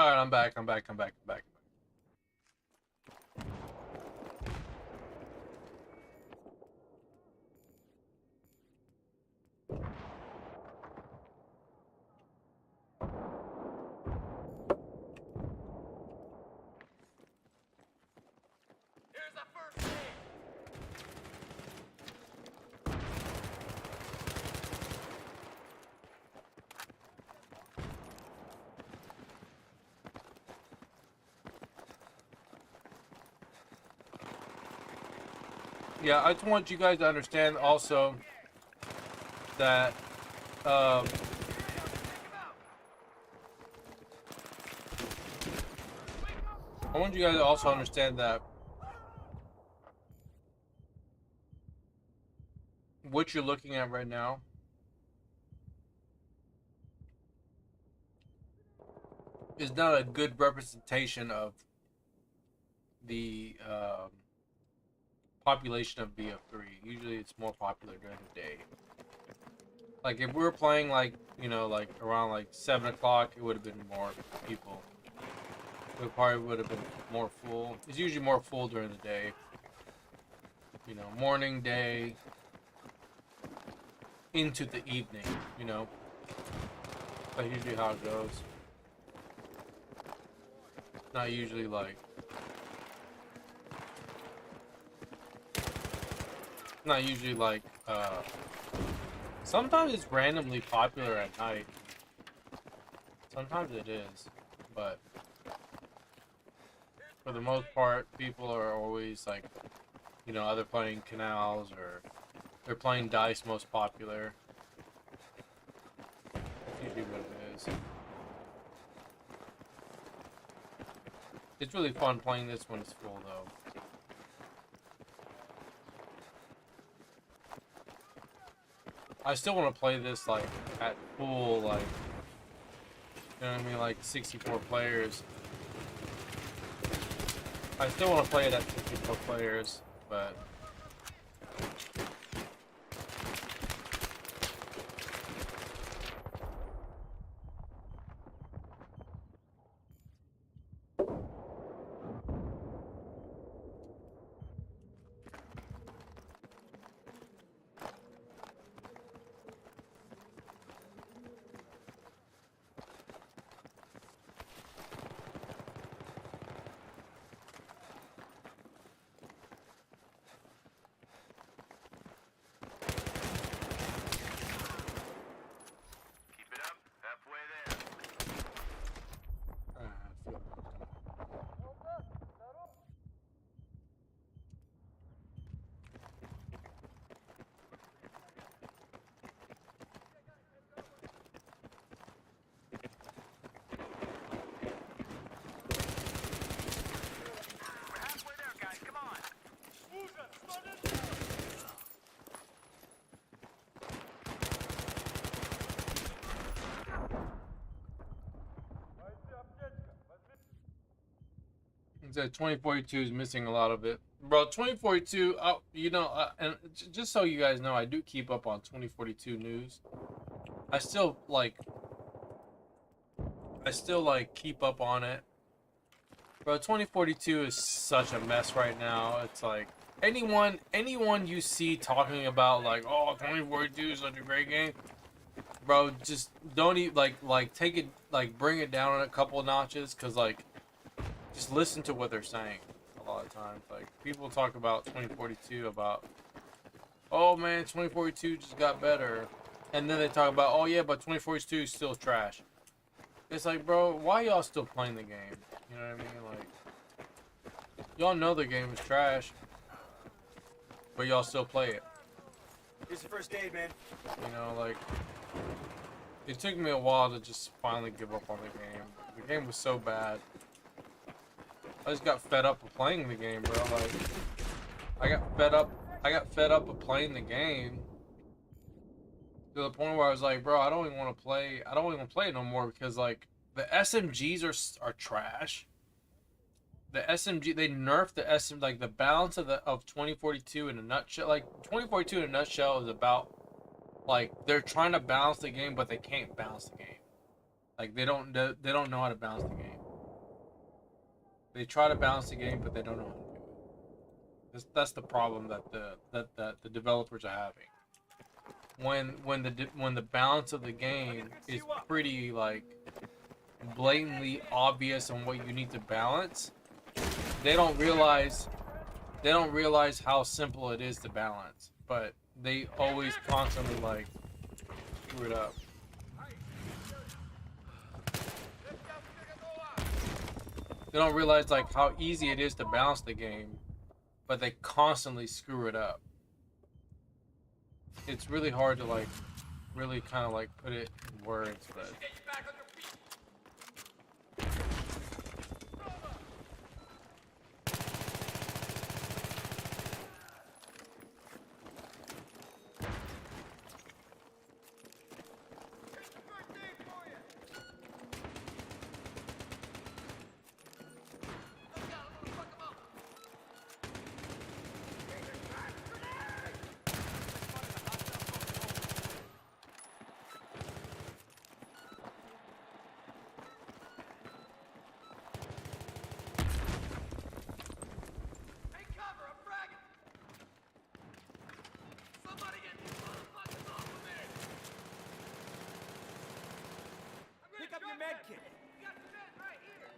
All right, I'm back. I'm back. I'm back. I'm back. Here's our first aid. Yeah, I just want you guys to understand also that I want you guys to also understand that what you're looking at right now is not a good representation of the population of BF3. Usually it's more popular during the day. Like if we were playing like, you know, like around like 7 o'clock, it would have been more people. It probably would have been more full. It's usually more full during the day. You know, morning, day, into the evening, you know. That's usually how it goes. Not usually like... Not usually like, sometimes it's randomly popular at night. Sometimes it is, but for the most part, people are always like, you know, either playing canals or they're playing dice most popular. That's usually what it is. It's really fun playing this when it's full though. I still want to play this like at full, like, you know what I mean, like 64 players. I still want to play it at 64 players, but Keep it up. Halfway there. I feel We're halfway there, guys. Come on. that 2042 is missing a lot of it, bro. 2042, you know, and just so you guys know, I do keep up on 2042 news. I still like keep up on it, bro. 2042 is such a mess right now. It's like anyone you see talking about like, oh, 2042 is such a great game, bro, just don't even like take it, like bring it down a couple notches, cause like just listen to what they're saying. A lot of times, like people talk about 2042 about, oh man, 2042 just got better, and then they talk about, oh yeah, but 2042 is still trash. It's like, bro, why y'all still playing the game? You know what I mean? Like, y'all know the game is trash, but y'all still play it. Here's the first aid, man. You know, like, it took me a while to just finally give up on the game. The game was so bad. I just got fed up of playing the game, bro. Like, I got fed up of playing the game to the point where I was like, bro, I don't even want to play it no more, because like the SMGs are trash. The SMG, they nerfed the SM, like the balance of 2042 in a nutshell. Like 2042 in a nutshell is about, like, they're trying to balance the game, but they can't balance the game. Like they don't know how to balance the game. They try to balance the game, but they don't know how to do it. That's the problem that the developers are having. When the balance of the game is pretty like blatantly obvious on what you need to balance, they don't realize how simple it is to balance. But they always constantly like screw it up. They don't realize like how easy it is to balance the game, but they constantly screw it up. It's really hard to like really kind of like put it in words, but Pick up your med kit. We got the meds right here.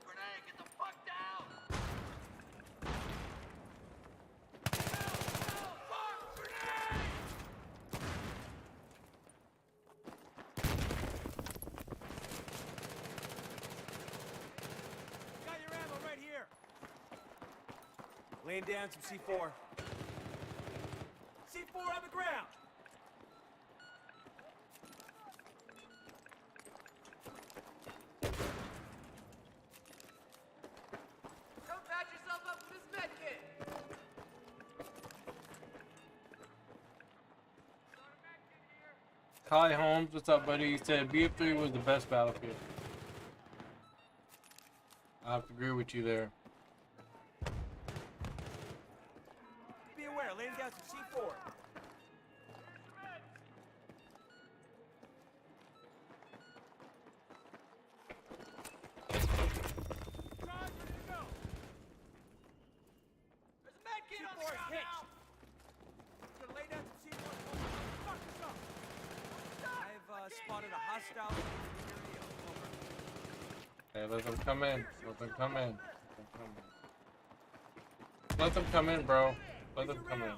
Grenade, get the fuck down. Help, fuck, grenade! Got your ammo right here. Laying down some C4. C4 on the ground. Come patch yourself up with this med kit. Kai Holmes, what's up, buddy? He said BF3 was the best Battlefield. I have to agree with you there. Be aware, laying down some C4. There's a med kit on the C4 is ground hitched. now. Gonna lay down some C4. Fuck this up. I've spotted a hostile area. Over. Hey, let them come in. Let them come in. Let them come in, bro. Let them come in.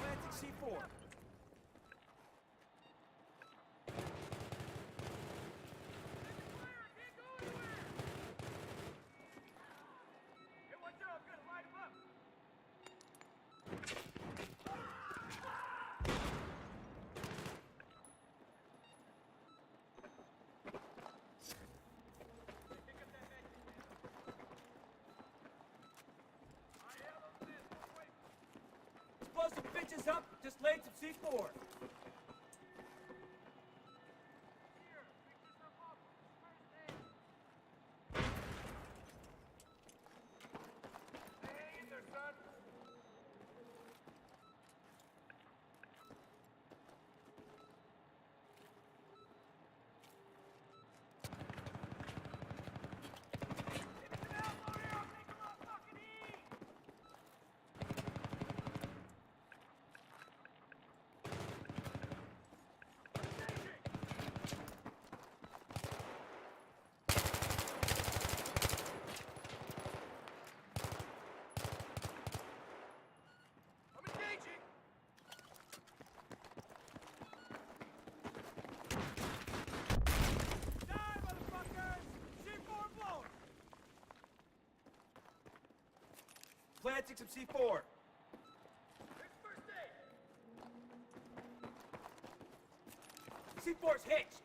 Planting C4. Blow some bitches up, just laid some C4. I'm engaging. Die, motherfuckers! C4 blown! Planting some C4. First aid. C4's hitched.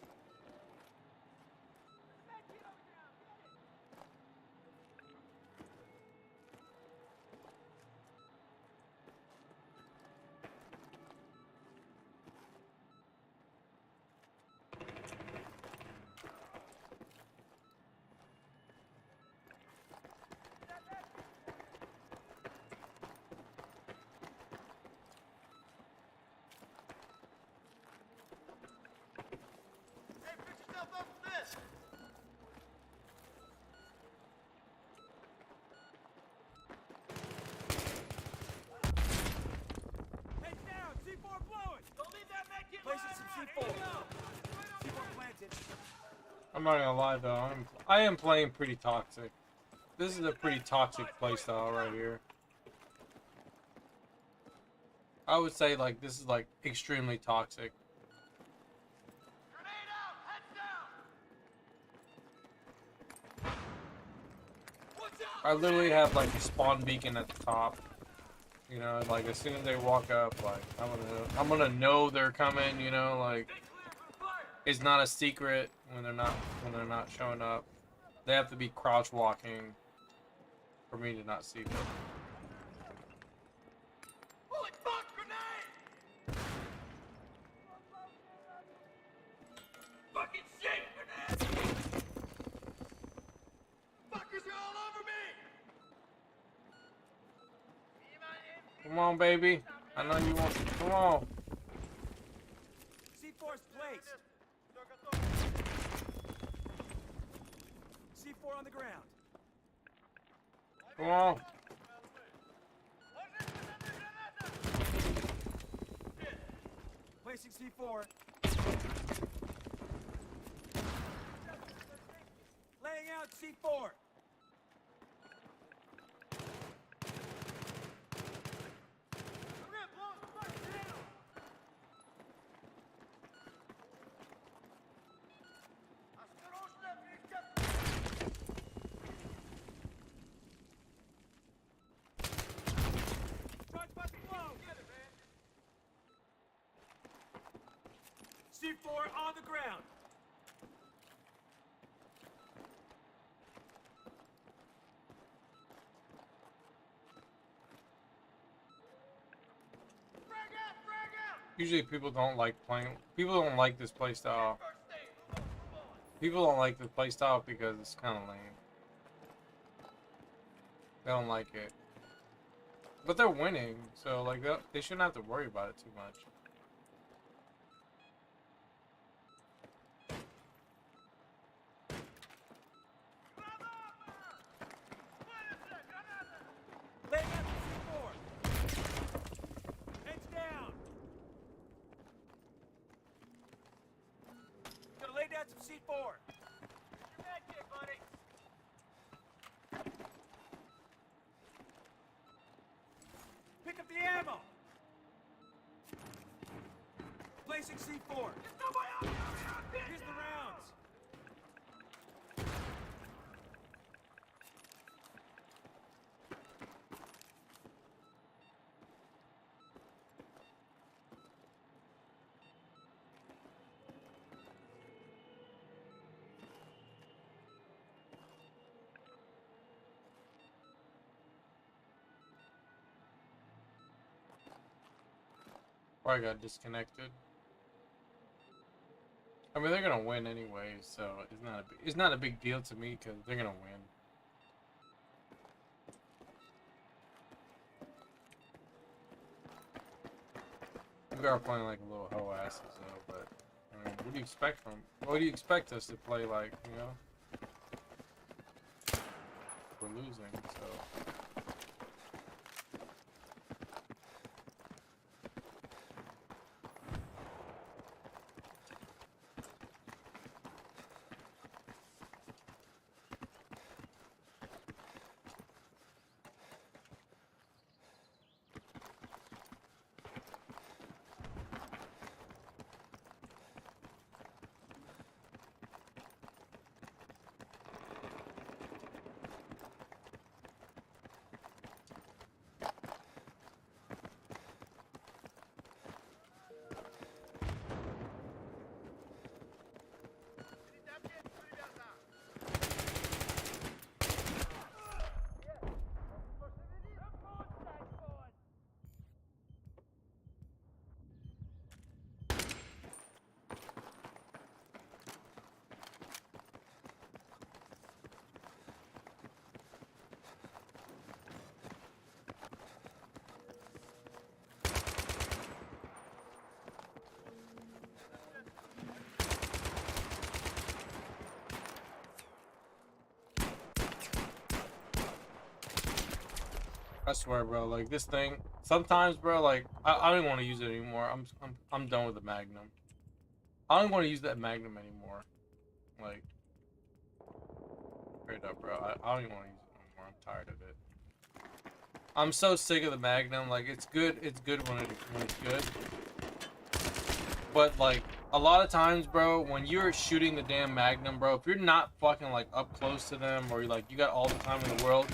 Med kit on the ground. Get it. I'm not gonna lie though, I am playing pretty toxic. This is a pretty toxic playstyle right here. I would say like this is like extremely toxic. Grenade out! Heads down! Watch out! I literally have like a spawn beacon at the top. You know, like as soon as they walk up, like I'm gonna know they're coming. You know, like Stay clear from fire! it's not a secret when they're not showing up. They have to be crouch walking for me to not see them. Holy fuck, grenade! Fucking shit, grenade! Fuckers are all over me! Come on, baby. I know you want. Come on. C4's placed. C4 on the ground. Come on. Placing C4. Laying out C4. Charge bus blow. C4 on the ground. Usually people don't like playing. People don't like this playstyle. People don't like this playstyle because it's kind of lame. They don't like it. But they're winning, so like they shouldn't have to worry about it too much. Laying out the C4. Heads down. Gonna lay down some C4. Your med kit, buddy. Pick up the ammo. Placing C4. Here's the rounds. Probably got disconnected. I mean, they're gonna win anyway, so it's not a big deal to me because they're gonna win. We are playing like a little hoe asses though, but I mean, what do you expect from? What do you expect us to play like? You know, we're losing, so. I swear, bro, like this thing. Sometimes, bro, like I don't want to use it anymore. I'm done with the Magnum. I don't want to use that Magnum anymore. Like Straight up, bro. I don't even want to use it anymore. I'm tired of it. I'm so sick of the Magnum. Like, it's good. It's good when it's good. But like a lot of times, bro, when you're shooting the damn Magnum, bro, if you're not fucking like up close to them, or you're like you got all the time in the world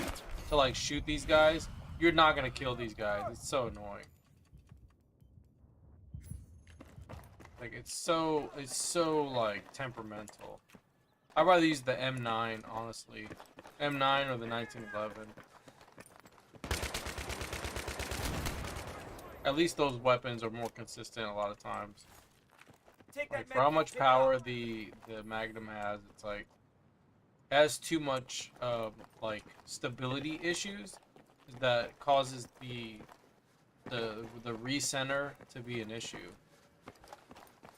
to like shoot these guys, you're not gonna kill these guys. It's so annoying. Like it's so like temperamental. I'd rather use the M9, honestly. M9 or the 1911. At least those weapons are more consistent a lot of times. Take Like, that for how med much kit, pick it power up. the Magnum has, it's like it has too much like stability issues that causes the recenter to be an issue.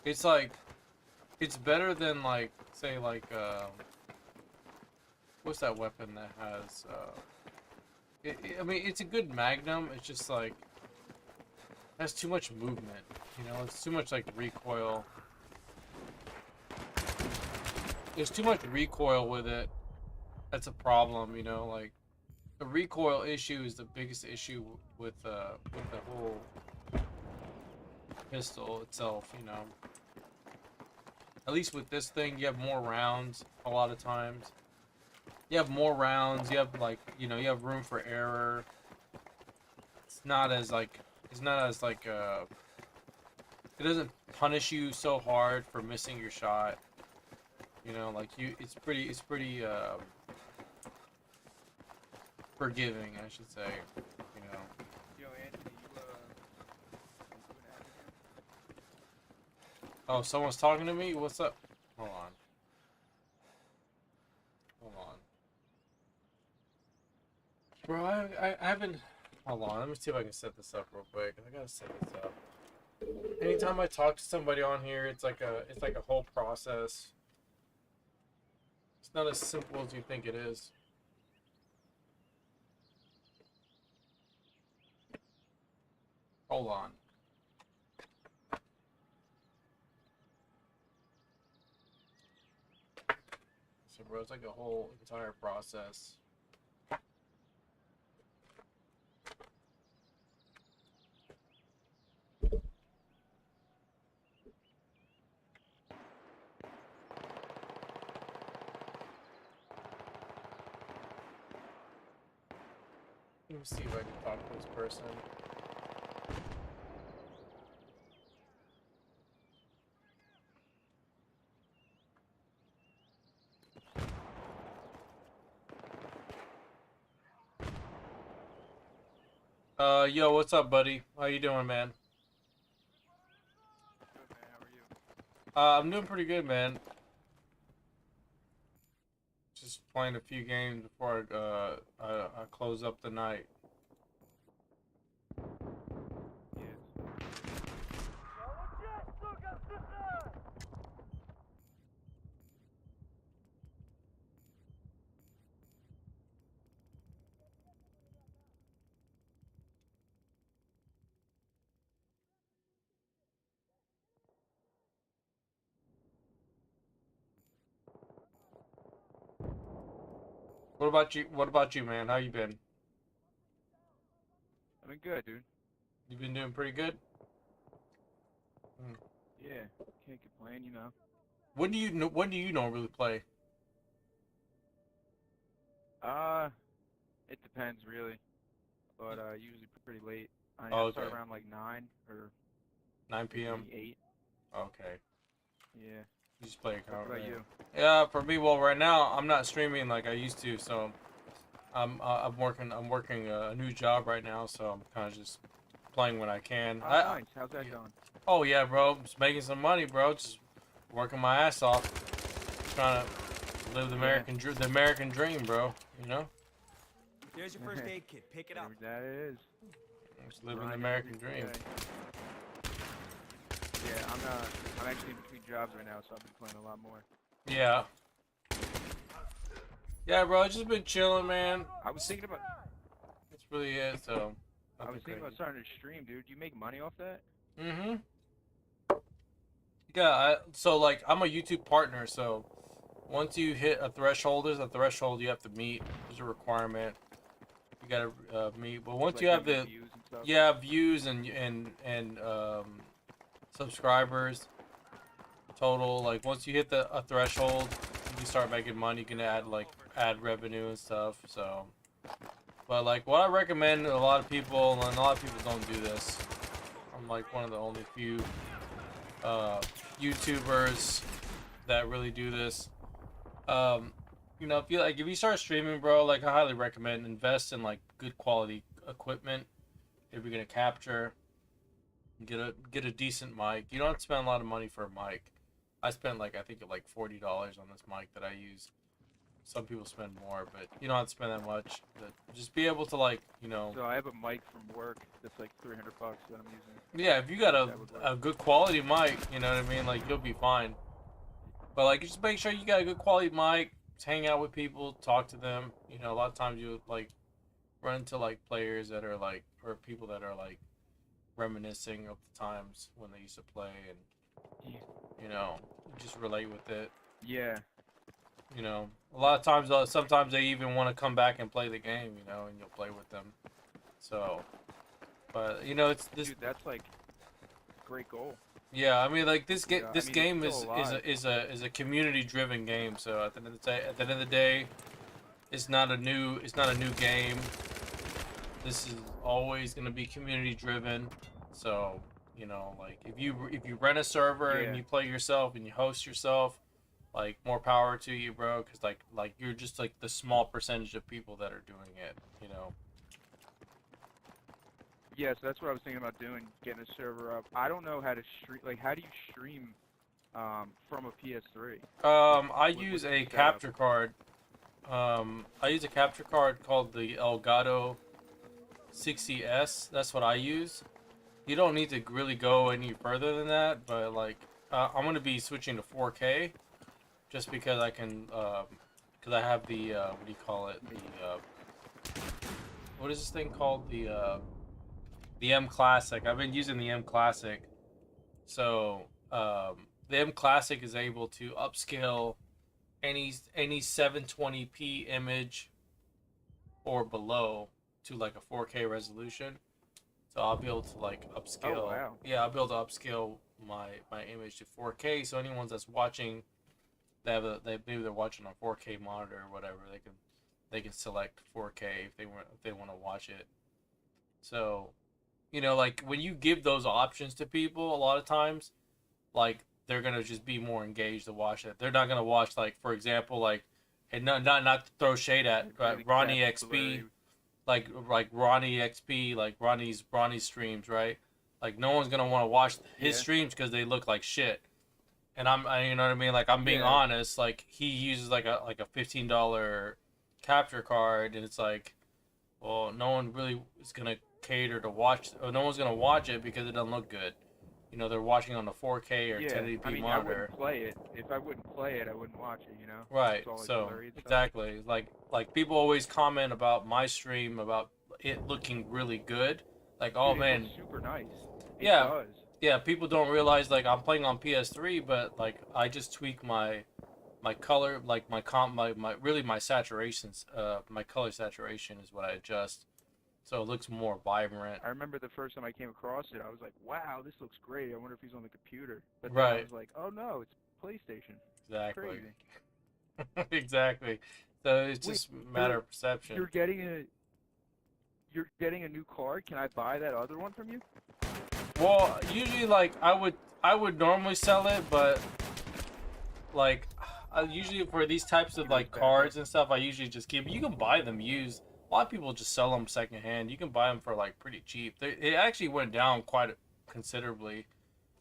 It's like it's better than like say like what's that weapon that has I mean it's a good Magnum, it's just like it has too much movement, you know, it's too much like recoil. There's too much recoil with it. That's a problem, you know. Like the recoil issue is the biggest issue with the whole pistol itself, you know. At least with this thing, you have more rounds a lot of times. You have more rounds. You have like, you know, you have room for error. It's not as like it doesn't punish you so hard for missing your shot. You know, like it's pretty forgiving, I should say. You know. Yo, Anthony, you doing that again? Oh, someone's talking to me. What's up? Hold on. Hold on. Bro, I haven't. Hold on. Let me see if I can set this up real quick. I gotta set this up. Anytime I talk to somebody on here, it's like a whole process. It's not as simple as you think it is. Hold on. So, bro, it's like a whole entire process. Let me see if I can talk to this person. Yo, what's up, buddy? How you doing, man? Good, man. How are you? I'm doing pretty good, man. Just playing a few games before I close up the night. Yes. What about you? What about you, man? How you been? I've been good, dude. You been doing pretty good? Yeah, can't complain, you know. When do you normally play? It depends really, but usually pretty late. I Oh, start okay. around like 9 or 9 p.m. maybe 8. Okay. Yeah. You just play a What account, about right? you? Yeah, for me, well, right now I'm not streaming like I used to, so I'm working a new job right now, so I'm kind of just playing when I can. Oh, nice. How's that going? Oh yeah, bro, just making some money, bro. Just working my ass off, trying to live the American dream, bro. You know, There's your first aid kit. Pick it up. That is. just living the Grinding American every dream. day. Yeah, I'm actually in between jobs right now, so I've been playing a lot more. Yeah. Yeah, bro, I just been chilling, man. I was thinking about That's really it. So. I was thinking about starting to stream, dude. Do you make money off that? Mm-hmm. Yeah. So like, I'm a YouTube partner, so once you hit a threshold, there's a threshold you have to meet. There's a requirement you gotta meet. But once Like you have getting the views and stuff. yeah views and subscribers total, like once you hit a threshold, you can start making money. You can add like ad revenue and stuff. So, but like what I recommend to a lot of people, and a lot of people don't do this. I'm like one of the only few YouTubers that really do this. You know, if you start streaming, bro, like I highly recommend invest in like good quality equipment. If you're gonna capture, get a decent mic. You don't have to spend a lot of money for a mic. I spent like I think like $40 on this mic that I use. Some people spend more, but you don't have to spend that much. But just be able to like, you know. So I have a mic from work that's like $300 that I'm using. Yeah, if you got That would work. a good quality mic, you know what I mean. Like you'll be fine. But like just make sure you got a good quality mic. Just hang out with people, talk to them. You know, a lot of times you like run into like players that are like, or people that are like reminiscing of the times when they used to play, and you know, just relate with it. Yeah. You know, a lot of times, sometimes they even want to come back and play the game. You know, and you'll play with them. So, but you know, it's this. Dude, that's like great goal. Yeah, I mean, like this Yeah, game. I This mean, game it's is still alive. a community driven game. So at the end of the day, it's not a new game. This is always gonna be community driven. So you know, like if you rent a server and Yeah. you play yourself and you host yourself, like more power to you, bro. Because like you're just like the small percentage of people that are doing it. You know. Yeah, so that's what I was thinking about doing, getting a server up. I don't know how to stream. Like, how do you stream from a PS3? I What- use what's a the setup? capture card. I use a capture card called the Elgato 60S. That's what I use. You don't need to really go any further than that, but like I'm gonna be switching to 4K, just because I can, because I have the what do you call it? The what is this thing called? The M Classic. I've been using the M Classic, so the M Classic is able to upscale any 720p image or below to like a 4K resolution. So I'll be able to like upscale. Oh, wow. Yeah, I'll be able to upscale my image to 4K. So anyone that's watching, maybe they're watching on 4K monitor or whatever, they can select 4K if they want to watch it. So, you know, like when you give those options to people, a lot of times, like they're gonna just be more engaged to watch it. They're not gonna watch, like, for example, like, and not to throw shade at Really Ronnie that XP, blurry. like Ronnie XP, like Ronnie's streams, right? Like no one's gonna want to watch his Yeah. streams because they look like shit. And you know what I mean? Like I'm being Yeah. honest. Like he uses like a $15 capture card, and it's like, well, no one really is gonna cater to watch, or no one's gonna watch it because it doesn't look good. You know, they're watching on a 4K or Yeah, 1080p I mean, I monitor. wouldn't play it. If I wouldn't play it, I wouldn't watch it, you know? Right. It's all, like, So blurry and stuff. exactly, like people always comment about my stream about it looking really good. Like, oh Dude, it man, looks super nice. It Yeah. does. yeah, people don't realize like I'm playing on PS3, but like I just tweak my color, like my really my saturations, my color saturation is what I adjust, so it looks more vibrant. I remember the first time I came across it, I was like, wow, this looks great. I wonder if he's on the computer. But then I Right. was like, oh no, it's PlayStation. Exactly. Crazy. Exactly. So it's Wait, just a matter of perception. You're getting a new card? Can I buy that other one from you? Well, usually like I would normally sell it, but like usually for these types of like cards and stuff, I usually just keep. You can buy them used. A lot of people just sell them secondhand. You can buy them for like pretty cheap. It actually went down quite considerably.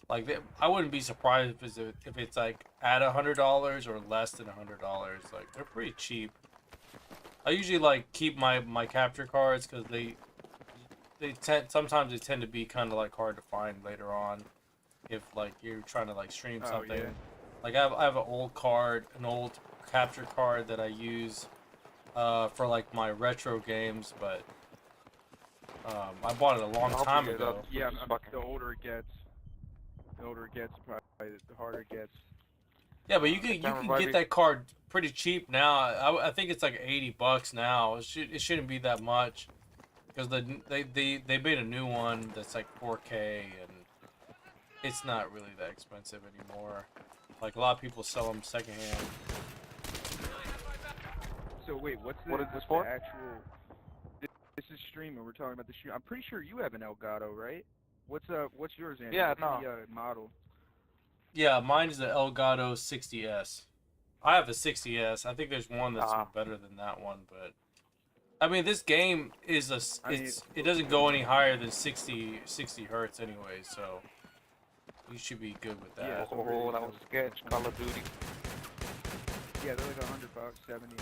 Like I wouldn't be surprised if it's like at $100 or less than $100. Like they're pretty cheap. I usually like keep my capture cards because sometimes they tend to be kind of like hard to find later on if like you're trying to like stream Oh, something. yeah. Like I have an old capture card that I use for like my retro games, but I bought it a long time ago. Yeah, the older it gets, probably the harder it gets. Yeah, but you can get that card pretty cheap now. I think it's like $80 now. It shouldn't be that much because they made a new one that's like 4K and it's not really that expensive anymore. Like a lot of people sell them secondhand. So wait, what is this for? Actual. This is streaming. We're talking about the stream. I'm pretty sure you have an Elgato, right? What's yours, Andy? Yeah, What's no. the model? Yeah, mine is the Elgato 60S. I have the 60S. I think there's one that's better than that one, but I mean this game is it doesn't go any higher than 60 hertz anyway, so you should be good with that. Yeah, Oh, that was sketch. Call of Duty. Yeah, they're like $100, 70.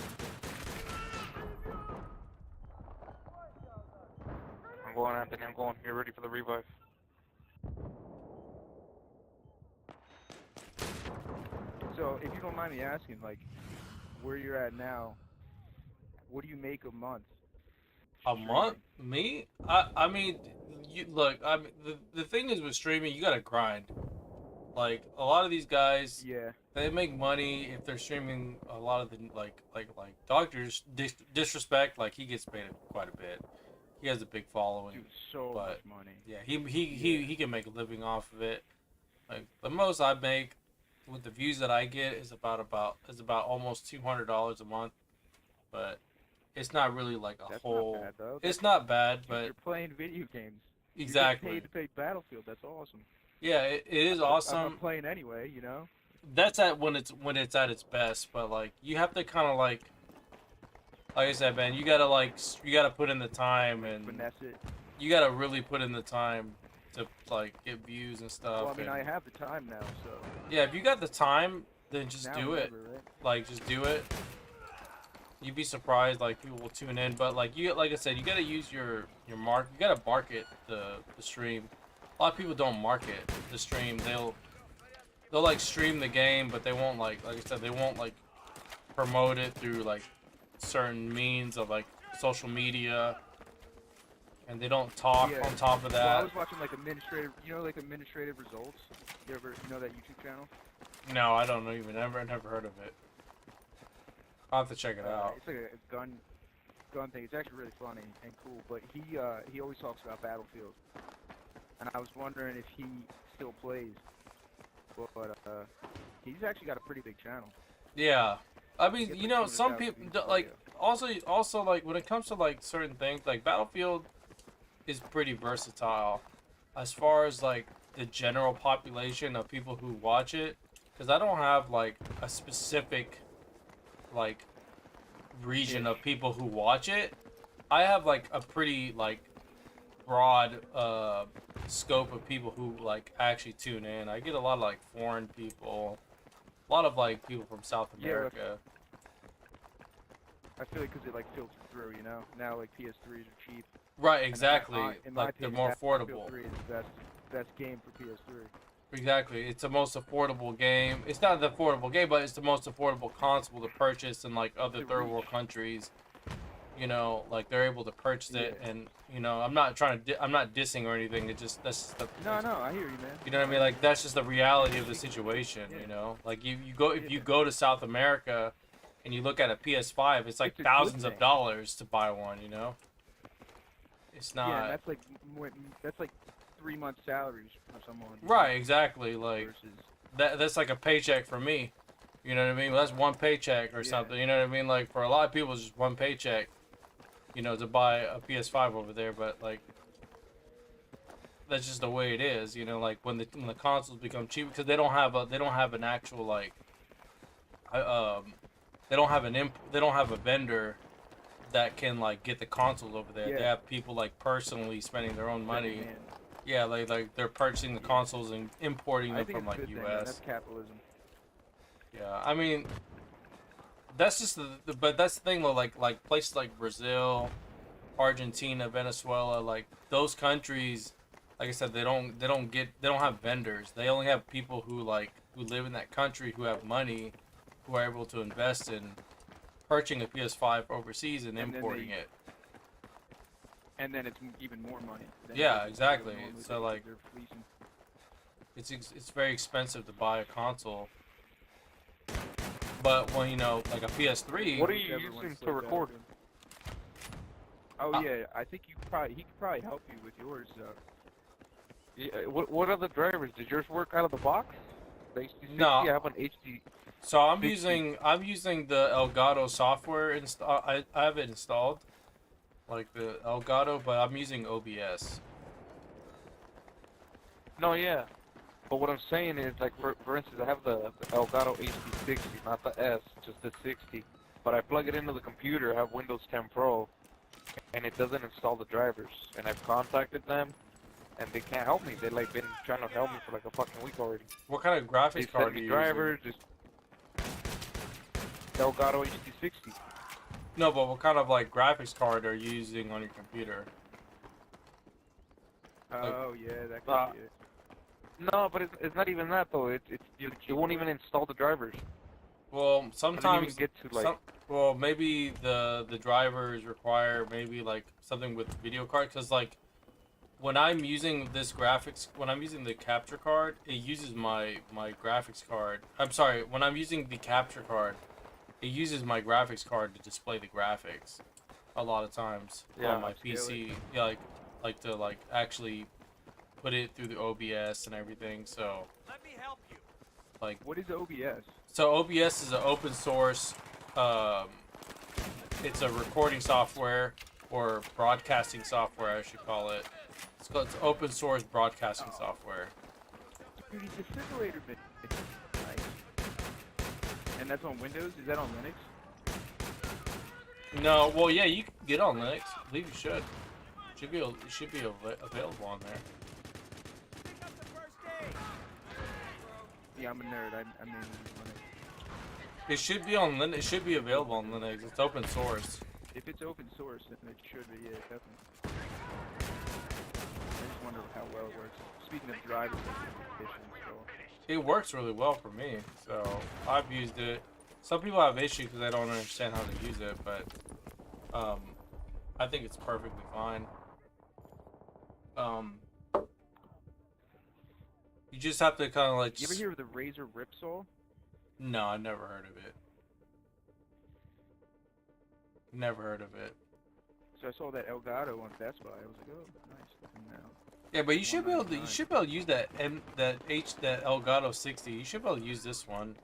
I'm going, Anthony. I'm going. You're ready for the revive. So, if you don't mind me asking, like, where you're at now, what do you make a month? A month? Me? I mean, you look. I mean, the thing is with streaming, you gotta grind. Like a lot of these guys, Yeah. they make money if they're streaming. A lot of the like Doctors Disrespect. Like he gets paid quite a bit. He has a big following. Dude, so much money. Yeah, he can make a living off of it. Like the most I make with the views that I get is about almost $200 a month, but it's not really like a whole. Not bad, though. It's not bad, but you're playing video games. Exactly. You're getting paid to play Battlefield. That's awesome. Yeah, it is awesome. I'm playing anyway, you know. That's when it's at its best, but like you have to kind of like I said, man, you gotta put in the time and finesse it. You gotta really put in the time to like get views and stuff. Well, I mean, I have the time now, so. Yeah, if you got the time, then just now do it. Never, right? Like, just do it. You'd be surprised, like people will tune in, but like I said, you gotta use your mark. You gotta market the stream. A lot of people don't market the stream. They'll like stream the game, but they won't like I said, they won't like promote it through like certain means of like social media, and they don't talk on top of that. Well, I was watching like administrative results. You know that YouTube channel? No, I don't know even. Never heard of it. I'll have to check it out. It's like a gun thing. It's actually really funny and cool. But he always talks about Battlefield, and I was wondering if he still plays. But he's actually got a pretty big channel. Yeah, I mean, you know, some people like also like when it comes to like certain things, like Battlefield is pretty versatile as far as like the general population of people who watch it. Because I don't have like a specific like region of people who watch it. I have like a pretty like broad scope of people who like actually tune in. I get a lot of like foreign people, a lot of like people from South America. I feel like because it like filters through, you know. Now like PS3s are cheap. Right, exactly. In my like opinion, they're more affordable. PS3 is the best game for PS3. Exactly, it's the most affordable game. It's not the affordable game, but it's the most affordable console to purchase in like other third world countries. You know, like they're able to purchase it, and you know, I'm not dissing or anything. It just No, I hear you, man. You know what I mean? Like that's just the reality of the situation. You know, like if you go to South America, and you look at a PS5, it's like thousands of dollars to buy one. You know, it's not. Yeah, that's like 3 months' salaries for someone. Right, exactly. Like versus... that's like a paycheck for me. You know what I mean? Well, that's one paycheck or something. You know what I mean? Like for a lot of people, it's just one paycheck. You know, to buy a PS5 over there, but like that's just the way it is. You know, like when the consoles become cheap because they don't have an actual like they don't have a vendor that can like get the consoles over there. Yeah. They have people like personally spending their own money. Yeah, like they're purchasing the consoles and importing them from like US. Man. That's capitalism. Yeah, I mean, that's just but that's the thing though. Like places like Brazil, Argentina, Venezuela, like those countries, like I said, they don't have vendors. They only have people who live in that country who have money, who are able to invest in purchasing a PS5 overseas and importing it. And then it's even more money. Yeah, exactly. So like, it's very expensive to buy a console. But when you know, like a PS3, What are you Whichever one using to plays record? better. Oh yeah, I think he could probably help you with yours. Yeah, what other drivers? Did yours work out of the box? The HD60? No. I have an HD. so I'm 60. using the Elgato software install. I have it installed, like the Elgato, but I'm using OBS. No, yeah. But what I'm saying is, like, for instance, I have the Elgato HD60, not the S, just the 60. But I plug it into the computer, I have Windows 10 Pro, and it doesn't install the drivers. And I've contacted them, and they can't help me. They've like been trying to help me for like a fucking week already. What kind of They graphics sent card are me you drivers, just Elgato HD60. using? No, but what kind of like graphics card are you using on your computer? Oh yeah, that could be it. No, but it's not even that though. It won't even install the drivers. Well, I didn't sometimes even get to like. well, maybe the drivers require maybe like something with video card, because like when I'm using this graphics, when I'm using the capture card, it uses my graphics card. I'm sorry, when I'm using the capture card, it uses my graphics card to display the graphics a lot of times Yeah, on my PC. Yeah, like to like actually put it through the OBS and everything. So Let me help you. like, What is OBS? so OBS is an open source. It's a recording software or broadcasting software, I should call it. It's open source broadcasting software. Dude, he's a simulator bit. Nice. And that's on Windows? Is that on Linux? No, well, yeah, you can get on Linux. I believe you should. It should be available on there. Pick up the first aid. Yeah, I'm a nerd. I mainly use Linux. It should be on Linux. It should be available on Linux. It's open source. If it's open source, then it should be, yeah, definitely. I just wonder how well it works. Speaking of drivers, It works really well for me. So I've used it. Some people have issues because they don't understand how to use it, but I think it's perfectly fine. You just have to kind of like. You ever hear of the Razer Ripsaw? No, I never heard of it. Never heard of it. So I saw that Elgato on Best Buy. I was like, oh, nice. And now, Yeah, but you should be able to. You $199. should be able to use that that Elgato 60. You should be able to use this one.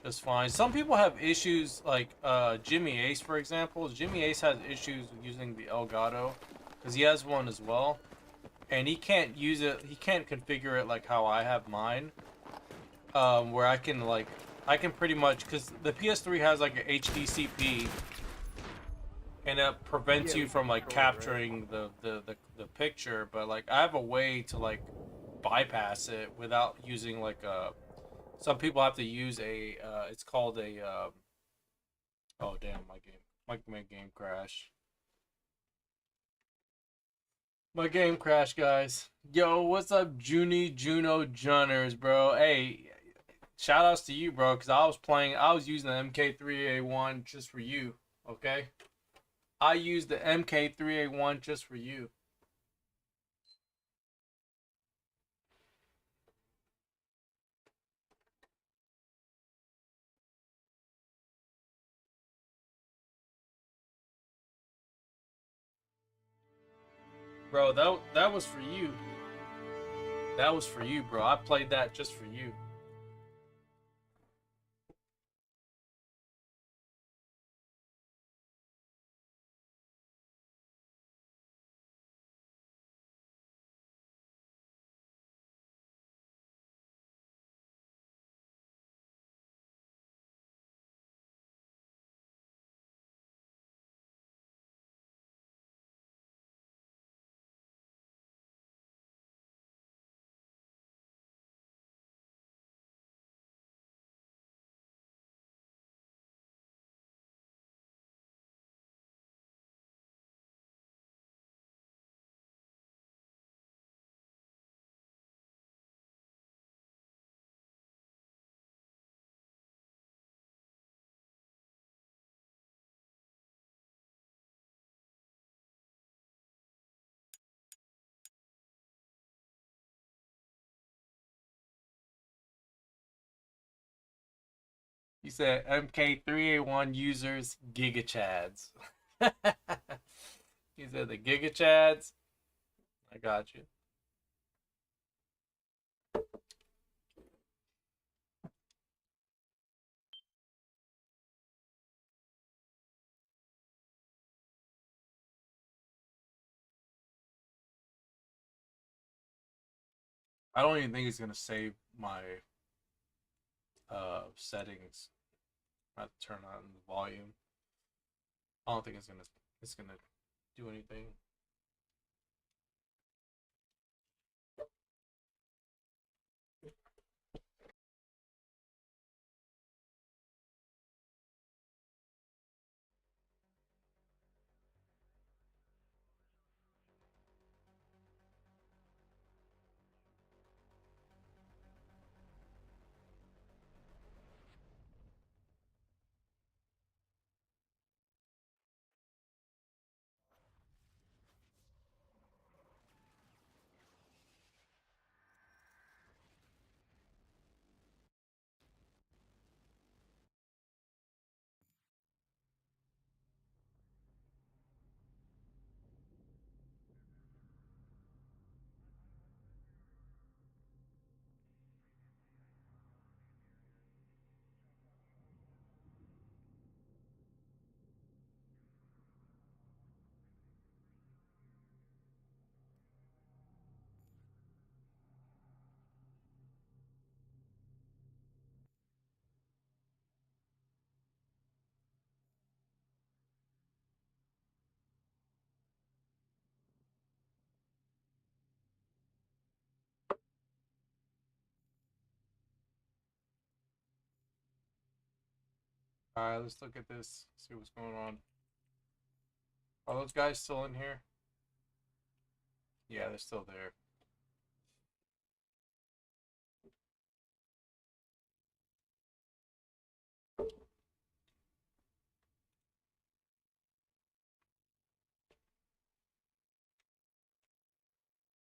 Just fine. Some people have issues like Jimmy Ace, for example. Jimmy Ace has issues with using the Elgato because he has one as well, and he can't use it. He can't configure it like how I have mine, where I can pretty much, because the PS3 has like an HDCP, and it prevents you from like capturing the picture. But like I have a way to like bypass it without using like a. Some people have to use a. It's called a. Oh damn! My game crashed. My game crashed, guys. Yo, what's up, Juno Junners, bro? Hey, shout outs to you, bro, because I was using the MK3A1 just for you, okay? I used the MK3A1 just for you. Bro, that was for you. That was for you, bro. I played that just for you. He said MK3A1 users Giga Chads. He said the Giga Chads. I got you. I don't even think it's gonna save my settings. I have to turn on the volume. I don't think it's gonna do anything. Alright, let's look at this. See what's going on. Are those guys still in here? Yeah, they're still there.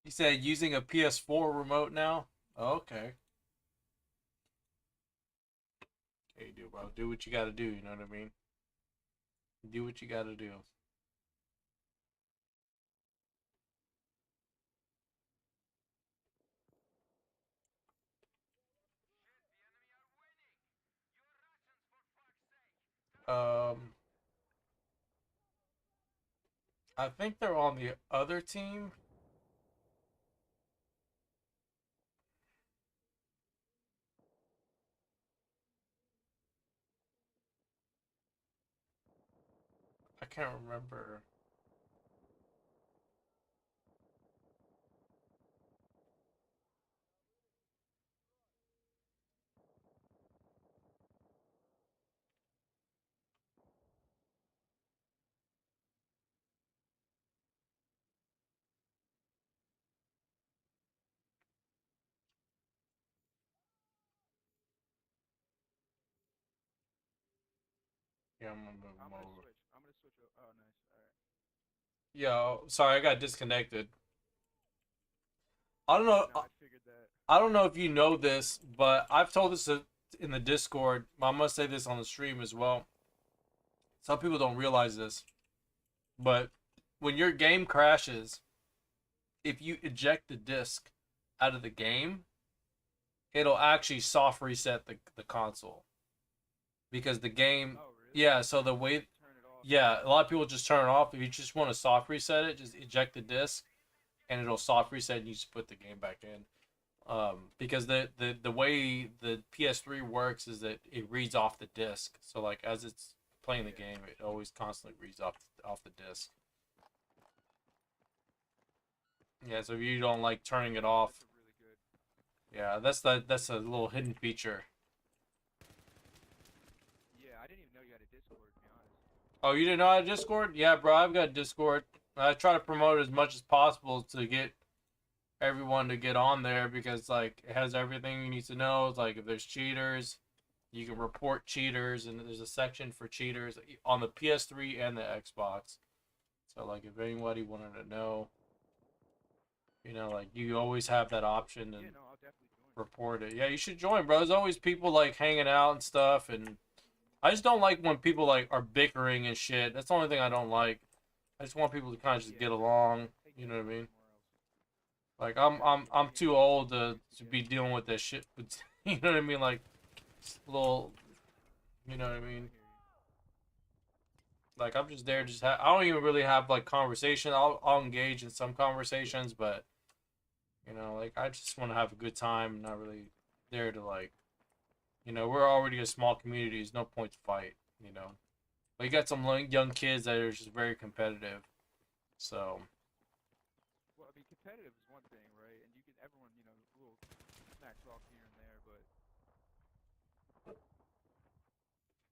He said using a PS4 remote now? Oh, okay. Okay, dude, bro. Do what you gotta do, you know what I mean? Do what you gotta do. I think they're on the other team. I can't remember. Yeah, I'm gonna move them over. I'm gonna switch. Oh, nice. All right. Yo, sorry, I got disconnected. I don't know. No, I figured that. I don't know if you know this, but I've told this in the Discord. I must say this on the stream as well. Some people don't realize this, but when your game crashes, if you eject the disc out of the game, it'll actually soft reset the console because the game. Oh, really? Yeah, so the way. Turn it off. Yeah, a lot of people just turn it off. If you just want to soft reset it, just eject the disc, and it'll soft reset, and you just put the game back in. Because the way the PS3 works is that it reads off the disc. So like as it's playing the game, it always constantly reads off the disc. Yeah, so if you don't like turning it off, That's really good. yeah, that's a little hidden feature. Yeah, I didn't even know you had a Discord, to be honest. Oh, you didn't know I had Discord? Yeah, bro, I've got Discord. I try to promote it as much as possible to get everyone to get on there because like it has everything you need to know. It's like if there's cheaters, you can report cheaters, and there's a section for cheaters on the PS3 and the Xbox. So like if anybody wanted to know, like you always have that option and Yeah, no, I'll definitely join. report it. Yeah, you should join, bro. There's always people like hanging out and stuff, and I just don't like when people like are bickering and shit. That's the only thing I don't like. I just want people to kind of just get along. You know what I mean? Like I'm too old to be dealing with that shit. You know what I mean? Like little, you know what I mean? Like I'm just there, just I don't even really have like conversation. I'll engage in some conversations, but you know, like I just want to have a good time. Not really there to like, you know, we're already a small community. There's no point to fight. You know, but you got some young kids that are just very competitive. So Well, I mean, competitive is one thing, right? And you can everyone, you know, a little smack talk here and there, but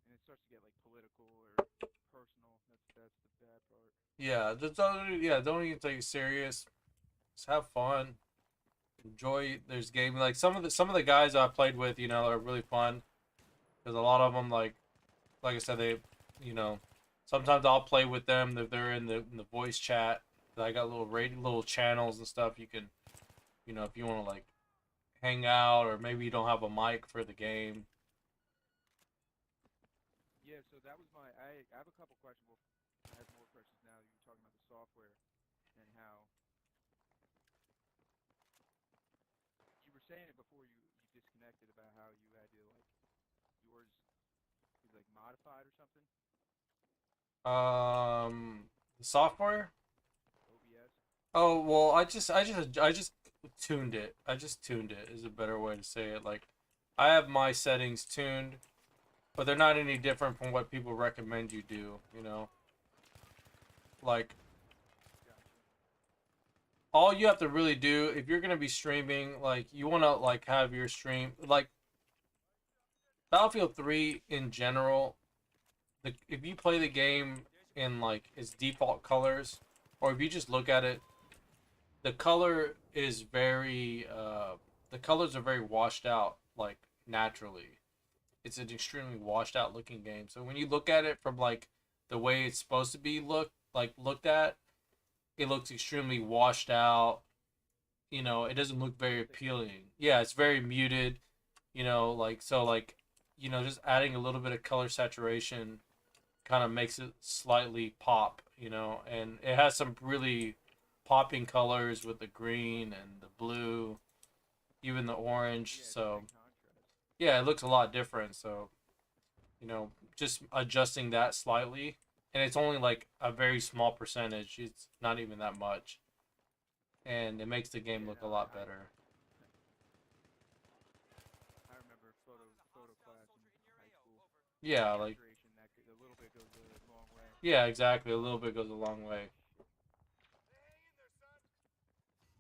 and it starts to get like political or personal. That's the bad part. yeah, don't even take it serious. Just have fun. Enjoy. There's game like some of the guys I played with, you know, are really fun. Because a lot of them like I said, they, you know, sometimes I'll play with them if they're in the voice chat. I got little channels and stuff. You can, you know, if you want to like hang out or maybe you don't have a mic for the game. Yeah, so that was I have a couple questions. Well, I have more questions now. You were talking about the software and how you were saying it before you disconnected about how you had to like yours was like modified or something. The software. OBS. Oh well, I just tuned it. I just tuned it is a better way to say it. Like, I have my settings tuned, but they're not any different from what people recommend you do. You know, like Gotcha. all you have to really do if you're gonna be streaming, like you wanna like have your stream like Battlefield 3 in general. If you play the game in like its default colors, or if you just look at it, the color is very the colors are very washed out like naturally. It's an extremely washed out looking game. So when you look at it from like the way it's supposed to be looked at, it looks extremely washed out. You know, it doesn't look very appealing. Yeah, it's very muted. You know, like so like, you know, just adding a little bit of color saturation kind of makes it slightly pop, you know, and it has some really popping colors with the green and the blue, even the orange. Yeah, it's a So big contrast. yeah, it looks a lot different. So, you know, just adjusting that slightly, and it's only like a very small percentage. It's not even that much, and it makes the game Yeah, look a no, lot better. I remember photo class in high school. Yeah, like Saturation that a little bit goes a long way. yeah, exactly. A little bit goes a long way.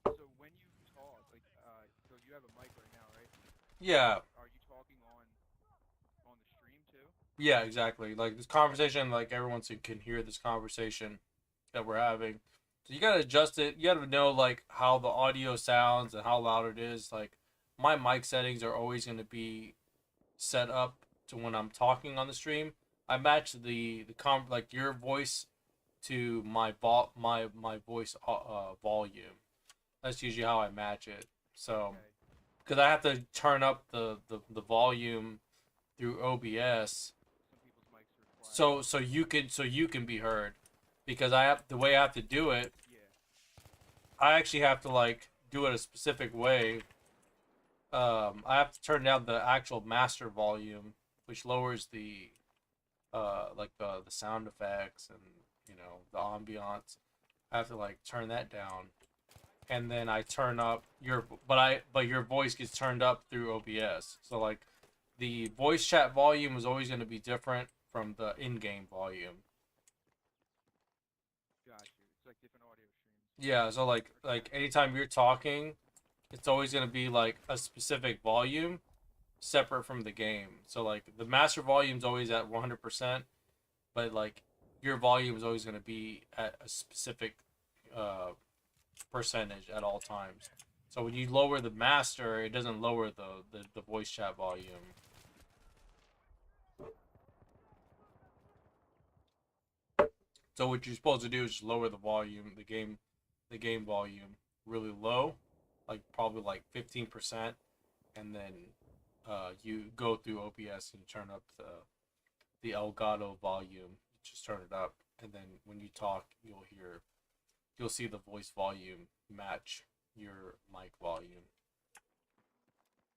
So when you talk, like, so you have a mic right now, right? Yeah, Are you talking on the stream too? yeah, exactly. Like this conversation, like everyone can hear this conversation that we're having. So you gotta adjust it. You gotta know like how the audio sounds and how loud it is. Like my mic settings are always gonna be set up to when I'm talking on the stream. I match the like your voice to my voice volume. That's usually how I match it. So Okay. because I have to turn up the volume through OBS Some people's mics are quiet. so you can be heard, because I have the way I have to do it. Yeah. I actually have to like do it a specific way. I have to turn down the actual master volume, which lowers the like the sound effects and, you know, the ambiance. I have to like turn that down, and then I turn up but your voice gets turned up through OBS. So like the voice chat volume is always going to be different from the in-game volume. Got you. It's like different audio streams. Yeah, so like anytime you're talking, it's always going to be like a specific volume separate from the game. So like the master volume's always at 100%, but like your volume is always going to be at a specific uh percentage at all times. So when you lower the master, it doesn't lower the voice chat volume. So what you're supposed to do is just lower the volume, the game volume really low, like probably like 15%, and then you go through OBS and turn up the Elgato volume. Just turn it up, and then when you talk, you'll see the voice volume match your mic volume.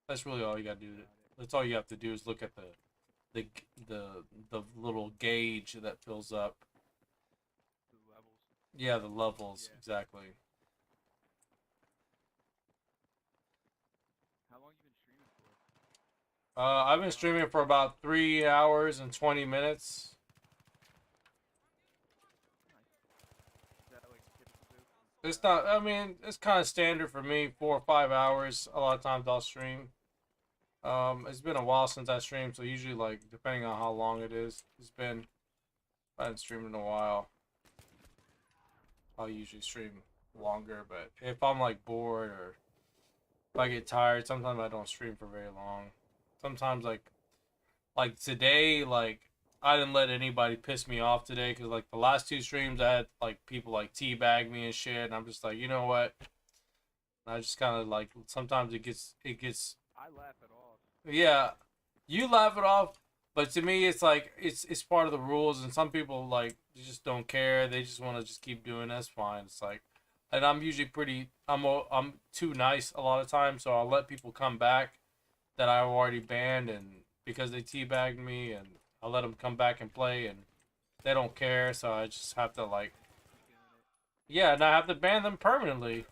That's really all you gotta do. That's all you have to do is look at the little gauge that fills up. The levels. Yeah, the levels, Yeah. exactly. How long you been streaming for? I've been streaming for about 3 hours and 20 minutes. Nice. Is that like typical do? It's not, I mean, it's kind of standard for me, 4 or 5 hours. A lot of times I'll stream. It's been a while since I streamed, so usually, like, depending on how long it is, I haven't streamed in a while. I'll usually stream longer, but if I'm, like, bored or if I get tired, sometimes I don't stream for very long. Sometimes, like today, like, I didn't let anybody piss me off today, because, like, the last 2 streams I had, like, people, like, teabag me and shit, and I'm just like, you know what? And I just kind of, like, sometimes it gets, I laugh it off. yeah, you laugh it off, but to me, it's like, it's part of the rules, and some people, like, they just don't care, they just want to just keep doing, that's fine. It's like, and I'm usually I'm too nice a lot of times, so I'll let people come back that I've already banned, and because they teabagged me, and I'll let them come back and play, and they don't care, so I just have to, like, yeah, and I have to ban them permanently.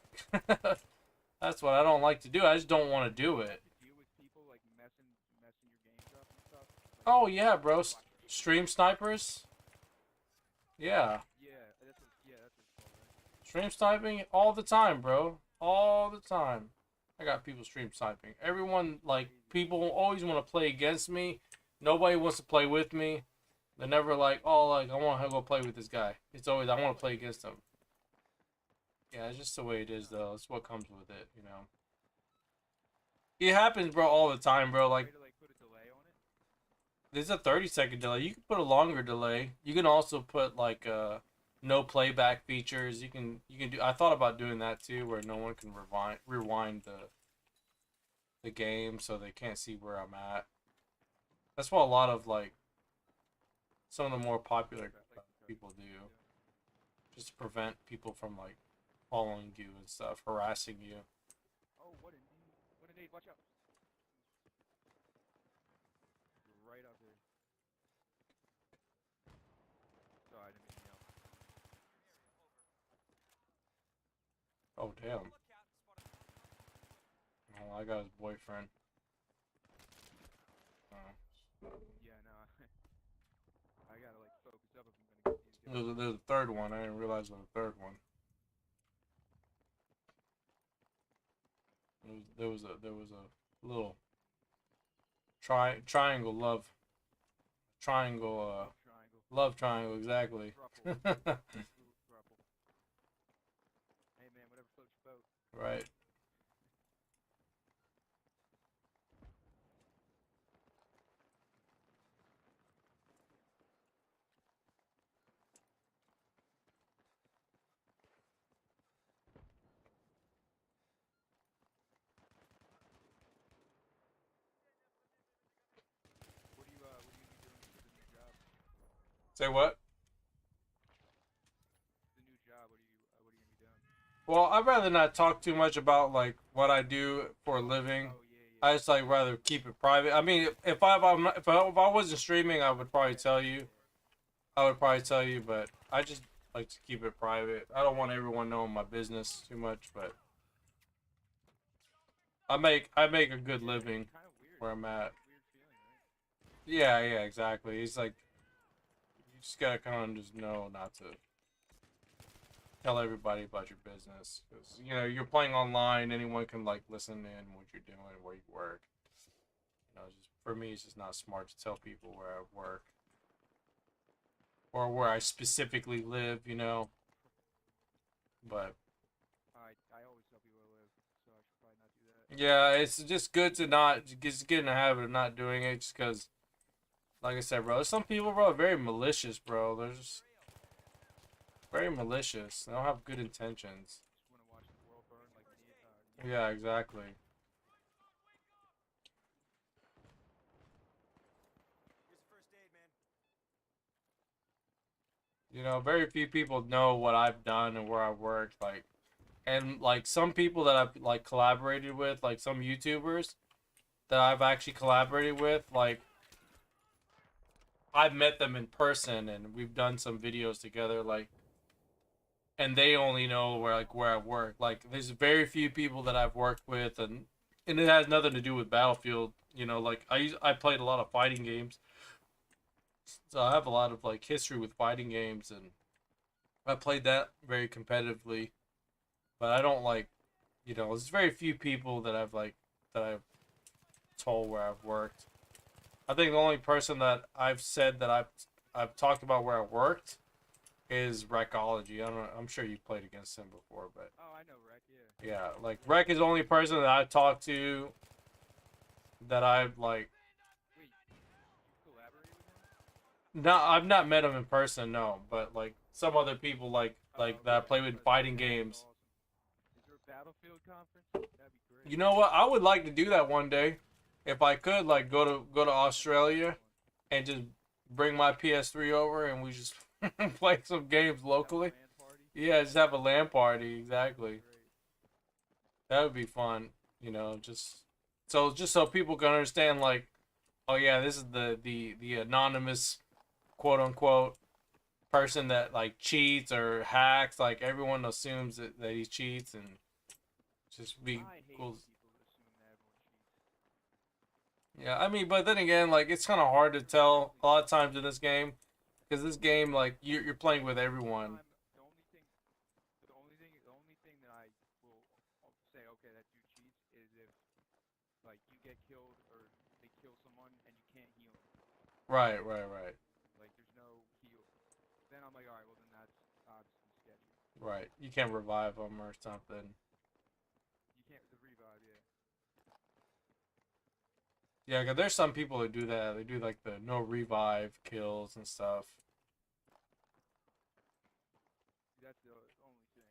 That's what I don't like to do. I just don't want to do it. Deal with people like messing your games up and stuff. Oh yeah, bro. Stream snipers. Yeah. Yeah, that's what it's called, right? Stream sniping all the time, bro. All the time. I got people stream sniping. Everyone, like, people always want to play against me. Nobody wants to play with me. They're never like, oh, like, I want to go play with this guy. It's always, I want to play against him. Yeah, it's just the way it is, though. It's what comes with it, you know. It happens, bro, all the time, bro. Like, Way to like put a delay on it. there's a 30-second delay. You can put a longer delay. You can also put, like, no playback features. You can do. I thought about doing that too, where no one can rewind the game, so they can't see where I'm at. That's what a lot of, like, some of the more popular people do, just to prevent people from, like, following you and stuff, harassing you. Oh, what a nade! Watch out! You're right out there. Sorry, I didn't mean to yell. Oh damn! Oh, I got his boyfriend. Oh. Yeah, no. I gotta like focus up if I'm gonna get these guys. There's a third one. I didn't realize there was a third one. There was a little triangle love triangle Triangle. love triangle, exactly. Little thruple. Hey man, whatever floats your boat. Right. What are you gonna be doing for the new job? Say what? The new job. What are you gonna be doing? Well, I'd rather not talk too much about, like, what I do for a living. Oh yeah. I just, like, rather keep it private. I mean, if I wasn't streaming, I would probably tell you. But I just like to keep it private. I don't want everyone knowing my business too much, but I make a good living Kind of weird. where I'm at. Weird feeling, right? Yeah, exactly. It's like, you just gotta kind of just know not to tell everybody about your business, because, you know, you're playing online. Anyone can, like, listen in what you're doing, where you work. You know, just for me, it's just not smart to tell people where I work or where I specifically live. You know, but I always tell people where I live, so I should probably not do that. yeah, it's just good to not just get in the habit of not doing it, just because, like I said, bro, there's some people, bro, very malicious, bro. They're just very malicious. They don't have good intentions. Just want to watch the world burn like me. Yeah, exactly. Here's the first aid, man. You know, very few people know what I've done and where I've worked. Like, and like some people that I've like collaborated with, like some YouTubers that I've actually collaborated with, like I've met them in person and we've done some videos together. Like, and they only know where I work. Like, there's very few people that I've worked with, and it has nothing to do with Battlefield. You know, like I played a lot of fighting games, so I have a lot of like history with fighting games, and I played that very competitively. But I don't like, you know, there's very few people that I've told where I've worked. I think the only person that I've said that I've talked about where I worked is Recology. I'm sure you've played against him before, but Oh, I know Rec. Yeah. yeah, like Rec is the only person that I've talked to that I've like. Wait, you collaborated with him? No, I've not met him in person, no, but like some other people Oh, that I okay. play with fighting games. Awesome. Is there a Battlefield conference? That'd be great. You know what? I would like to do that one day, if I could. Like go to Australia and just bring my PS3 over and we just play some games locally. LAN party? Yeah, just have a LAN party. Exactly. Great. That would be fun. You know, just so people can understand, like, oh yeah, this is the anonymous, quote unquote, person that like cheats or hacks. Like everyone assumes that he cheats and just be I hate cool. when people assume that everyone cheats. Yeah, I mean, but then again, like it's kind of hard to tell a lot of times in this game, because this game, like you're playing with everyone. The only thing that I will say, okay, that dude cheats, is if like you get killed or they kill someone and you can't heal them. Right, right, right, Like there's no heal. Then I'm like, all right, well then that's obviously sketchy. right. You can't revive them or something. You can't the revive, yeah. Yeah, 'cause there's some people that do that. They do like the no revive kills and stuff. That's the only thing.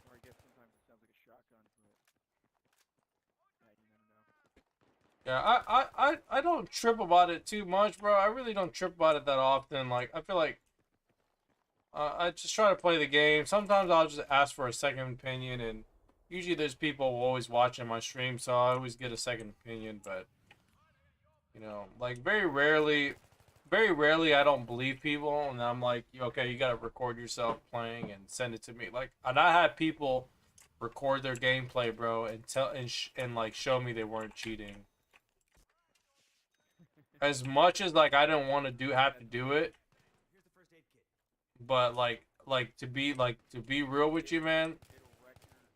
Or I guess sometimes it sounds like a shotgun, but yeah, you never know. Yeah, I don't trip about it too much, bro. I really don't trip about it that often. Like, I feel like I just try to play the game. Sometimes I'll just ask for a second opinion, and usually there's people always watching my stream, so I always get a second opinion. But you know, like very rarely I don't believe people, and I'm like, okay, you gotta record yourself playing and send it to me. Like, and I had people record their gameplay, bro, and and like show me they weren't cheating. As much as like I don't want to have to do it, Here's the first aid kit. but to be real with you, man. It'll wreck your stream.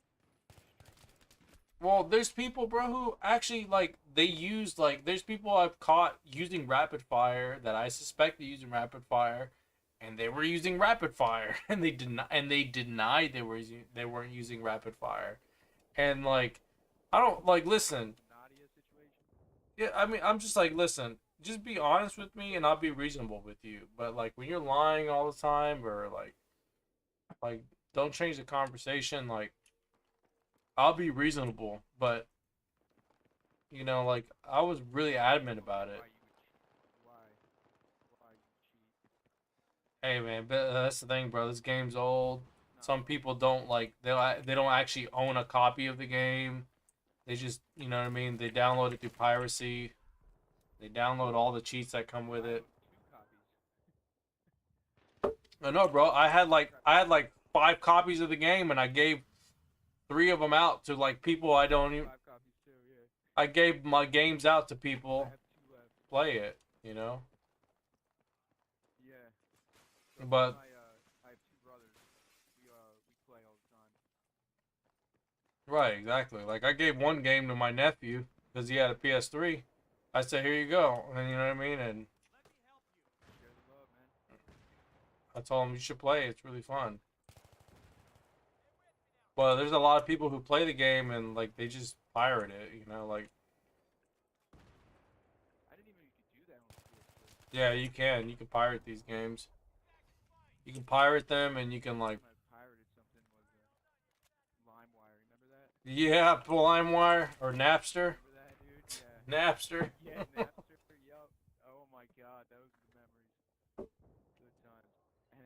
Well, there's people, bro, who actually like they use like there's people I've caught using rapid fire that I suspected using rapid fire, and they were using rapid fire, and they denied they weren't using rapid fire, and like I don't like listen. Nadia situation. Yeah, I mean I'm just like listen. Just be honest with me, and I'll be reasonable with you. But like when you're lying all the time, or like don't change the conversation. Like I'll be reasonable, but you know, like I was really adamant about it. Why you cheat? Hey man, but that's the thing, bro. This game's old. No. Some people don't like they don't actually own a copy of the game. They just, you know what I mean. They download it through piracy. They download all the cheats that come with I it. own 2 copies. I know, bro. I had like 5 copies of the game, and I gave 3 of them out to like people I don't even. 5 copies too, yeah. I gave my games out to I people have 2 left. play it. You know. Yeah. So But I have 2 brothers. We play all the time. right, exactly. Like I gave one game to my nephew because he had a PS3. I said, "Here you go," and you know what I mean. And Let me help you. Share the love, man. I told him you should play. It's really fun. But there's a lot of people who play the game and like they just pirate it. You know, like I didn't even know you could do that on PS3. yeah, you can. You can pirate these games. You can pirate them, and you can like I pirated something was LimeWire. Remember that? yeah, LimeWire or Napster. Remember that, dude? Yeah. Napster. Yeah, Napster. Yup. Oh my God, those are the memories.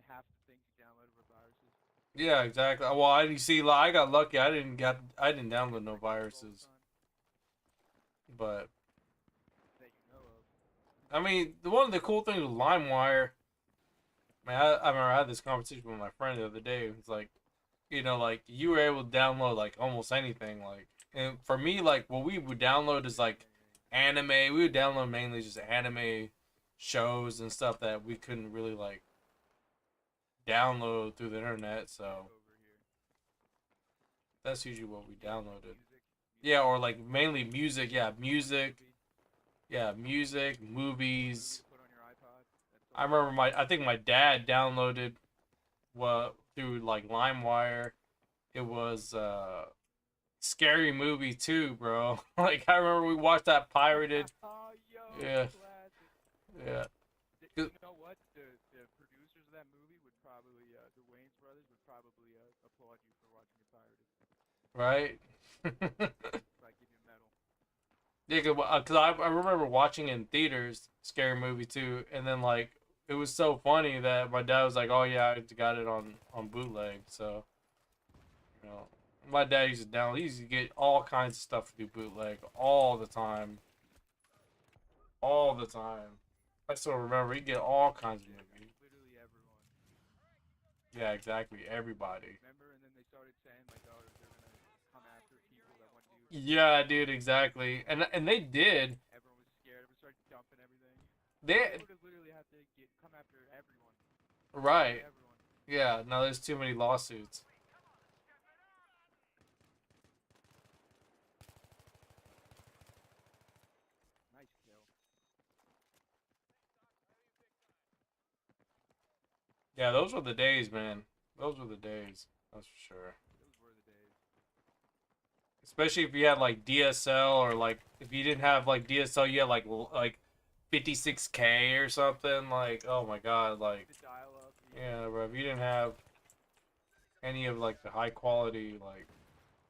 half the things you downloaded were viruses. Yeah, exactly. Well, you see, I got lucky. I didn't download no All the viruses, time but that you know of. I mean, one of the cool things with LimeWire, man, I remember I had this conversation with my friend the other day. It's like, like you were able to download like almost anything. Like, and for me, like what we would download is like anime. We would download mainly just anime shows and stuff that we couldn't really like download through the internet. So Over here. that's usually what we downloaded. Music. Yeah, or like mainly music. Yeah, music. Movie. Yeah, music, movies. Put on your iPod. That's I remember I think my dad downloaded through like LimeWire. It was Scary Movie 2, bro. Like I remember we watched that pirated. Oh, yo, Yeah. classic. Yeah. You know what? The producers of that movie would probably, the Wayans brothers would probably applaud you for watching it pirated. Right? Like give you a medal. Yeah, cause I remember watching it in theaters, Scary Movie 2, and then like it was so funny that my dad was like, "Oh yeah, I got it on bootleg." So, my dad used to download. He used to get all kinds of stuff through bootleg all the time. All the time. I still remember he'd get all kinds of movies. Literally everyone. Yeah, exactly. Everybody. Remember? And then they started saying like, oh, they're gonna come after people that want to do. Yeah, dude, exactly. And they did. Everyone was scared. Everyone started dumping everything. They They would literally have to come after everyone. right. Everyone. Yeah, no, there's too many lawsuits. Nice kill. Yeah, those were the days, man. Those were the days. That's for sure. Those were the days. Especially if you had like DSL or like if you didn't have like DSL, you had like 56K or something. Like, oh my god, like The dial-up. yeah, bro. If you didn't have any of like the high quality like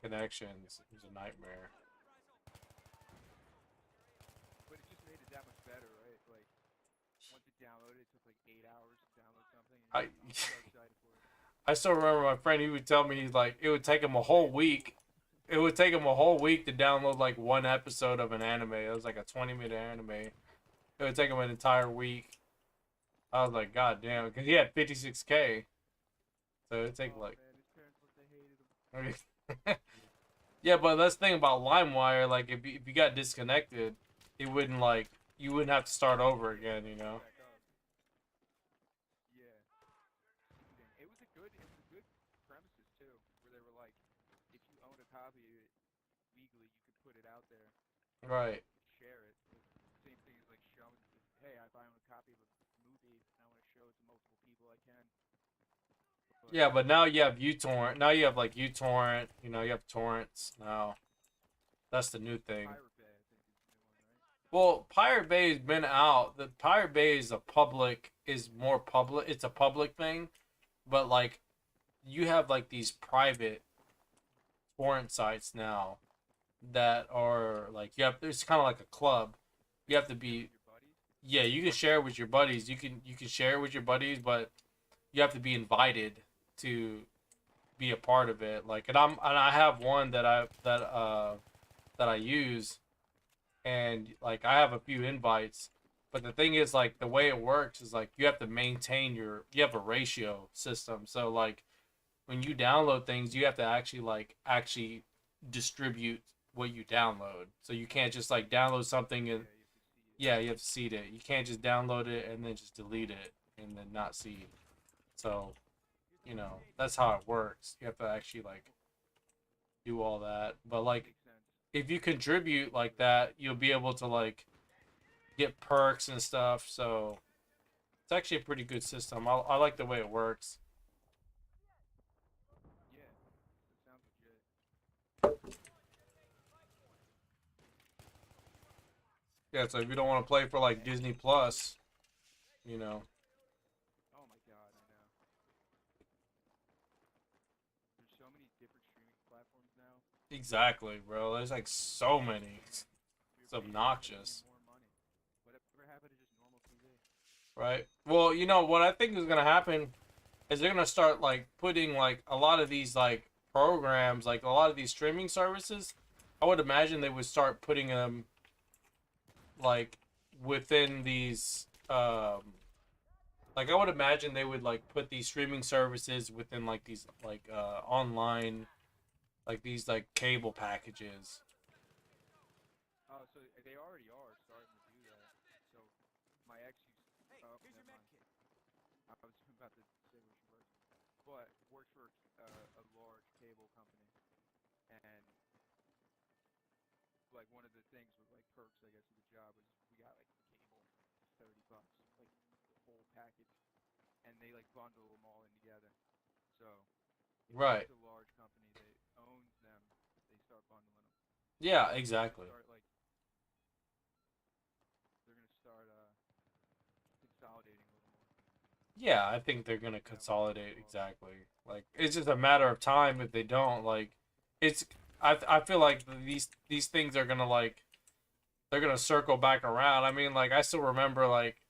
connections, it was a nightmare. But it just made it that much better, right? Like once it downloaded, it took like 8 hours to download something. And I I'm so excited for it. I still remember my friend. He would tell me like it would take him a whole week. It would take him a whole week to download like one episode of an anime. It was like a 20-minute anime. It would take him an entire week. I was like, God damn, because he had 56K. So it'd take like. Man, his parents looked, they hated him. Yeah, but that's the thing about LimeWire. Like, if you got disconnected, it wouldn't like you wouldn't have to start over again. You know. Back up. Yeah. It was a good premises too, where they were like, if you owned a copy of it legally, you could put it out there, Right. share it. Same thing as like showing, hey, if I own a copy of a movie and I want to show it to multiple people, I can. Yeah, but now you have uTorrent. Now you have like uTorrent. You know, you have torrents now. That's the new thing. Pirate Bay, I think, is the new one, right? Well, Pirate Bay has been out. The Pirate Bay is more public. It's a public thing, but like, you have like these private torrent sites now that are like it's kind of like a club. You have to be Your buddies. yeah. You can share it with your buddies. You can share it with your buddies, but you have to be invited to be a part of it. Like, and I have one that I use, and like I have a few invites. But the thing is, like, the way it works is like you have to maintain you have a ratio system. So like when you download things, you have to actually distribute what you download. So you can't just like download something and Yeah, you have to seed it. You can't just download it and then just delete it and then not seed. So, that's how it works. You have to actually like do all that. But like makes sense. if you contribute like that, you'll be able to like get perks and stuff. So it's actually a pretty good system. I like the way it works. Yeah, that sounds legit. Yeah, so if you don't want to play for like Disney Plus, Oh my god, I know. There's so many different streaming platforms now. exactly, bro. There's like so many. It's obnoxious. More money. Whatever happened to just normal TV? Right. Well, what I think is gonna happen is they're gonna start like putting like a lot of these like programs, like a lot of these streaming services. I would imagine they would start putting them like within these like I would imagine they would like put these streaming services within like these like online, like these like cable packages. Oh, so they already are starting to do that. So my ex used. Hey, Oh, here's your never med mind. kit. I was about to say where she works, but works for a large cable company, and like one of the things with like perks, I guess, of the job was we got like cable, $30, like the whole package, and they like bundle them all in together. So Right. it's a large company that owns them. They start bundling them. Yeah, They're exactly. gonna start like they're gonna start consolidating a little more. Yeah, I think they're gonna Yeah, which is consolidate cool. exactly. Like it's just a matter of time if they don't. Like it's I feel like these things are gonna like they're gonna circle back around. I mean, like I still remember like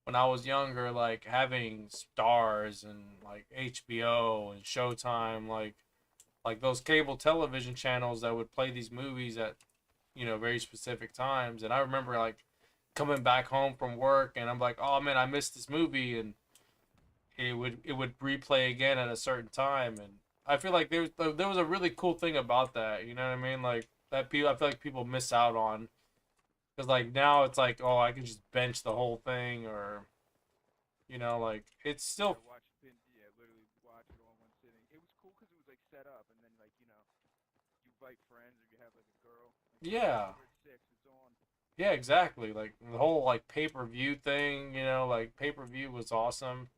when I was younger, like having Stars and like HBO and Showtime, like those cable television channels that would play these movies at very specific times. And I remember like coming back home from work and I'm like, oh man, I missed this movie, and it would replay again at a certain time. And I feel like there was a really cool thing about that. You know what I mean? Like that people I feel like people miss out on because like now it's like, oh, I can just bench the whole thing, or like it's still. Yeah, literally watch it all in one sitting. It was cool because it was like set up, and then like you invite friends or you have like a girl. Like, Yeah. over at 6, it's on. Yeah, exactly. Like the whole like pay-per-view thing, like pay-per-view was awesome.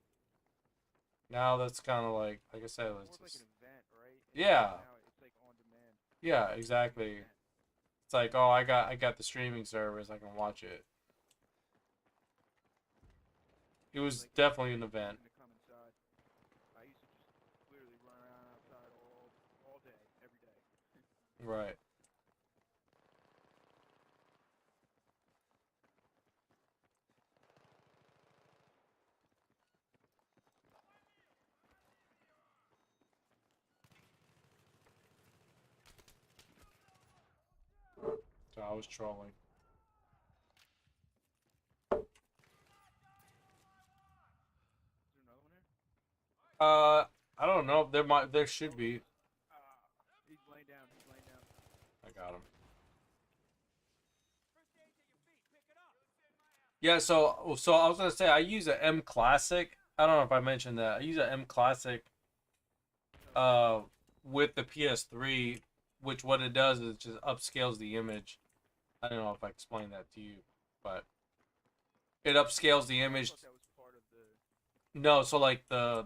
Now that's kind of like I said, It's more it's of like just. an event, right? And Yeah. now it's like on demand. Yeah, It's an exactly. event. It's like, oh, I got the streaming service, I can watch it. It It's was like definitely an free event. reason to come inside. I used to just literally run around outside all day, every day. Right. So I was trolling. Is there another one here? I don't know. There should Oh, there be. is. He's laying down. He's laying down. I got him. First aid's at your feet. Pick it up. Yeah, so I was gonna say I use a M Classic. I don't know if I mentioned that. I use a M Classic uh with the PS3, which what it does is it just upscales the image. I don't know if I explained that to you, but it upscales the I image. thought that was part of the. No, so like the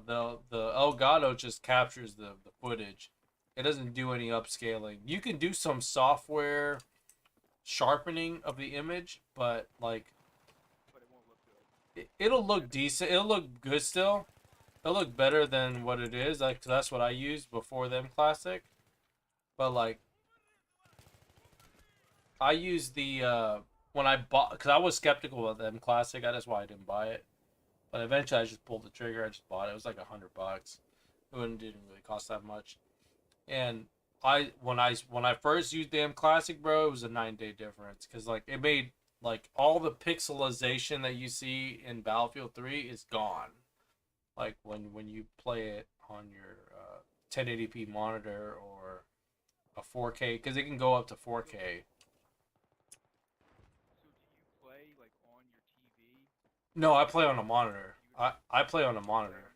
Elgato just captures the footage. It doesn't do any upscaling. You can do some software sharpening of the image, but like But it won't look good. it'll look decent. It'll look good still. It'll look better than what it is. Like 'cause that's what I used before them Classic. But like I used the when I bought, because I was skeptical of them Classic. That's why I didn't buy it. But eventually I just pulled the trigger. I just bought it. It was like $100. It didn't really cost that much. And when I first used the M Classic, bro, it was a 9-day difference because like it made like all the pixelization that you see in Battlefield 3 is gone. Like when you play it on your 1080p monitor or a 4K, because it can go up to 4K. So do you play like on your TV? No, I play on a On monitor. your computer? I play on a You play monitor.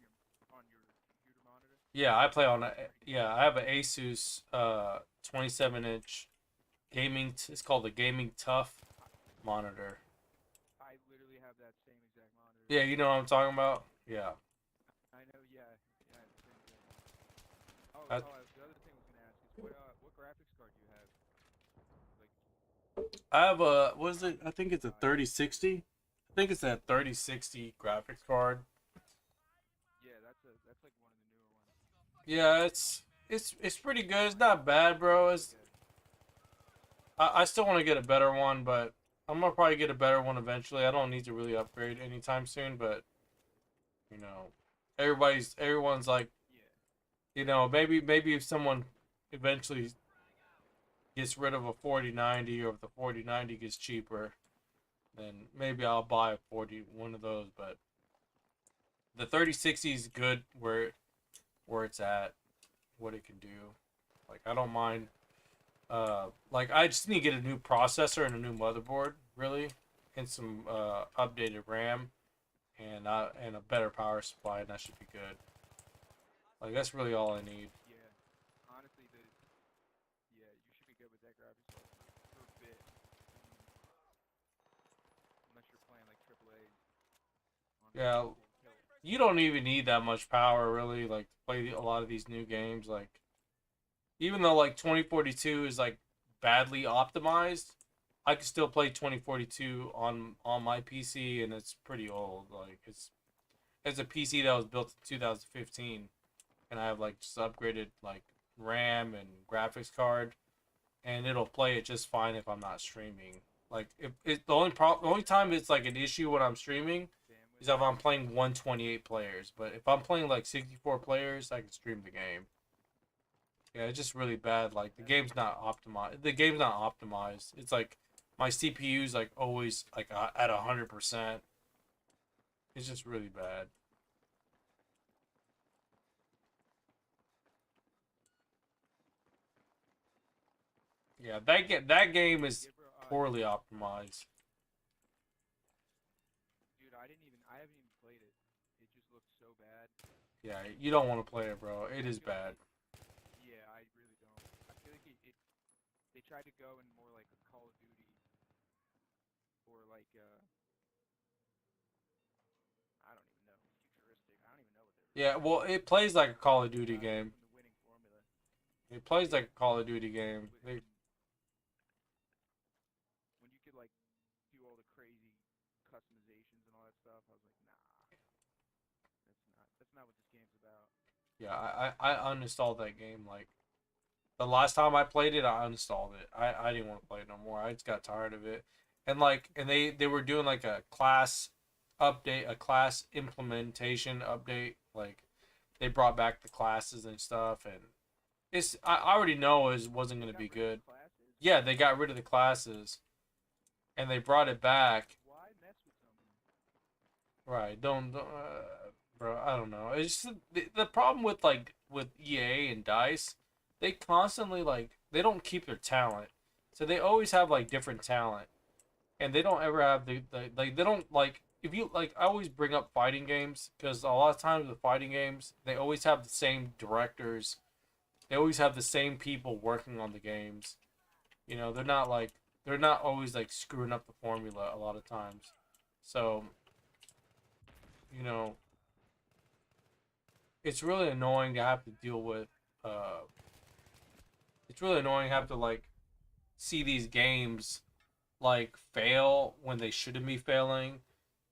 on your computer monitor? Yeah, I play on a. That's pretty Yeah, cool. I have an Asus 27-inch gaming. It's called the Gaming Tough monitor. I literally have that same exact monitor. Yeah, you know what I'm talking about. Yeah. I know. Yeah. Yeah. It's the same exact monitor. Oh, I, the other thing I was gonna ask is what graphics card do you have? Like, I have a. What is it? I think it's a uh, 3060. I think it's a 3060 graphics card. yeah, that's like one of the newer ones. Yeah, it's pretty good. It's not bad, bro. Pretty good. I still want to get a better one, but I'm gonna probably get a better one eventually. I don't need to really upgrade anytime soon, but you know, Everyone's like, Yeah. you know, maybe if someone eventually gets rid of a 4090, or if the 4090 gets cheaper, then maybe I'll buy one of those. But the 3060 is good where it's at, what it can do. Like, I don't mind. Like, I just need to get a new processor and a new motherboard, really, and some updated RAM, and a better power supply, and that should be good. Like, that's really all I need. Yeah. Honestly, yeah, you should be good with that graphics card for a bit. Unless you're playing like AAA on Yeah, full tilt. you don't even need that much power, really, like, to play a lot of these new games. Like, even though, like, 2042 is, like, badly optimized, I can still play 2042 on my PC, and it's pretty old. Like, it's a PC that was built in 2015, and I have, like, just upgraded, like, RAM and graphics card, and it'll play it just fine if I'm not streaming. Like, if it the only time it's like an issue when I'm streaming is if I'm playing 128 players. But if I'm playing like 64 players, I can stream the game. Yeah, it's just really bad. Like, the game's not optimized. The game's not optimized. It's like my CPU's like always like at 100%. It's just really bad. Yeah, that game is Yeah, bro. poorly optimized. Dude, I haven't even played it. It just looks so bad. Yeah, you don't want to play it, bro. It I is feel like bad. yeah, I really don't. I feel like they tried to go in more like a Call of Duty or like I don't even know, futuristic. I don't even know what they were Yeah, trying well, to do. it plays like a Call of Duty Away game. from the winning formula. It plays Yeah, like a Call of Duty game. when you could like do all the crazy customizations and all that stuff, I was like, nah, that's not what this game's about. Yeah, I uninstalled that game. Like, the last time I played it, I uninstalled it. I didn't want to play it no more. I just got tired of it. And like, and they were doing like a class update, a class implementation update. Like, they brought back the classes and stuff, and I already know it wasn't They gonna got be rid of good. the classes. Yeah, they got rid of the classes, and they brought it back. Why mess with something? Right? Don't bro. I don't know. It's just the problem with like with EA and Dice. They constantly like they don't keep their talent, so they always have like different talent, and they don't ever have the like they don't like if you like I always bring up fighting games because a lot of times with fighting games they always have the same directors. They always have the same people working on the games. You know, they're not always like screwing up the formula a lot of times. So, you know, it's really annoying to have to deal with uh it's really annoying to have to like see these games like fail when they shouldn't be failing,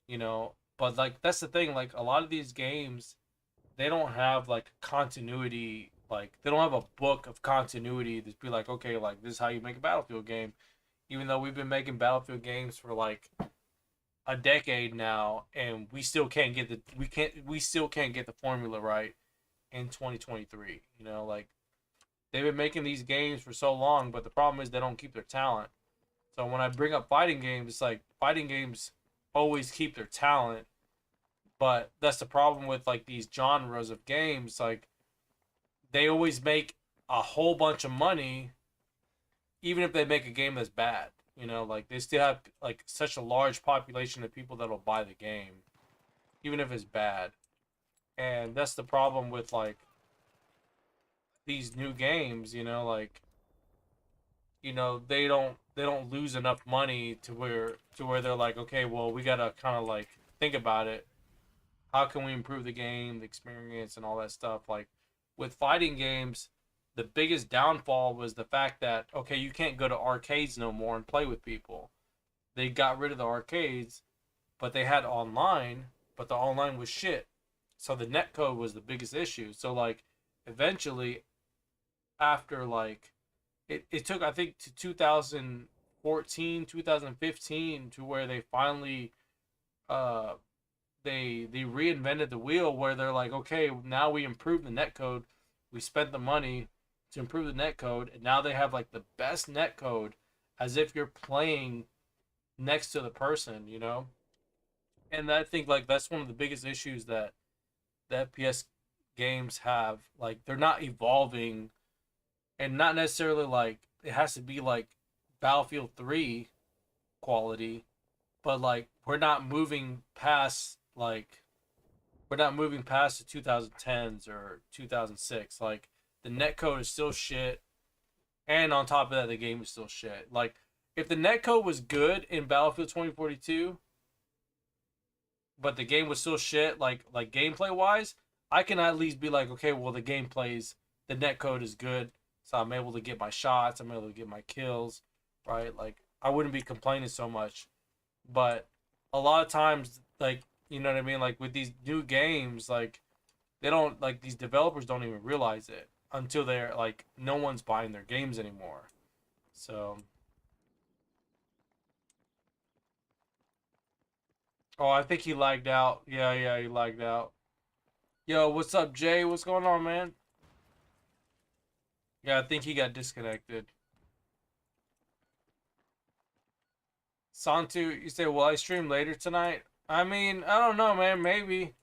you know. But like that's the thing, like a lot of these games they don't have like continuity, like they don't have a book of continuity to be like, okay, like this is how you make a Battlefield game. Even though we've been making Battlefield games for like a decade now and we still can't get the formula right in 2023, you know, like they've been making these games for so long, but the problem is they don't keep their talent. So when I bring up fighting games, it's like fighting games always keep their talent, but that's the problem with like these genres of games. Like they always make a whole bunch of money, even if they make a game that's bad. You know, like they still have like such a large population of people that'll buy the game, even if it's bad. And that's the problem with like these new games. You know, like they don't lose enough money to where they're like, okay, well we gotta kind of like think about it. How can we improve the game, the experience, and all that stuff? Like with fighting games, the biggest downfall was the fact that okay, you can't go to arcades no more and play with people. They got rid of the arcades, but they had online, but the online was shit. So the netcode was the biggest issue. So like eventually after like it took I think to 2014, 2015 to where they finally uh they reinvented the wheel where they're like, okay, now we improved the netcode. We spent the money to improve the netcode, and now they have like the best netcode, as if you're playing next to the person, you know. And I think like that's one of the biggest issues that the FPS games have. Like they're not evolving, and not necessarily like it has to be like Battlefield 3 quality, but like we're not moving past the 2010s or 2006. Like the netcode is still shit, and on top of that, the game is still shit. Like if the netcode was good in Battlefield 2042, but the game was still shit, like gameplay wise, I can at least be like, okay, well the netcode is good, so I'm able to get my shots, I'm able to get my kills, right? Like I wouldn't be complaining so much. But a lot of times, like, you know what I mean, like with these new games, like they don't, like, these developers don't even realize it until they're like no one's buying their games anymore. So, oh, I think he lagged out. Yeah, he lagged out. Yo, what's up, Jay? What's going on, man? Yeah, I think he got disconnected. Santu, you say, will I stream later tonight? I mean, I don't know, man. Maybe. If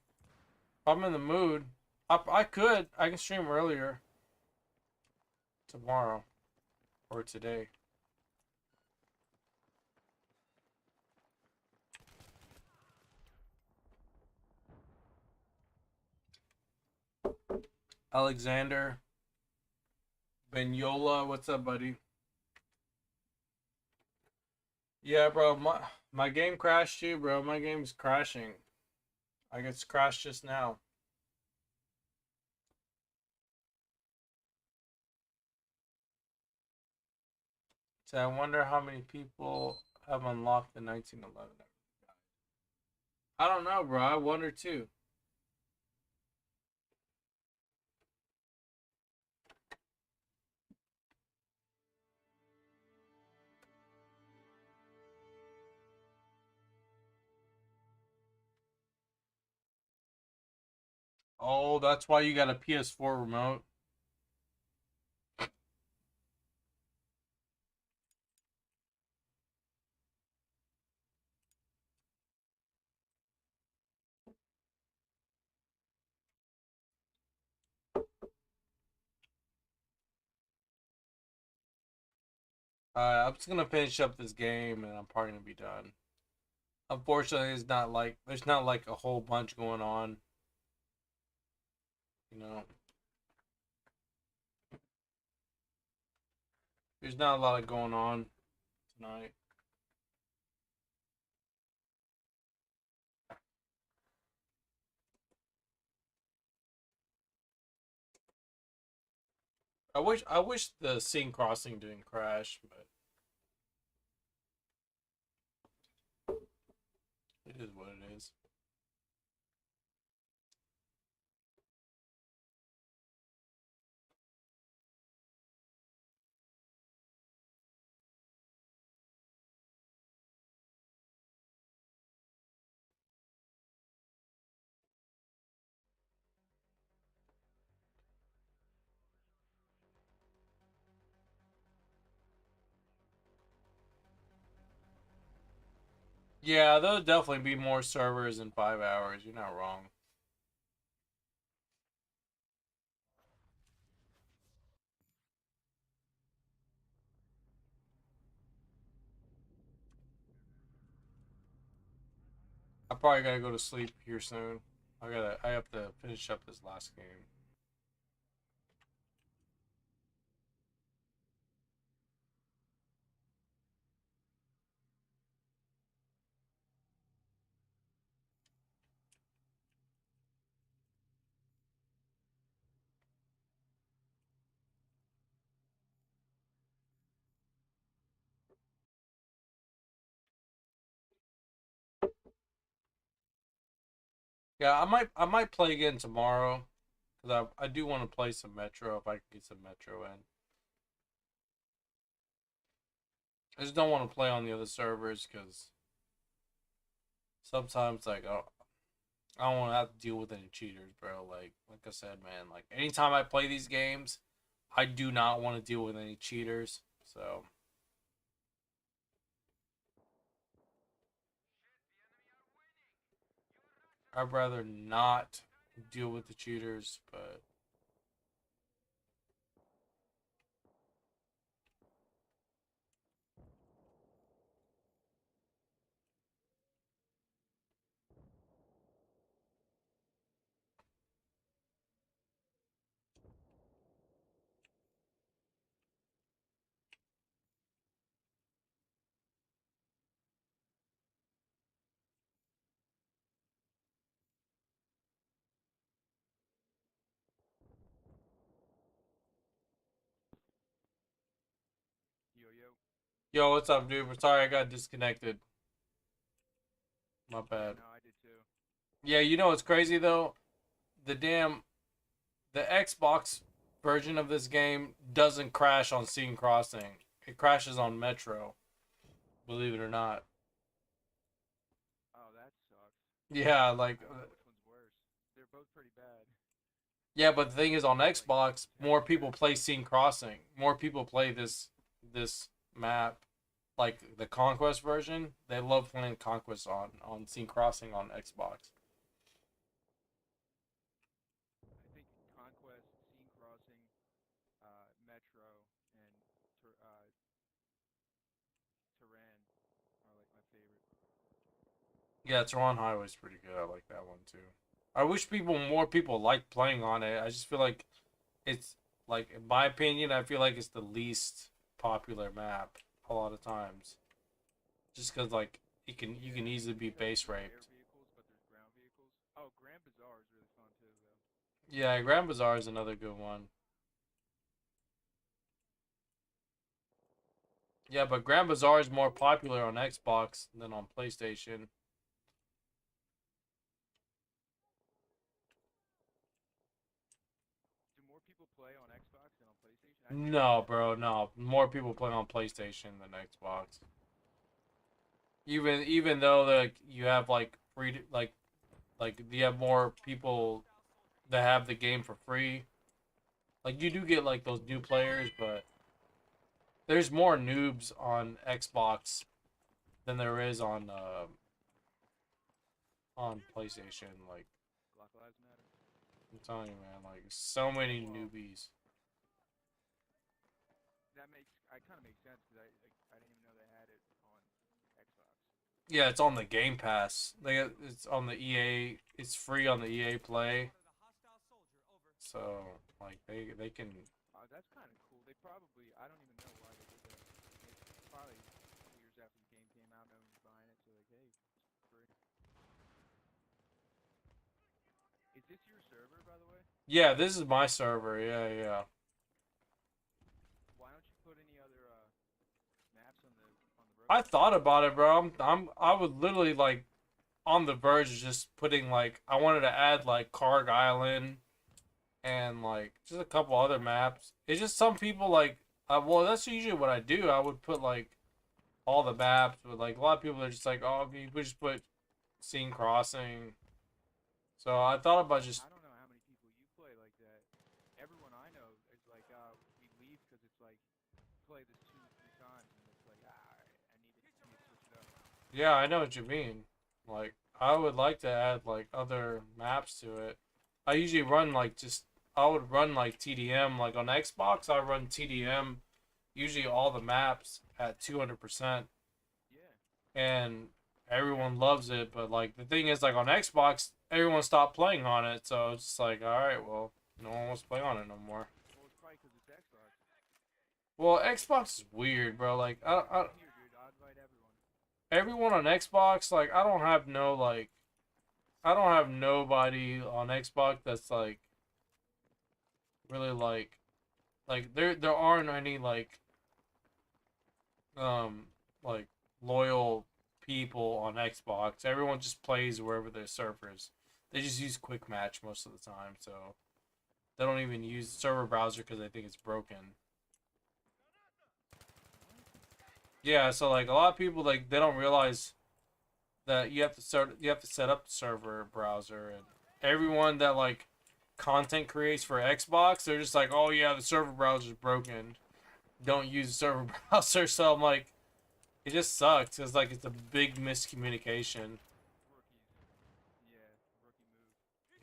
I'm in the mood. I could. I can stream earlier. Tomorrow. Or today. Alexander. Benyola, what's up, buddy? Yeah, bro, my game crashed too, bro. My game's crashing. I guess crashed just now. So I wonder how many people have unlocked the 1911. I don't know, bro. I wonder too. Oh, that's why you got a PS4 remote. I'm just gonna finish up this game and I'm probably gonna be done. Unfortunately, there's not like a whole bunch going on. You know, there's not a lot of going on tonight. I wish the scene crossing didn't crash, but it is what it is. Yeah, there'll definitely be more servers in 5 hours. You're not wrong. I probably gotta go to sleep here soon. I have to finish up this last game. Yeah, I might play again tomorrow because I do want to play some Metro if I can get some Metro in. I just don't want to play on the other servers because sometimes like I don't want to have to deal with any cheaters, bro. Like I said, man. Like anytime I play these games, I do not want to deal with any cheaters. So I'd rather not deal with the cheaters, but Yo, yo. yo, what's up, dude? We're sorry I got disconnected. My bad. No, I did too. Yeah, you know what's crazy though? The Xbox version of this game doesn't crash on Scene Crossing. It crashes on Metro. Believe it or not. Oh, that sucks. Yeah, like I don't know which one's worse. They're both pretty bad. yeah, but the thing is on Xbox, more people play Scene Crossing. More people play this map. Like the Conquest version, they love playing Conquest on Scene Crossing on Xbox. I think Conquest, Scene Crossing, Metro, and Terran are like my favorite. Yeah, Tehran Highway's pretty good. I like that one too. I wish more people like playing on it. I just feel like it's like in my opinion, I feel like it's the least popular map a lot of times. Just because like you can easily be base There's raped. air vehicles, but there's ground vehicles. Oh, Grand Bazaar is really fun too, though. Yeah, Grand Bazaar is another good one. Yeah, but Grand Bazaar is more popular on Xbox than on PlayStation. Do more people play on Xbox than on PlayStation? I think No, yeah. bro, no. More people play on PlayStation than Xbox. Even though like you have like free like you have more people that have the game for free. Like you do get like those new players, but there's more noobs on Xbox than there is on PlayStation. Like Black Lives Matter. I'm telling you, man, like so many Well, newbies. that makes kind of makes sense because I didn't even know they had it on Xbox. Yeah, it's on the Game Pass. It's on the EA. It's free on the EA Play. So like they can. That's kind of cool. They probably I don't even know why they did that. It's probably 2 years after the game came out, no one was buying it, so like, hey, it's free. Is this your server, by the way? Yeah, this is my server. Yeah, yeah. Why don't you put any other maps on the road? I thought about it, bro. I would literally like on the verge of just putting like I wanted to add like Karg Island and like just a couple other maps. It's just some people like well that's usually what I do. I would put like all the maps, but like a lot of people are just like, oh, you would just put Scene Crossing. So I thought about just I don't know how many people you play like that. Everyone I know is like, we leave because it's like play this 2-3 times and it's like, alright, I need to switch it up. yeah, I know what you mean. Like I would like to add like other maps to it. I usually run like just I would run like TDM like on Xbox. I run TDM usually all the maps at 200%, Yeah. and everyone loves it. But like the thing is, like on Xbox, everyone stopped playing on it, so it's just like, all right, well, no one wants to play on it no more. Well, it's probably because it's Xbox. Well, Xbox is weird, bro. Like Here, dude, I'll invite everyone. everyone on Xbox, like I don't have no like I don't have nobody on Xbox that's like really like there aren't any like loyal people on Xbox. Everyone just plays wherever their servers. They just use quick match most of the time, so they don't even use server browser because they think it's broken. Yeah, so like a lot of people like they don't realize that you have to set up the server browser, and everyone that like content creates for Xbox, they're just like, oh yeah, the server browser's broken. Don't use the server browser. So I'm like, it just sucks. It's like it's a big miscommunication.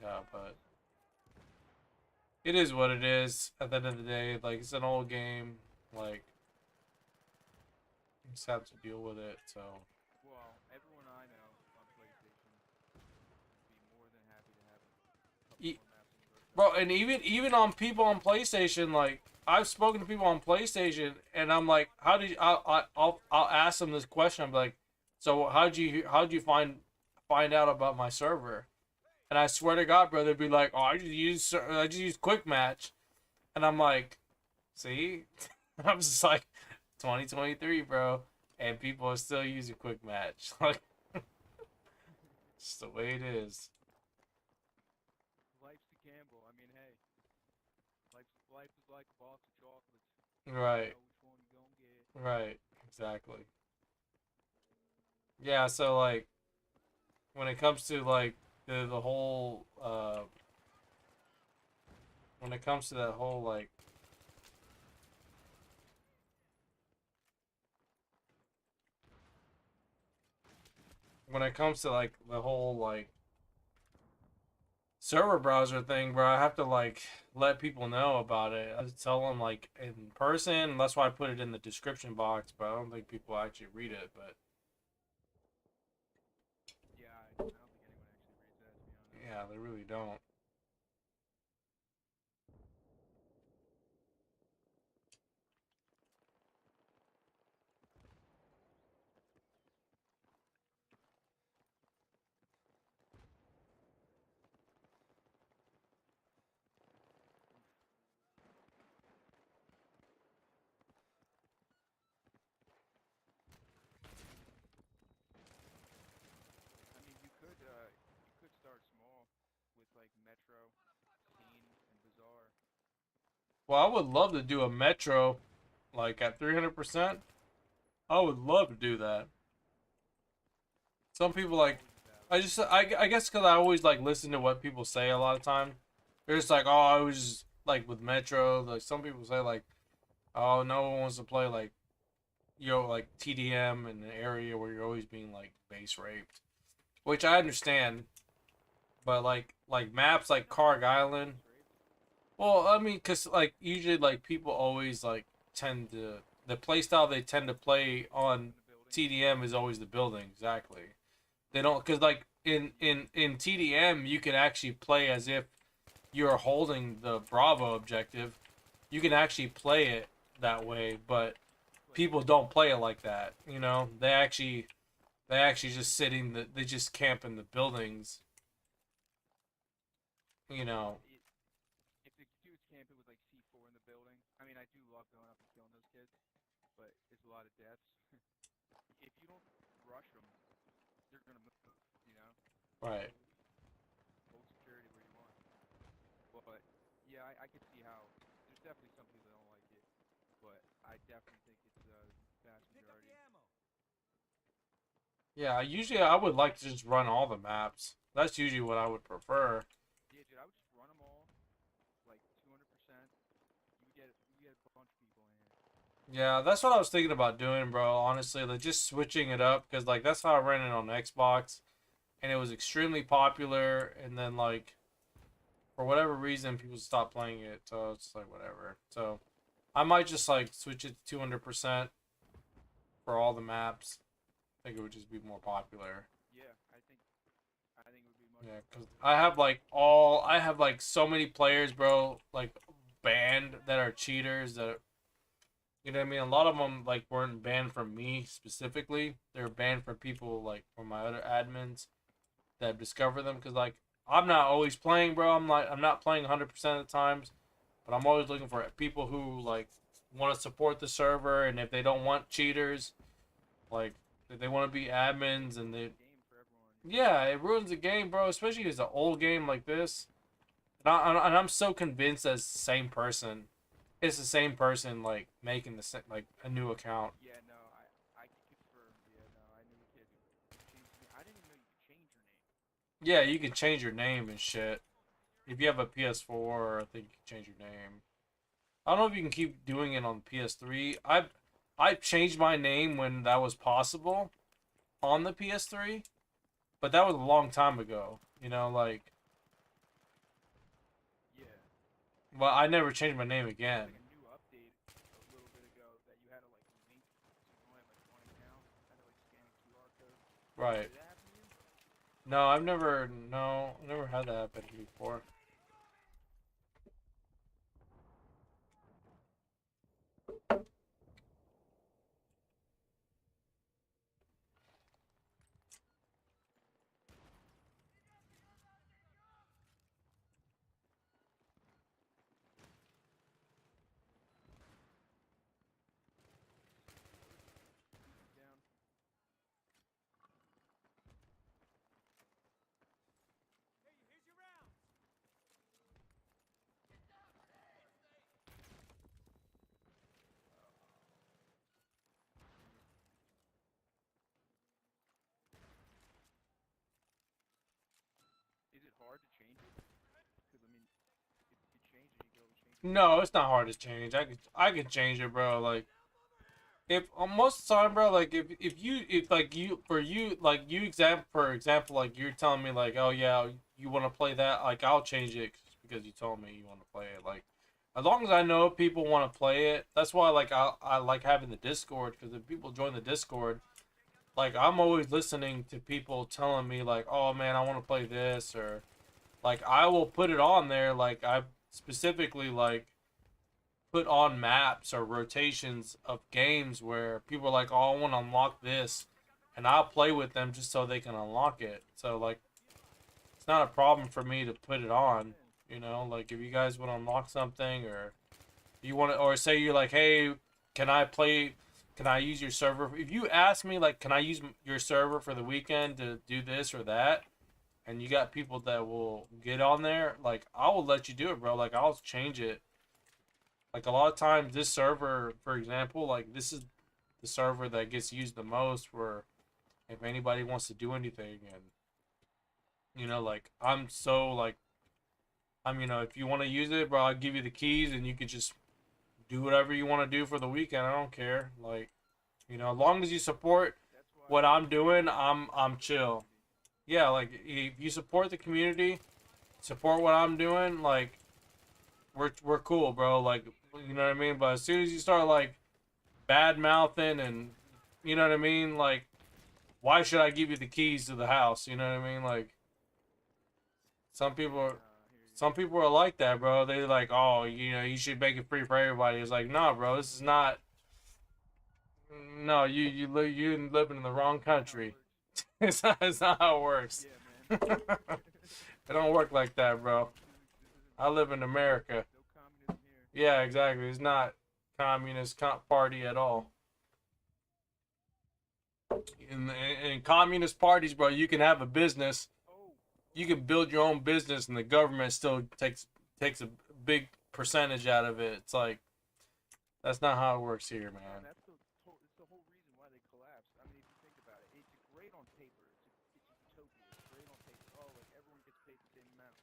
Yeah, but it is what it is. At the end of the day, like it's an old game. Like you just have to deal with it. So. Well, everyone I know on PlayStation would be more than happy to have a couple E- more maps in the Bro, and even on people on PlayStation, like I've spoken to people on PlayStation, and I'm like, how did you, I'll ask them this question. I'm like, so how'd you find out about my server? And I swear to God, bro, they'd be like, oh, I just use Quick Match, and I'm like, see, I'm just like, 2023, bro, and people are still using Quick Match, like, it's the way it is. Life's the gamble. I mean, hey, life is like a box of chocolates. Right. You know which one you gonna get. Right, exactly. Yeah, so like when it comes to like the whole when it comes to that whole like when it comes to like the whole like server browser thing, bro, I have to like let people know about it. I have to tell them like in person, and that's why I put it in the description box, but I don't think people actually read it, but Yeah, I don't think anyone actually reads that, to be honest. yeah, they really don't. I mean, you could start small with like Metro, Scene, and Bazaar. Well, I would love to do a Metro like at 300%. I would love to do that. Some people like, I guess because I always like listen to what people say a lot of time. They're just like, oh, I was just like with Metro. Like some people say like, oh, no one wants to play like, like TDM in an area where you're always being like base raped, which I understand. But like maps like Karg Island. Well, I mean, cause like usually like people always like tend to the play style they tend to play on TDM is always the building exactly. They don't because like in TDM you can actually play as if you're holding the Bravo objective. You can actually play it that way, but people don't play it like that. You know, they actually just they just camp in the buildings. You know, If the dude's camping with like C4 in the building, I mean, I do love going up and killing those kids, but it's a lot of deaths. If you don't rush them, they're gonna move. You know, right? hold security where you want. But yeah, I could see how there's definitely some people that don't like it, but I definitely think it's the vast Pick up majority. the ammo. Yeah, usually I would like to just run all the maps. That's usually what I would prefer. Yeah, dude, I would just run them all, like 200%. You get a bunch of people in here. Yeah, that's what I was thinking about doing, bro. Honestly, like just switching it up because like that's how I ran it on Xbox, and it was extremely popular. And then like for whatever reason, people stopped playing it, so it's like whatever. So I might just like switch it to 200% for all the maps. I think it would just be more popular. Yeah, I think it would be much. Yeah, because I have like so many players, bro, like banned that are cheaters that, you know what I mean? A lot of them like weren't banned from me specifically. They were banned from people like from my other admins that discover them. Because like I'm not always playing, bro. I'm not playing 100% of the times, but I'm always looking for people who like want to support the server, and if they don't want cheaters, like if they want to be admins and they Game for everyone. yeah, it ruins the game, bro. Especially if it's an old game like this. And I'm so convinced that it's the same person. It's the same person, like making like a new account. Yeah, no, I can confirm. Yeah, no, I knew a kid who chased me. I didn't Yeah, you can change your name and shit. If you have a PS4, I think you can change your name. I don't know if you can keep doing it on PS3. I've changed my name when that was possible on the PS3, but that was a long time ago. You know, like, Yeah. well, I never changed my name again. Like a new update a little bit ago that you had to like link, so you only have like one account, had to like scan a QR code. Right. Did that happen to you? No, I've never had that happen before. Down. Hey, here's your rounds. Is it hard to change it? Because I mean, if you change it, you can always change it. No, it's not hard to change. I could change it, bro. Like, if most of the time, bro, like if like you for you like you example for example, like you're telling me like, oh yeah, you want to play that, like I'll change it because you told me you want to play it. Like, as long as I know people want to play it, that's why like I like having the Discord, because if people join the Discord, like I'm always listening to people telling me like, oh man, I want to play this, or like I will put it on there. Like I specifically like put on maps or rotations of games where people are like, oh, I want to unlock this, and I'll play with them just so they can unlock it. So like, it's not a problem for me to put it on. You know, like if you guys want to unlock something, or you want to, or say you're like, hey, can I play? Can I use your server? If you ask me like, can I use your server for the weekend to do this or that, and you got people that will get on there, like I will let you do it, bro. Like I'll change it. Like a lot of times, this server, for example, like this is the server that gets used the most. Where if anybody wants to do anything, and like I'm so like if you want to use it, bro, I'll give you the keys, and you could just do whatever you want to do for the weekend. I don't care. Like, as long as you support That's why what I'm doing, I I'm support the chill. community. Yeah, like if you support the community, support what I'm doing, like we're cool, bro. Like, you know what I mean? But as soon as you start like bad mouthing, and you know what I mean, like why should I give you the keys to the house? You know what I mean? Like some people are I hear you. some people are like that, bro. They're like, oh, you should make it free for everybody. It's like, nah, bro, this is not. No, you living in the wrong That's not how it country. works. It's not how it works. Yeah, man. It don't work like that, bro. I live in America. No communism here. Yeah, exactly. It's not communist party at all. In communist parties, bro, you can have a business. Oh, You can build your own business, and the government still takes a big percentage out of it. It's like that's not how it works here, and man. that's it's the whole reason why they collapsed. I mean, if you think about it, it's great on paper. It's a utopia. It's great on paper. Oh, like everyone gets paid the same amount.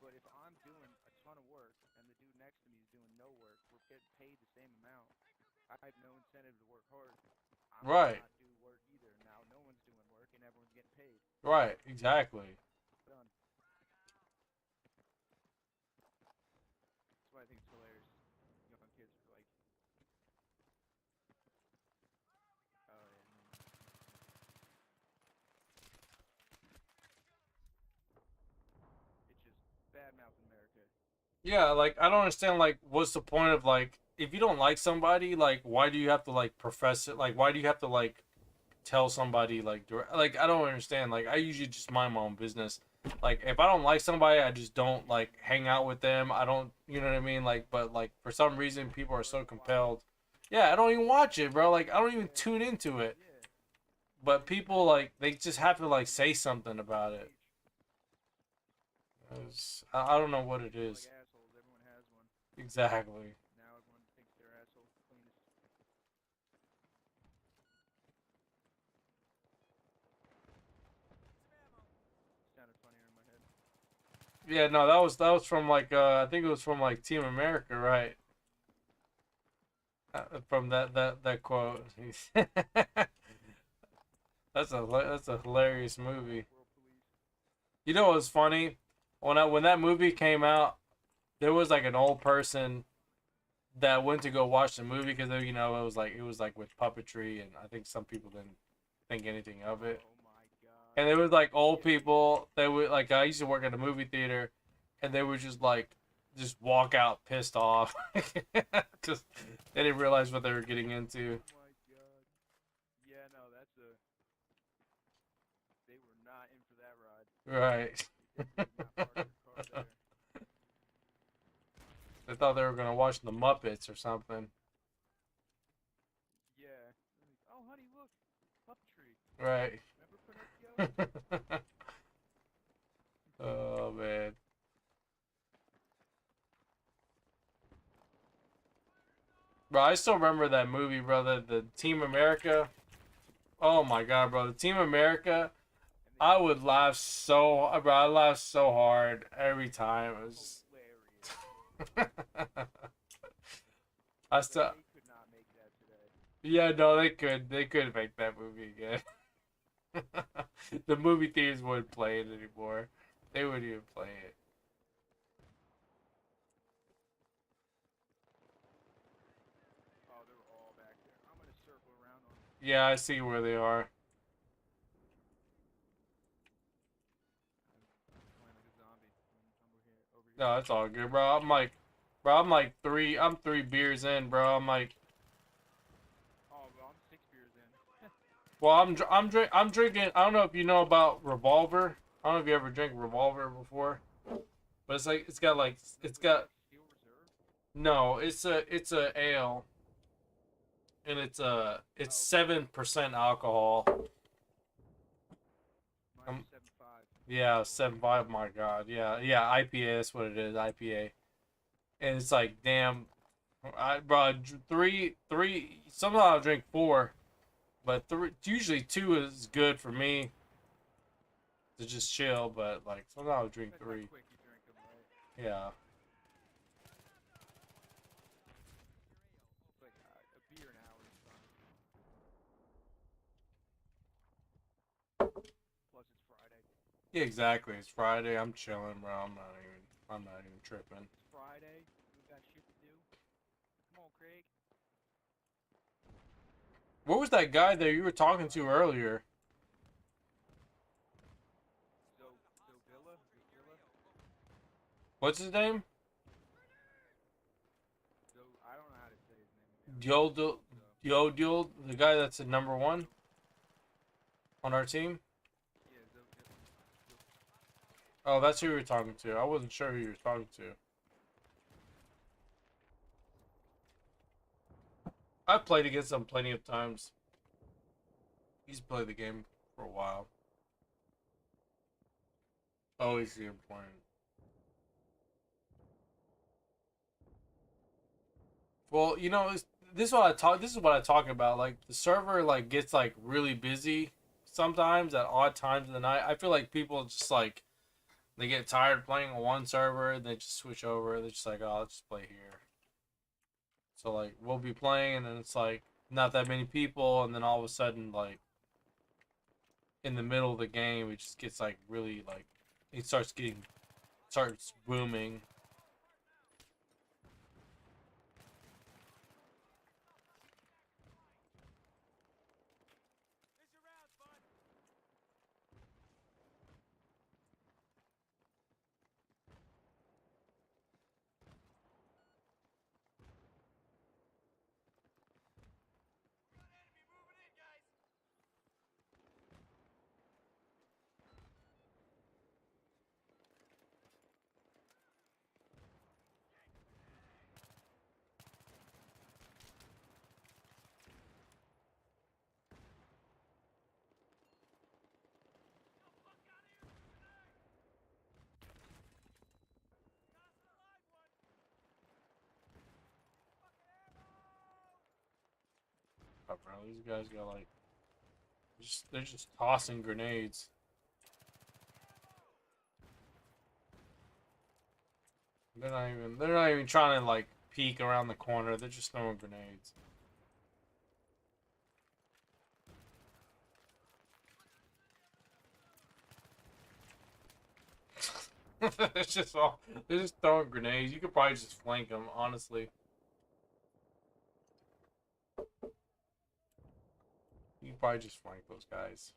But if I'm doing a ton of work and the dude next to me is doing no work, we're getting paid the same amount. I have no incentive to work hard. I'm gonna Right, not do work either. Now no one's doing work and everyone's getting paid. right, exactly. Done. That's why I think it's hilarious. Young kids are like, oh yeah, no, no. It's just bad mouth America. Yeah, like I don't understand. Like, what's the point of like if you don't like somebody, like why do you have to like profess it? Like, why do you have to like tell somebody like like I don't understand. Like I usually just mind my own business. Like if I don't like somebody, I just don't like hang out with them. I don't, you know what I mean? Like, but like for some reason, people are so compelled. Yeah, I don't even watch it, bro. Like I don't even tune into it. Yeah. But people like they just have to like say something about it. I don't know what it They're is like assholes. Everyone has one. exactly. Now everyone thinks their asshole's the cleanest. Sounded funny. Yeah, no, that was from like I think it was from like Team America, right? From that quote. That's a hilarious movie. You know what was funny? When that movie came out, there was like an old person that went to go watch the movie because you know it was like with puppetry, and I think some people didn't think anything of it. Oh my god. And there was like old people that would like I used to work at a movie theater, and they would just walk out pissed off because they didn't realize what they were getting into. Oh my god. Yeah, no, that's a. They were not in for that ride. Right. They did not park their car there. They thought they were gonna watch the Muppets or something. Yeah. Oh, honey, look, puppetry. Right. Remember Pinocchio? Oh man. Bro, I still remember that movie, brother. The Team America. Oh my god, bro. The Team America. I would laugh so, bro. I laughed so hard every time. It was. Hilarious. I still. They could not make that today. Yeah, no, they could. They could make that movie again. The movie theaters wouldn't play it anymore. They wouldn't even play it. Oh, they were all back there. I'm gonna circle around on. Yeah, I see where they are. I'm playing like a zombie. I'm over here. No, it's all good, bro. I'm 3 beers in, bro. I'm like, Oh, well, I'm 6 beers in. well, I'm drinking. I don't know if you know about Revolver. I don't know if you ever drank Revolver before, but it's like it's got Steel Reserve? no, it's a ale, and it's 7% alcohol. Mine's 7.5. Yeah, 7.5. My God, yeah, IPA. That's what it is, IPA. And it's like, damn, I bro, three. Sometimes I'll drink 4, but usually 2 is good for me to just chill. But like sometimes I'll drink Depends how 3. quick you drink them, right? Yeah. It's like a beer an hour is fine. Plus, it's Friday. Yeah, exactly. It's Friday. I'm chilling, bro. I'm not even tripping. It's Friday. We got shit to do. Come on, Craig. What was that guy that you were talking to earlier? Zovilla? What's his name? I don't know how to say his name. Yodil, the guy that's at number 1 on our team. Yeah, Oh, that's who you were talking to. I wasn't sure who you were talking to. I've played against him plenty of times. He's played the game for a while. Always see him playing. Well, you know, this is what I talk. This is what I talk about. Like the server, like gets like really busy sometimes at odd times of the night. I feel like people just like they get tired playing on one server and they just switch over. They're just like, oh, let's just play here. So like we'll be playing and then it's like not that many people, and then all of a sudden like in the middle of the game it just gets like really like it starts booming. Oh, bro, these guys got like they're just tossing grenades. They're not even trying to like peek around the corner. They're just throwing grenades. It's just all, they're just throwing grenades. You could probably just flank them, honestly. You could probably just flank those guys.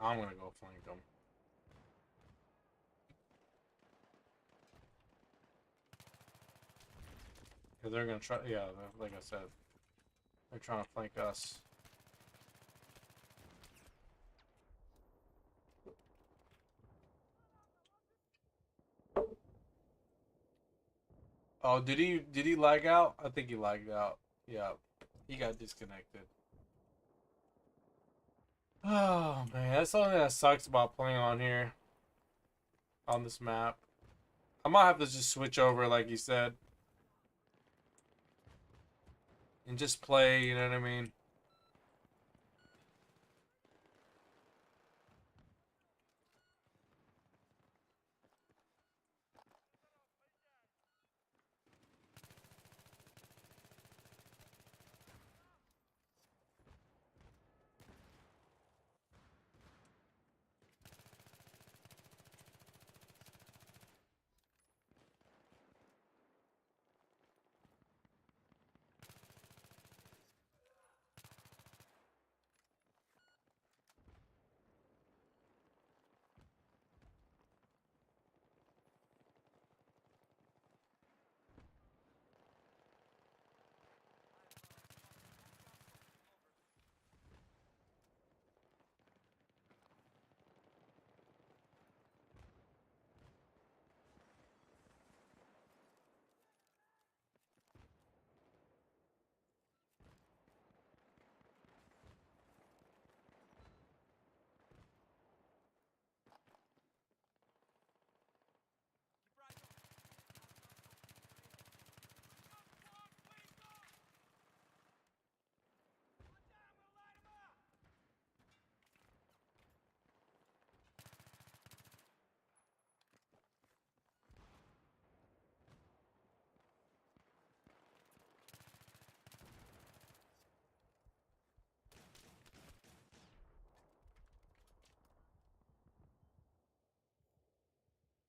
I'm gonna go flank them. Cause they're gonna try, yeah, like I said, they're trying to flank us. Oh, did he lag out? I think he lagged out. Yeah, he got disconnected. Oh man, that's something that sucks about playing on here, on this map. I might have to just switch over, like you said, and just play. You know what I mean?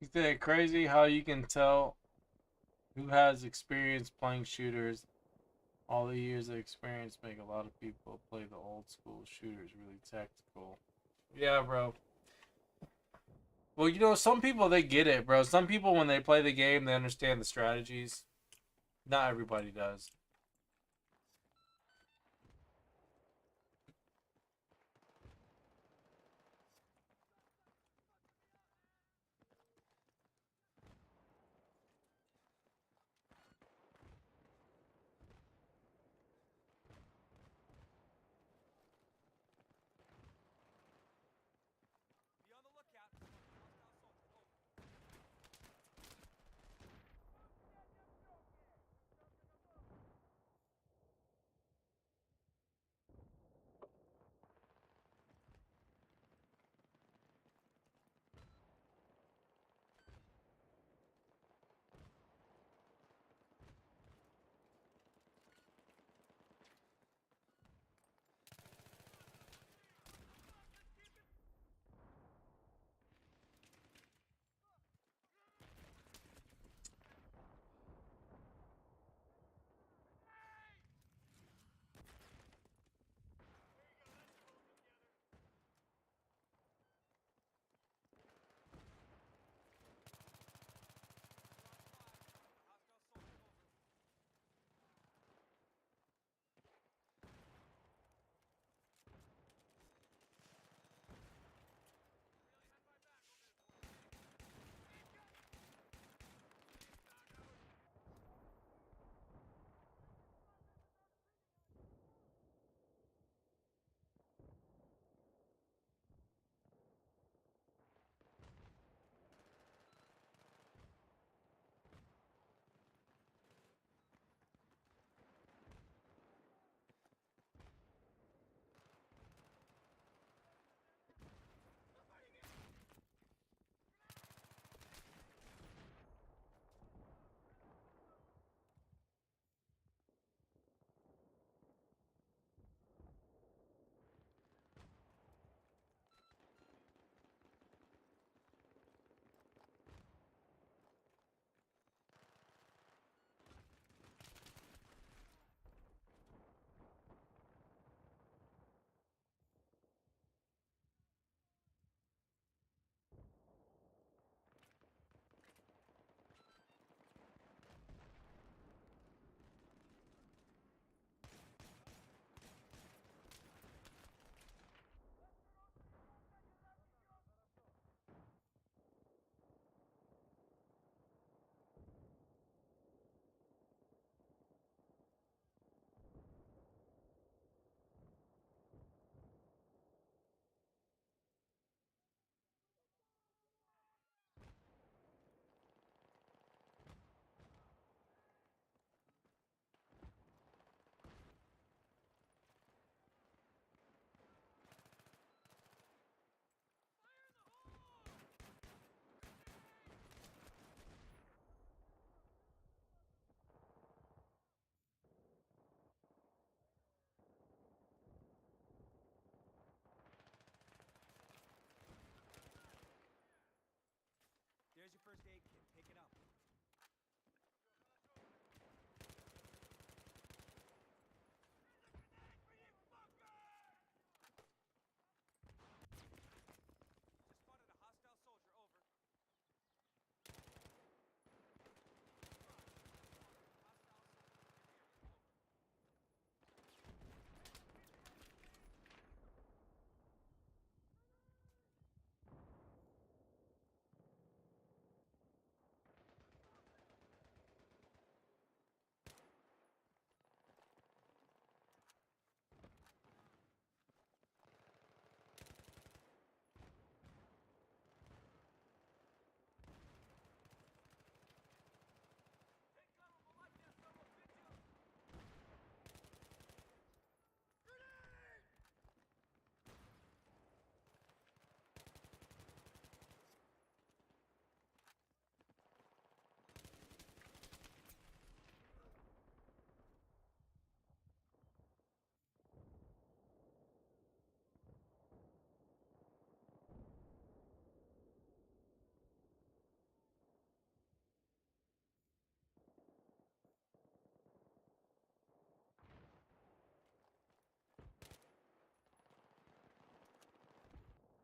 Isn't it crazy how you can tell who has experience playing shooters? All the years of experience make a lot of people play the old school shooters really tactical. Yeah, bro. Well, you know, some people, they get it, bro. Some people, when they play the game, they understand the strategies. Not everybody does. Be on the lookout. Hostile soldier. Over.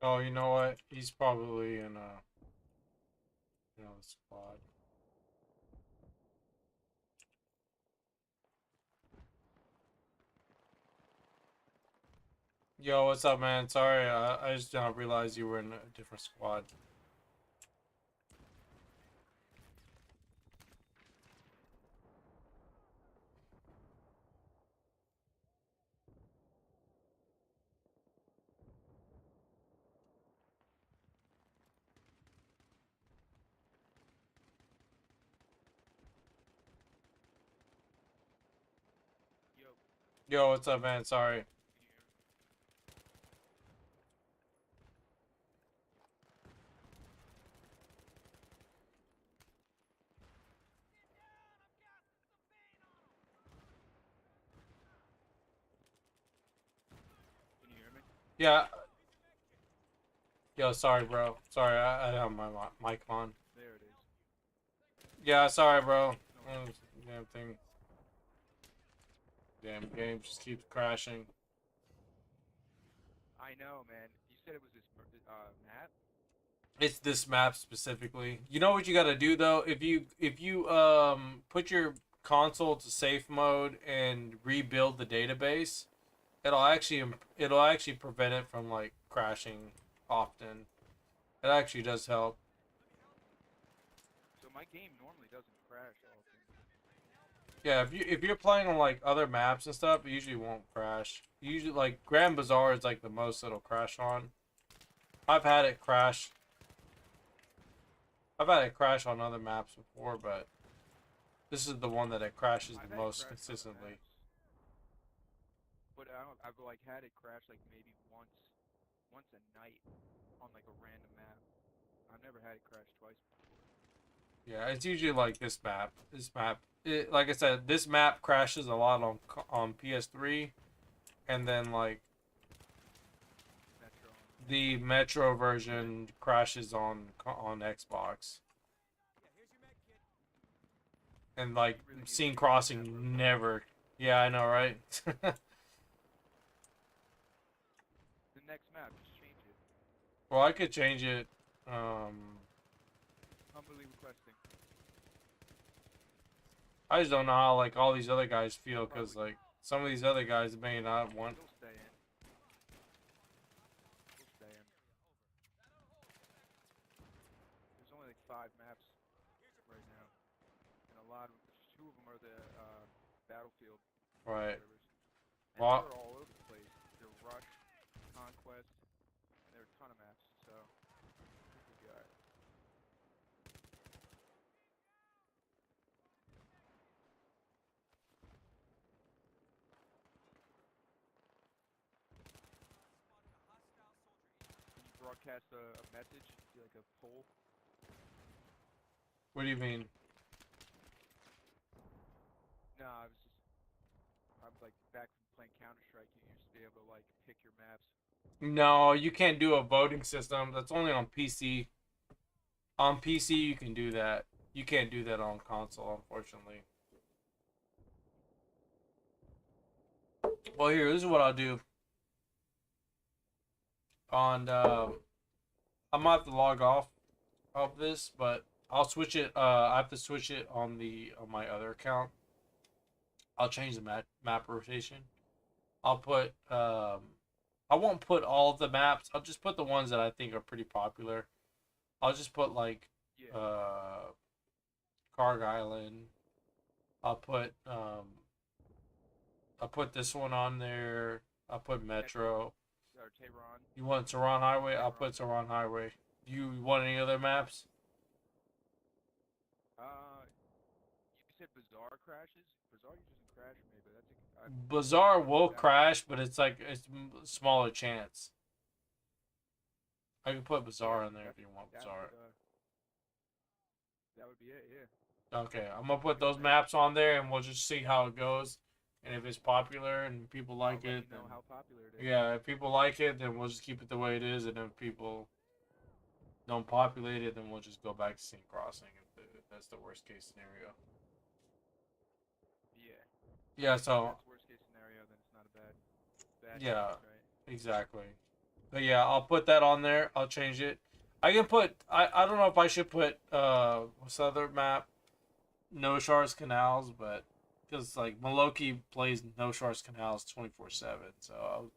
Oh, you know what? He's probably in the squad. Yo, what's up, man? Sorry, I just didn't realize you were in a different squad. Yo, Yo, what's up, man? Sorry. can you hear me? Yeah. Yo, sorry, bro. Sorry, I have my mic on. There it is. Yeah, sorry, bro. No, Damn thing. Damn game just keeps crashing. I know, man. You said it was this map? It's this map specifically. You know what you gotta do though? If you put your console to safe mode and rebuild the database, it'll actually prevent it from like crashing often. It actually does help. So my game normally doesn't crash often. Yeah, if you're playing on like other maps and stuff, it usually won't crash. Usually like Grand Bazaar is like the most it'll crash on. I've had it crash. I've had it crash on other maps before, but this is the one that it crashes I've the had it most crash on other consistently. maps, but I've like had it crash like maybe once a night on like a random map. I've never had it crash twice before. Yeah, it's usually like this map. Like I said, this map crashes a lot on PS3, and then like Metro. the Metro version crashes on Xbox. Yeah, here's your med kit. And like You really need to Scene change that Crossing profile. never. Yeah, I know, right? The next map, just change it. Well, I could change it. Humbly requesting. I just don't know how like all these other guys feel, because like some of these other guys may not want. We'll stay in. We'll stay in. There's only like 5 maps right now, and a lot of 2 of them are the Battlefield Right. servers. And Well, they're all over the place. They're Rush, Conquest, and there are a ton of maps. So I think we'll be alright. Spotted a hostile soldier. Can you broadcast a message, do like a poll? what do you mean? No, I'm like back from playing Counter Strike. You used to be able to like pick your maps. No, you can't do a voting system. That's only on PC. On PC, you can do that. You can't do that on console, unfortunately. Well, here, this is what I'll do. On I might have to log off of this, but I'll switch it. I have to switch it on my other account. I'll change the map rotation. I'll put I won't put all of the maps. I'll just put the ones that I think are pretty popular. I'll just put like Yeah. Carg Island. I'll put this one on there. I'll put Metro. Or Tehran. You want Tehran Highway? I'll put Tehran Highway. You want any other maps? You said Bazaar crashes. Bazaar usually doesn't crash for me, but that's a. Bazaar will crash, but it's like it's smaller chance. I can put Bazaar in there if you want Bazaar. That would be it. Yeah. Okay, I'm gonna put those maps on there, and we'll just see how it goes. And if it's popular and people like I'll let it, you know then how popular it is. yeah, if people like it, then we'll just keep it the way it is. And if people don't populate it, then we'll just go back to Scene Crossing if that's the worst case scenario. Yeah. Yeah, If so that's worst case scenario, then it's not a bad yeah, chance, right? exactly. But yeah, I'll put that on there. I'll change it. I can put. I don't know if I should put what's the other map? No Shards Canals, but because like Maloki plays No Shards Canals 24/7, so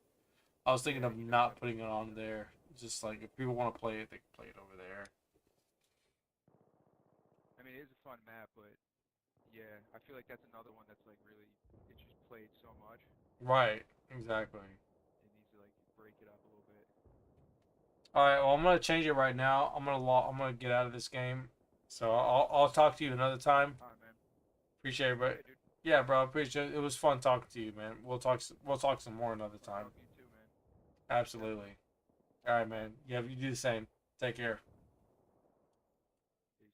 I was thinking Yeah, of you know not what? putting it on there. Just like if people want to play it, they can play it over there. I mean, it is a fun map, but yeah, I feel like that's another one that's like really it's just played so much. Right. Exactly. It needs to like break it up a little bit. All right. Well, I'm gonna change it right now. I'm gonna get out of this game. So I'll talk to you another time. All right, man. Appreciate it, but Yeah, dude. yeah, bro. Appreciate it. It was fun talking to you, man. We'll talk some more another I'll time. talk to you too, man. Definitely. Absolutely. All right, man. Yeah, you do the same. Take care. Peace.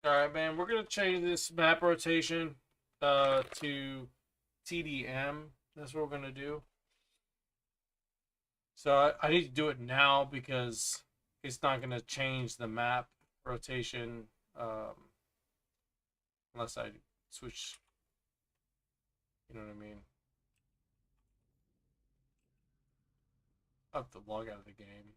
All right, man. We're gonna change this map rotation to TDM. That's what we're gonna do. So I need to do it now because it's not gonna change the map rotation unless I switch. You know what I mean? I have to log out of the game.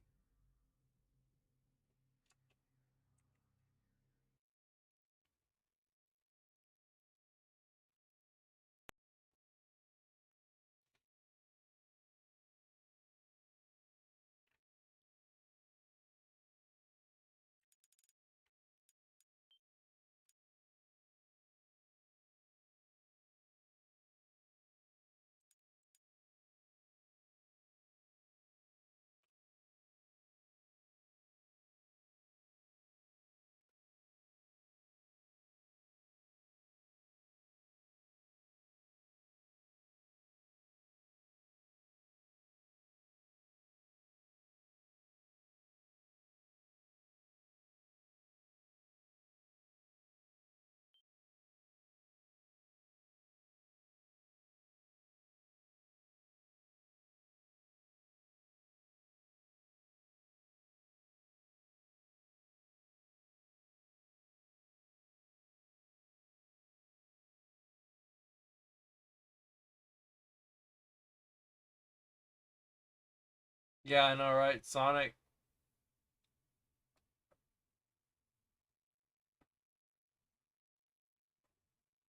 Yeah, I know, right? Sonic.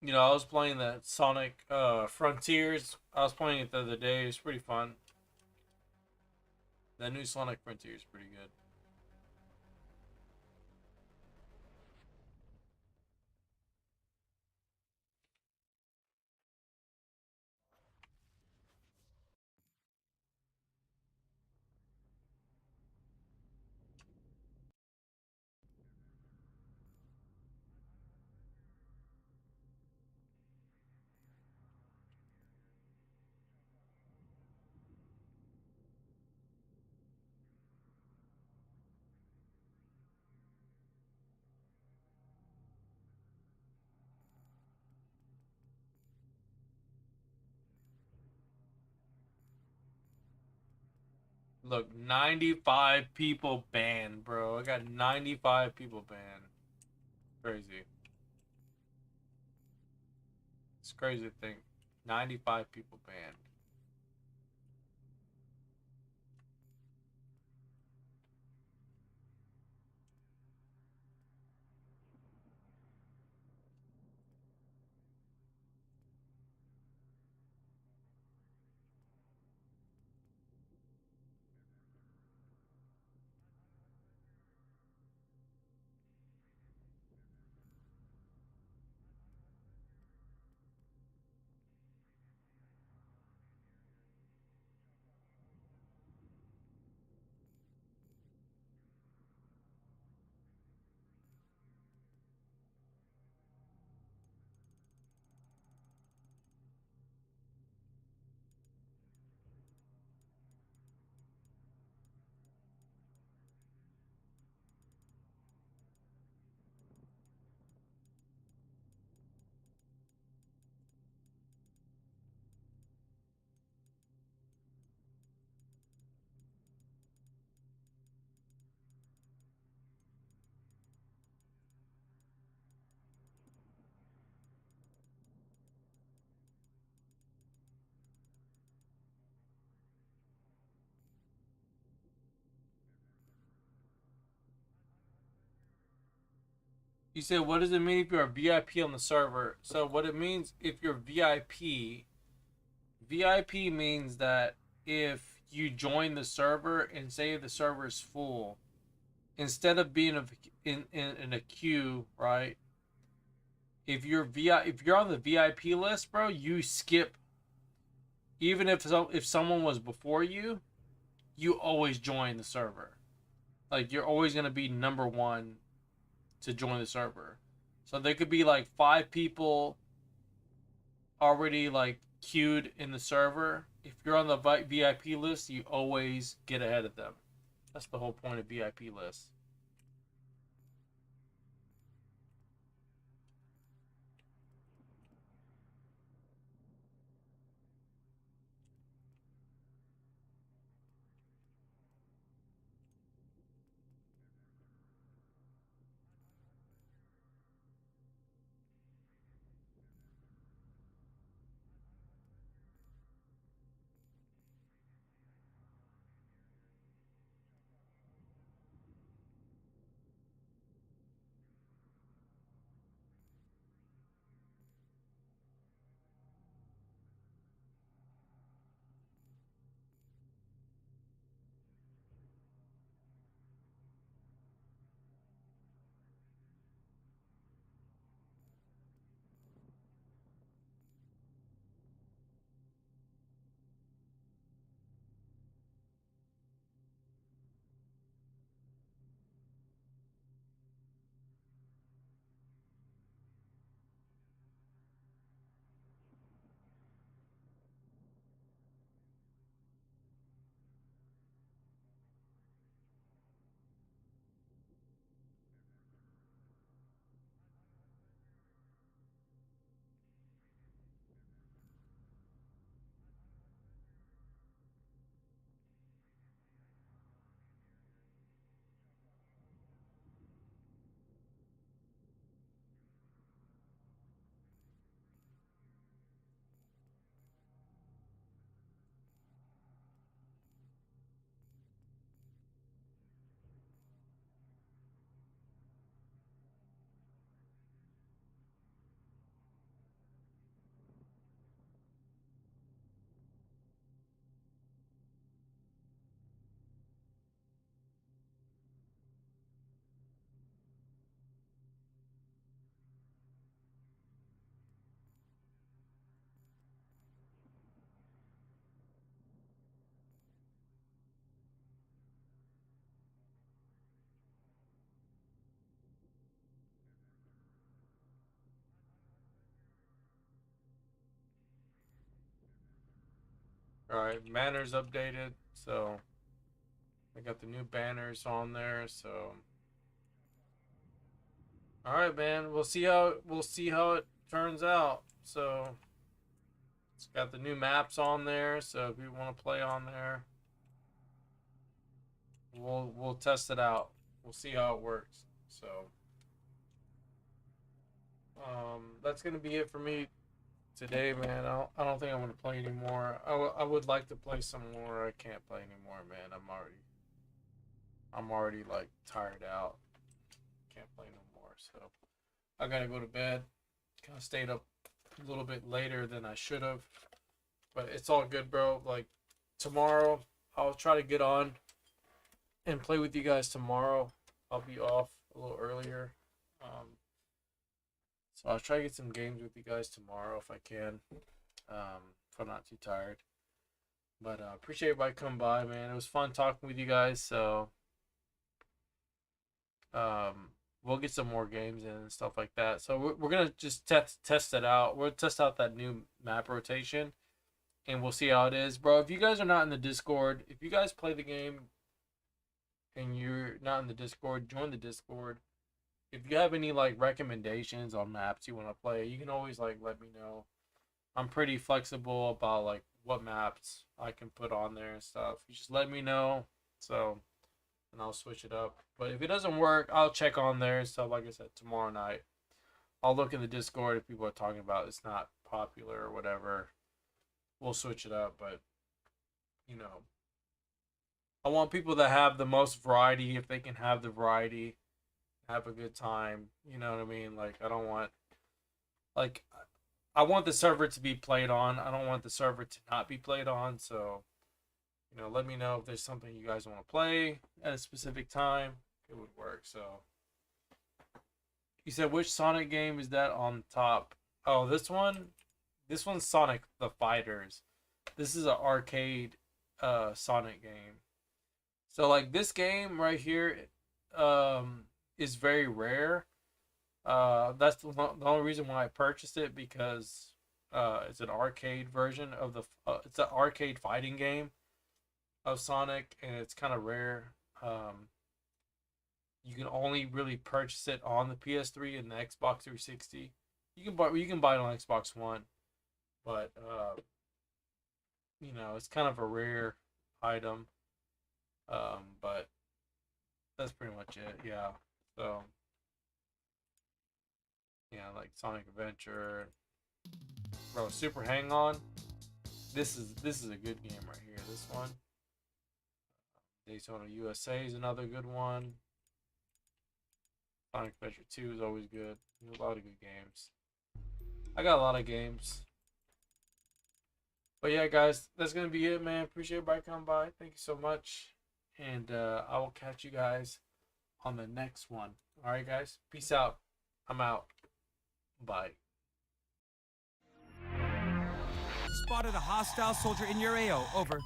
You know, I was playing that Sonic Frontiers. I was playing it the other day. It's pretty fun. That new Sonic Frontier is pretty good. Look, 95 people banned, bro. I got 95 people banned. Crazy. It's crazy to think. 95 people banned. You said, what does it mean if you're a VIP on the server? So what it means if you're VIP means that if you join the server and say the server is full, instead of being in a queue, right? If you're on the VIP list, bro, you skip. Even if someone was before you, you always join the server. Like you're always gonna be number one to join the server. So there could be like 5 people already like queued in the server. If you're on the VIP list, you always get ahead of them. That's the whole point of VIP lists. All right, banners updated, so I got the new banners on there. So, all right, man, we'll see how it turns out. So, it's got the new maps on there. So if you want to play on there, we'll test it out. We'll see how it works. So, that's gonna be it for me today, man. I don't think I'm gonna play anymore. I would like to play some more. I can't play anymore, man. I'm already like tired out. Can't play no more. So I gotta go to bed. Kind of stayed up a little bit later than I should have, but it's all good, bro. Like tomorrow, I'll try to get on and play with you guys tomorrow. I'll be off a little earlier. So I'll try to get some games with you guys tomorrow if I can. If I'm not too tired. But appreciate everybody coming by, man. It was fun talking with you guys. So we'll get some more games in and stuff like that. So we're gonna just test it out. We'll test out that new map rotation, and we'll see how it is, bro. If you guys are not in the Discord, if you guys play the game and you're not in the Discord, join the Discord. If you have any like recommendations on maps you want to play, you can always like let me know. I'm pretty flexible about like what maps I can put on there and stuff. You just let me know, so and I'll switch it up. But if it doesn't work, I'll check on there and stuff. Like I said, tomorrow night, I'll look in the Discord if people are talking about it's not popular or whatever. We'll switch it up, but you know, I want people that have the most variety if they can have the variety. have a good time. You know what I mean? Like, I don't want, like, I want the server to be played on. I don't want the server to not be played on. So, you know, let me know if there's something you guys want to play at a specific time. It would work. So, you said which Sonic game is that on top? Oh, this one. This one's Sonic the Fighters. This is an arcade Sonic game. So like this game right here is very rare. That's the only reason why I purchased it, because it's an arcade version of the it's an arcade fighting game of Sonic, and it's kind of rare. You can only really purchase it on the PS3 and the Xbox 360. You can buy it on Xbox One, but you know, it's kind of a rare item. But that's pretty much it. Yeah. So yeah, like Sonic Adventure, bro. Super Hang On. This is a good game right here. This one. Daytona USA is another good one. Sonic Adventure 2 is always good. There's a lot of good games. I got a lot of games. But yeah, guys, that's gonna be it, man. Appreciate everybody coming by. Thank you so much. And I will catch you guys on the next one. Alright, guys. Peace out. I'm out. Bye. Spotted a hostile soldier in your AO. Over.